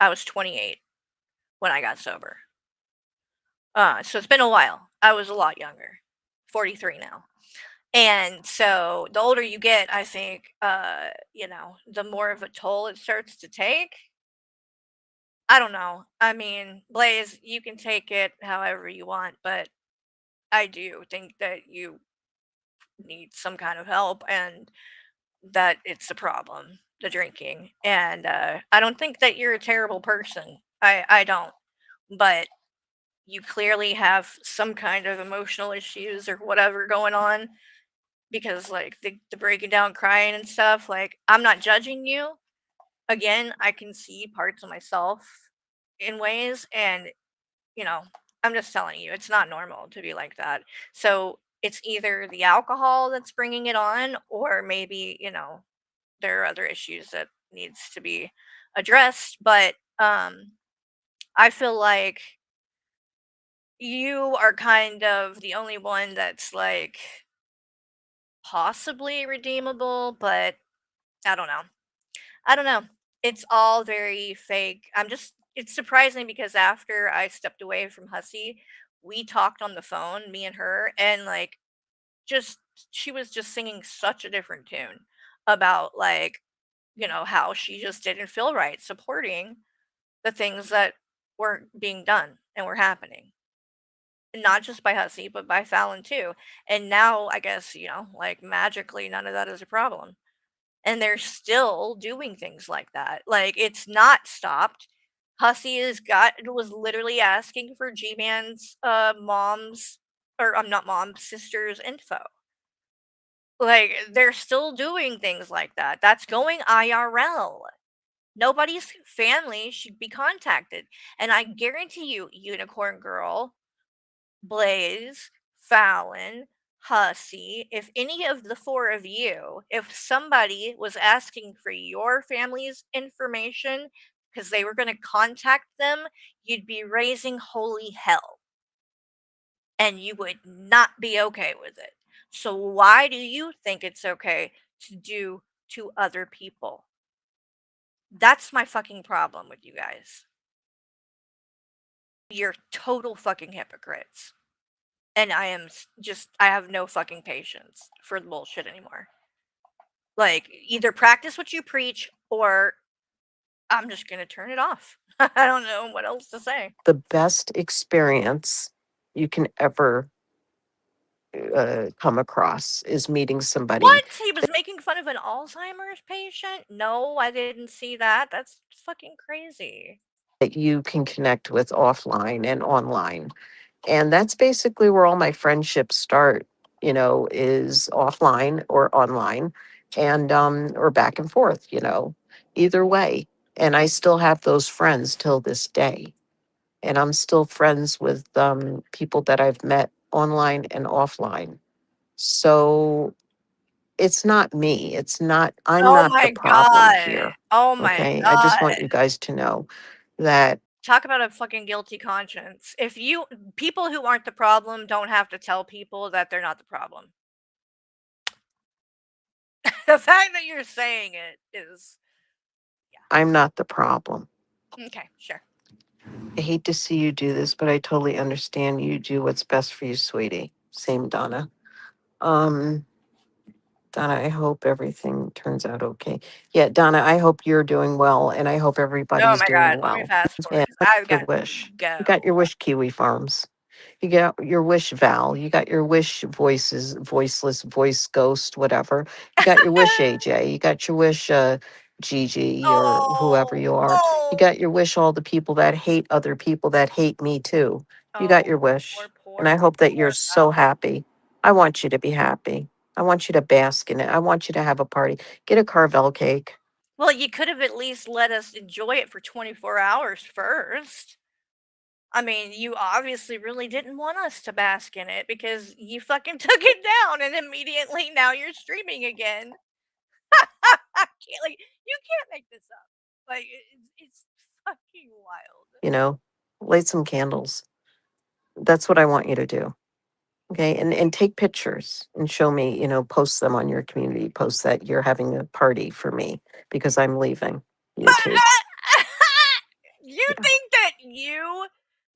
I was 28 when I got sober. So it's been a while. I was a lot younger. 43 now. And so the older you get, I think, the more of a toll it starts to take. I don't know. I mean, Blaze, you can take it however you want, but I do think that you need some kind of help and that it's a problem, the drinking. And I don't think that you're a terrible person. I don't. But you clearly have some kind of emotional issues or whatever going on, because like the breaking down crying and stuff, like I'm not judging you. Again, I can see parts of myself in ways, and you know, I'm just telling you, it's not normal to be like that. So it's either the alcohol that's bringing it on, or maybe, there are other issues that needs to be addressed. But I feel like you are kind of the only one that's like possibly redeemable, but I don't know. I don't know. It's all very fake. It's surprising because after I stepped away from Hussey, we talked on the phone, me and her, and like just she was just singing such a different tune about like, how she just didn't feel right supporting the things that were being done and were happening. Not just by Hussey, but by Fallon too. And now I guess, like magically none of that is a problem. And they're still doing things like that. Like it's not stopped. Hussey was literally asking for G-Man's mom's, or I'm not mom's sister's info. Like they're still doing things like that. That's going IRL. Nobody's family should be contacted. And I guarantee you, Unicorn Girl, Blaze, Fallon, Hussey, if any of the 4 of you, if somebody was asking for your family's information because they were going to contact them, you'd be raising holy hell. And you would not be okay with it. So why do you think it's okay to do to other people? That's my fucking problem with you guys. You're total fucking hypocrites. And I have no fucking patience for the bullshit anymore. Like, either practice what you preach or I'm just gonna turn it off. I don't know what else to say. The best experience you can ever come across is meeting somebody What? He was making fun of an Alzheimer's patient? No, I didn't see that. That's fucking crazy. that you can connect with offline and online. And that's basically where all my friendships start, is offline or online and or back and forth, either way. And I still have those friends till this day. And I'm still friends with people that I've met online and offline. So it's not me. I'm Oh not the my problem god. here. Oh my Okay. I just want god. you guys to know that Talk about a fucking guilty conscience. People who aren't the problem don't have to tell people that they're not the problem. The fact that you're saying it is. I'm not the problem. Okay, sure. I hate to see you do this, but I totally understand. You do what's best for you, sweetie. Same, Donna. Donna, I hope everything turns out okay. Yeah, Donna, I hope you're doing well, and I hope Oh everybody's my doing god, let me well. fast Yeah, forward 'cause I've your got wish. to You got go. your wish, Kiwi Farms. You got your wish, Val. You got your wish, voices, voiceless, voice ghost, whatever. You got your wish, AJ. You got your wish, Gigi, or whoever you are. You got your wish, all the people that hate other people that hate me too. You got your wish. And I hope that you're so happy. I want you to be happy. I want you to bask in it. I want you to have a party. Get a Carvel cake. Well, you could have at least let us enjoy it for 24 hours first. I mean, you obviously really didn't want us to bask in it because you fucking took it down and immediately now you're streaming again. You can't make this up. Like, it's fucking wild. You know, light some candles. That's what I want you to do. Okay, and take pictures and show me, post them on your community post that you're having a party for me because I'm leaving YouTube. You think that you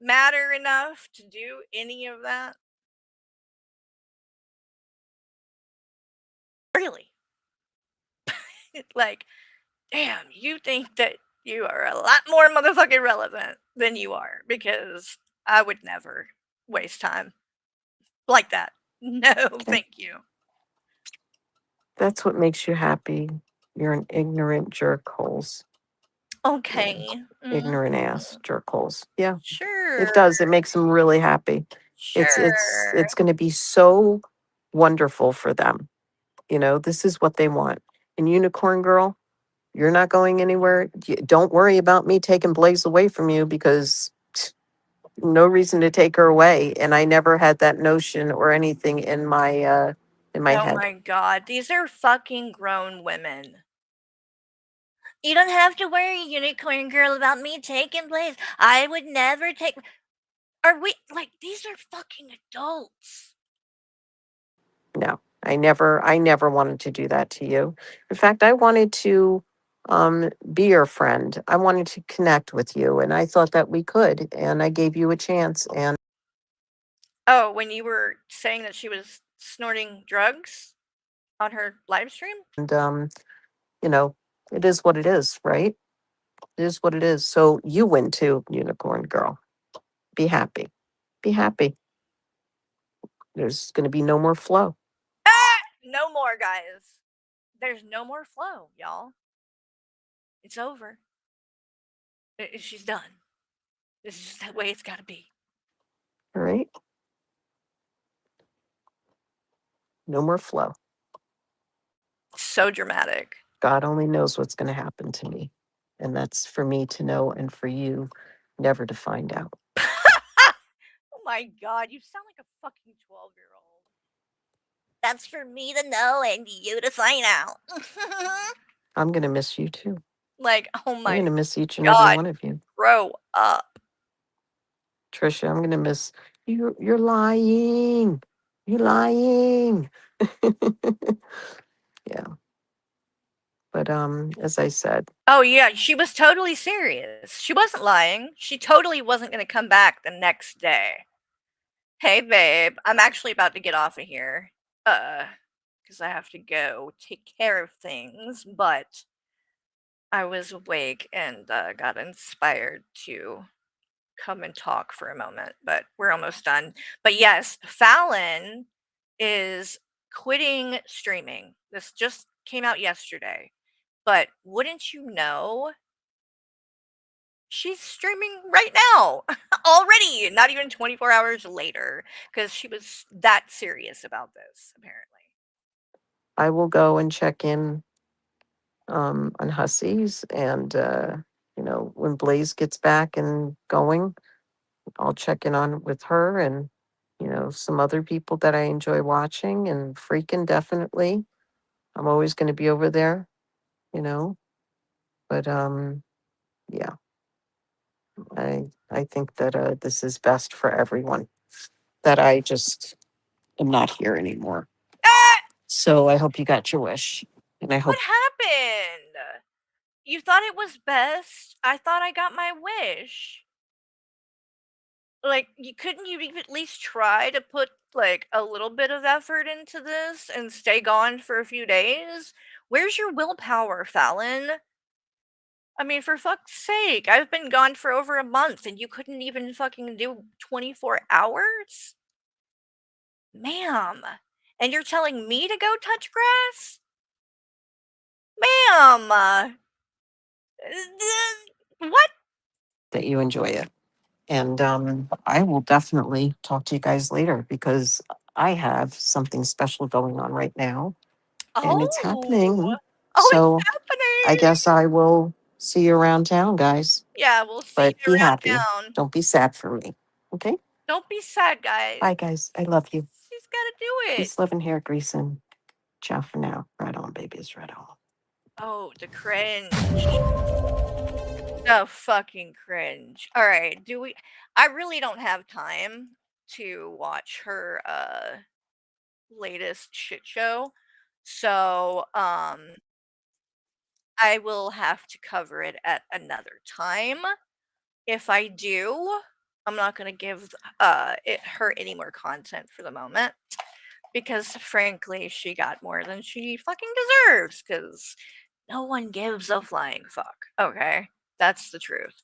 matter enough to do any of that? Really? Like, damn, you think that you are a lot more motherfucking relevant than you are because I would never waste time like that. No, thank you. That's what makes you happy. You're an ignorant jerk holes. Okay. Ignorant ass jerk holes. Yeah. Sure. It does. It makes them really happy. It's going to be so wonderful for them. This is what they want. And Unicorn Girl, you're not going anywhere. Don't worry about me taking Blaze away from you because no reason to take her away. And I never had that notion or anything in my head. Oh my god, these are fucking grown women. You don't have to worry, Unicorn Girl, about me taking Blaze. I would never take. Are we like these are fucking adults? No, I never wanted to do that to you. In fact, I wanted to be your friend. I wanted to connect with you, and I thought that we could, and I gave you a chance. And Oh, when you were saying that she was snorting drugs on her live stream? it is what it is, right? It is what it is. So you win too, Unicorn Girl. Be happy. Be happy. There's going to be no more flow. No more, guys. There's no more flow, y'all. It's over. She's done. This is just that way it's gotta be. All right. No more flow. So dramatic. God only knows what's going to happen to me. And that's for me to know and for you never to find out. Oh my god, you sound like a fucking 12-year-old. That's for me to know and you to find out. I'm going to miss you too. Like, oh I'm my going to miss each and god, every one of you. grow up. Trisha, I'm going to miss you. You're lying. You're lying. Yeah. But as I said. Oh yeah, she was totally serious. She wasn't lying. She totally wasn't going to come back the next day. Hey babe, I'm actually about to get off of here. Cuz I have to go take care of things, but I was awake and got inspired to come and talk for a moment, but we're almost done. But yes, Fallon is quitting streaming. This just came out yesterday. But wouldn't you know, she's streaming right now already, not even 24 hours later, because she was that serious about this, apparently. I will go and check in on Hussies. And, when Blaze gets back and going, I'll check in on with her and, some other people that I enjoy watching and freaking definitely. I'm always going to be over there, but, yeah. I think that this is best for everyone. That I just am not here anymore. So I hope you got your wish, and I hope What happened? You thought it was best? I thought I got my wish. Like, couldn't you even at least try to put, like, a little bit of effort into this and stay gone for a few days? Where's your willpower, Fallon? I mean, for fuck's sake, I've been gone for over a month and you couldn't even fucking do 24 hours? Ma'am. And you're telling me to go touch grass? Ma'am. What? that you enjoy it. And I will definitely talk to you guys later because I have something special going on right now, and it's happening. Oh, So it's happening. I guess I will see you around town, guys. Yeah, we'll see But you be around happy. town. Don't be sad for me. Okay? Don't be sad, guys. Bye, guys. I love you. She's gotta do it. Peace, love, and hair grease. And ciao for now. Right on, babies. Right on. Oh, the cringe. The fucking cringe. All right, I really don't have time to watch her latest shit show. So, I will have to cover it at another time. If I do, I'm not going to give her any more content for the moment because frankly, she got more than she fucking deserves cuz no one gives a flying fuck. Okay? That's the truth.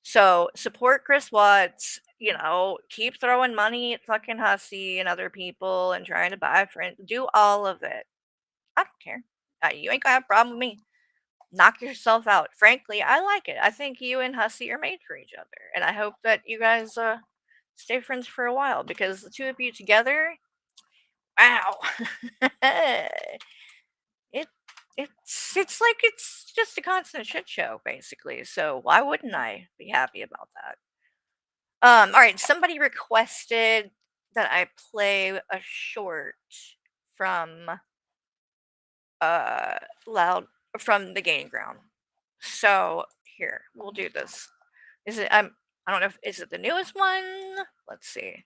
So support Chris Watts, keep throwing money at fucking Hussey and other people and trying to buy friends. Do all of it. I don't care. You ain't got a problem with me. Knock yourself out. Frankly, I like it. I think you and Hussey are made for each other. And I hope that you guys stay friends for a while because the two of you together, wow. it it's like it's just a constant shit show, basically. So why wouldn't I be happy about that? All right, somebody requested that I play a short from loud from the Gaining Ground. So here, we'll do this. Is it I don't know if is it the newest one? Let's see.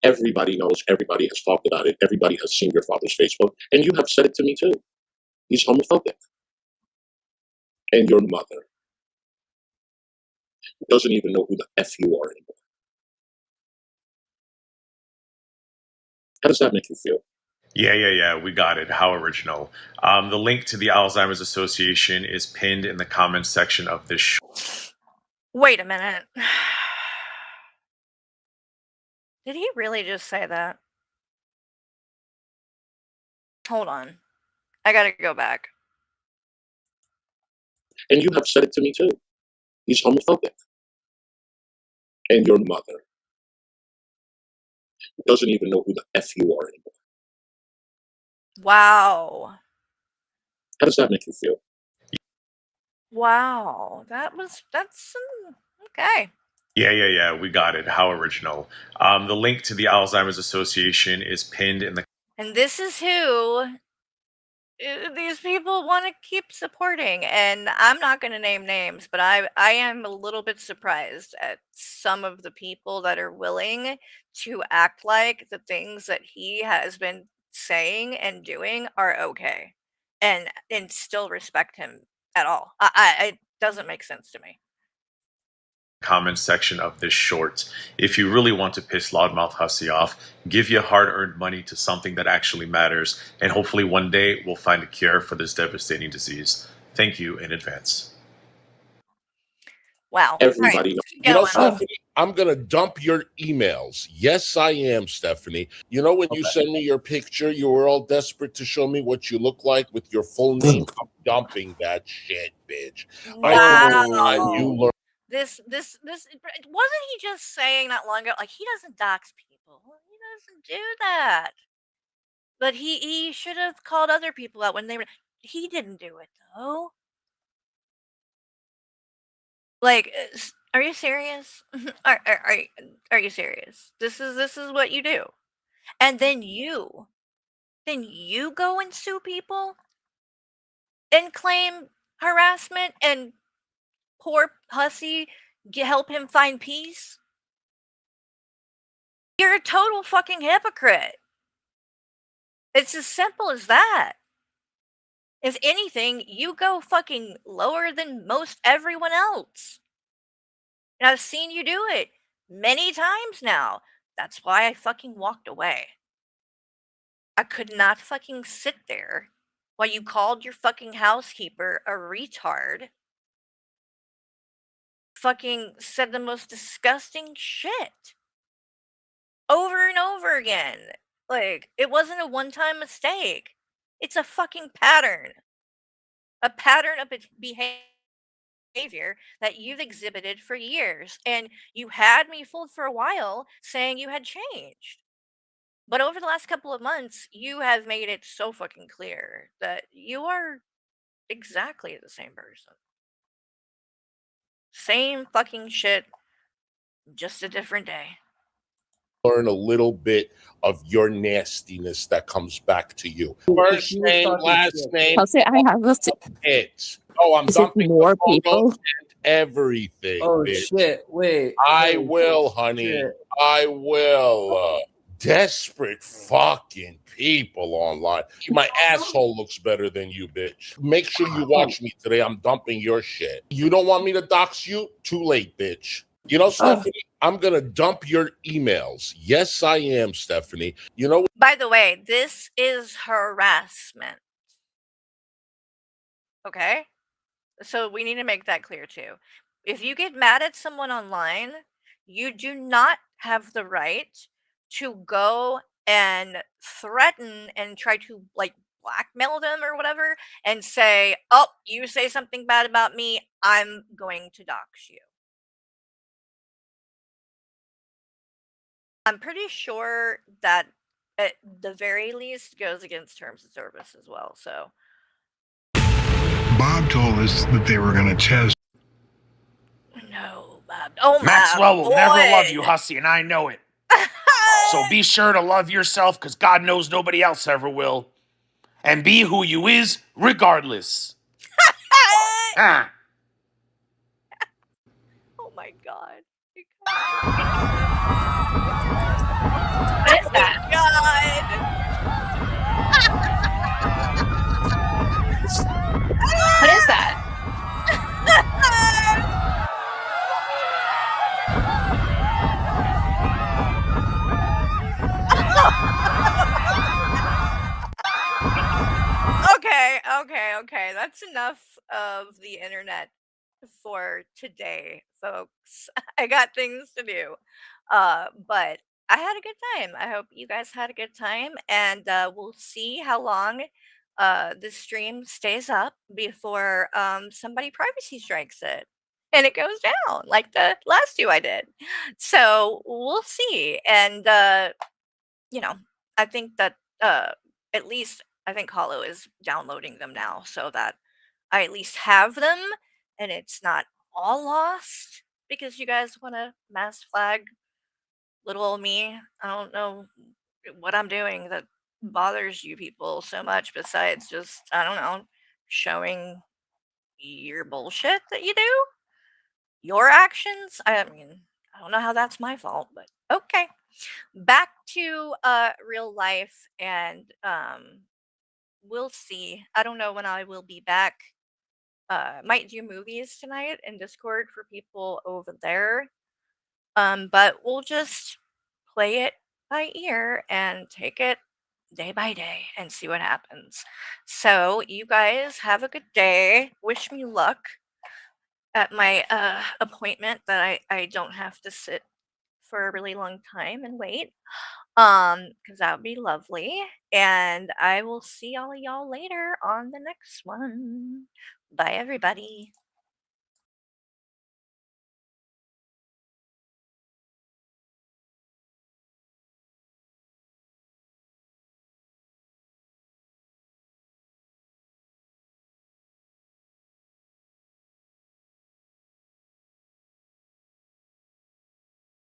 Everybody knows, everybody has talked about it, everybody has seen your father's Facebook, and you have said it to me too. He's homophobic. And your mother doesn't even know who the F you are anymore. How does that make you feel? Yeah, we got it. How original. The link to the Alzheimer's Association is pinned in the comments section of this show. Wait a minute. Did he really just say that? Hold on. I gotta go back. And you have said it to me too. He's homophobic. And your mother doesn't even know who the F you are anymore. Wow. How does that make you feel? Wow. That's okay. Yeah, we got it. How original. The link to the Alzheimer's Association is pinned in the. And this is who these people want to keep supporting. And I'm not going to name names, but I am a little bit surprised at some of the people that are willing to act like the things that he has been saying and doing are okay and still respect him at all. It doesn't make sense to me. Comments section of this short. If you really want to piss Loudmouth Hussey off, give your hard-earned money to something that actually matters, and hopefully one day we'll find a cure for this devastating disease. Thank you in advance. Wow. Everybody knows. You know, Stephanie, I'm going to dump your emails. Yes, I am, Stephanie. You know, when you send me your picture, you were all desperate to show me what you look like with your full name. I'm dumping that shit, bitch. Wow. You learn. This wasn't he just saying not long ago, like, he doesn't dox people. He doesn't do that. But he should have called other people out when they were. He didn't do it though. Like, are you serious? Are you serious? This is what you do, and then you go and sue people and claim harassment and poor hussy help him find peace? You're a total fucking hypocrite. It's as simple as that. If anything, you go fucking lower than most everyone else. And I've seen you do it many times now. That's why I fucking walked away. I could not fucking sit there while you called your fucking housekeeper a retard. Fucking said the most disgusting shit. Over and over again. Like, it wasn't a one-time mistake. It's a fucking pattern. A pattern of behavior that you've exhibited for years. And you had me fooled for a while saying you had changed. But over the last couple of months, you have made it so fucking clear that you are exactly the same person. Same fucking shit, just a different day. Learn a little bit of your nastiness that comes back to you. First name, last name. I'll say I have this. It's I'm Is it dumping more the photos people? and everything. Oh bitch. shit! Wait. I will, honey. Shit. I will. Desperate fucking people online. My asshole looks better than you, bitch. Make sure you watch me today. I'm dumping your shit. You don't want me to dox you? Too late, bitch. You know, Stephanie, I'm gonna dump your emails. Yes, I am, Stephanie. You know. By the way, this is harassment. Okay? So we need to make that clear too. If you get mad at someone online, you do not have the right to go and threaten and try to like blackmail them or whatever and say, "Oh, you say something bad about me, I'm going to dox you." I'm pretty sure that at the very least goes against terms of service as well. So Bob told us that they were going to test. no, Bob. Oh my Maxwell will never love you, lord. hussy, and I know it. So be sure to love yourself, because God knows nobody else ever will. And be who you is, regardless. Ah. Oh my god. What is that? What is that? Okay. That's enough of the internet for today, folks. I got things to do. But I had a good time. I hope you guys had a good time, and we'll see how long the stream stays up before somebody privacy strikes it and it goes down like the last two I did. So we'll see. And I think that at least I think Hollow is downloading them now so that I at least have them and it's not all lost because you guys want to mass flag little old me. I don't know what I'm doing that bothers you people so much besides just, I don't know, showing your bullshit that you do, your actions. I mean, I don't know how that's my fault, but okay. Back to real life, and we'll see. I don't know when I will be back. Might do movies tonight in Discord for people over there. But we'll just play it by ear and take it day by day and see what happens. So you guys have a good day. Wish me luck at my appointment that I don't have to sit for a really long time and wait. Because that would be lovely. And I will see all of y'all later on the next one. Bye everybody.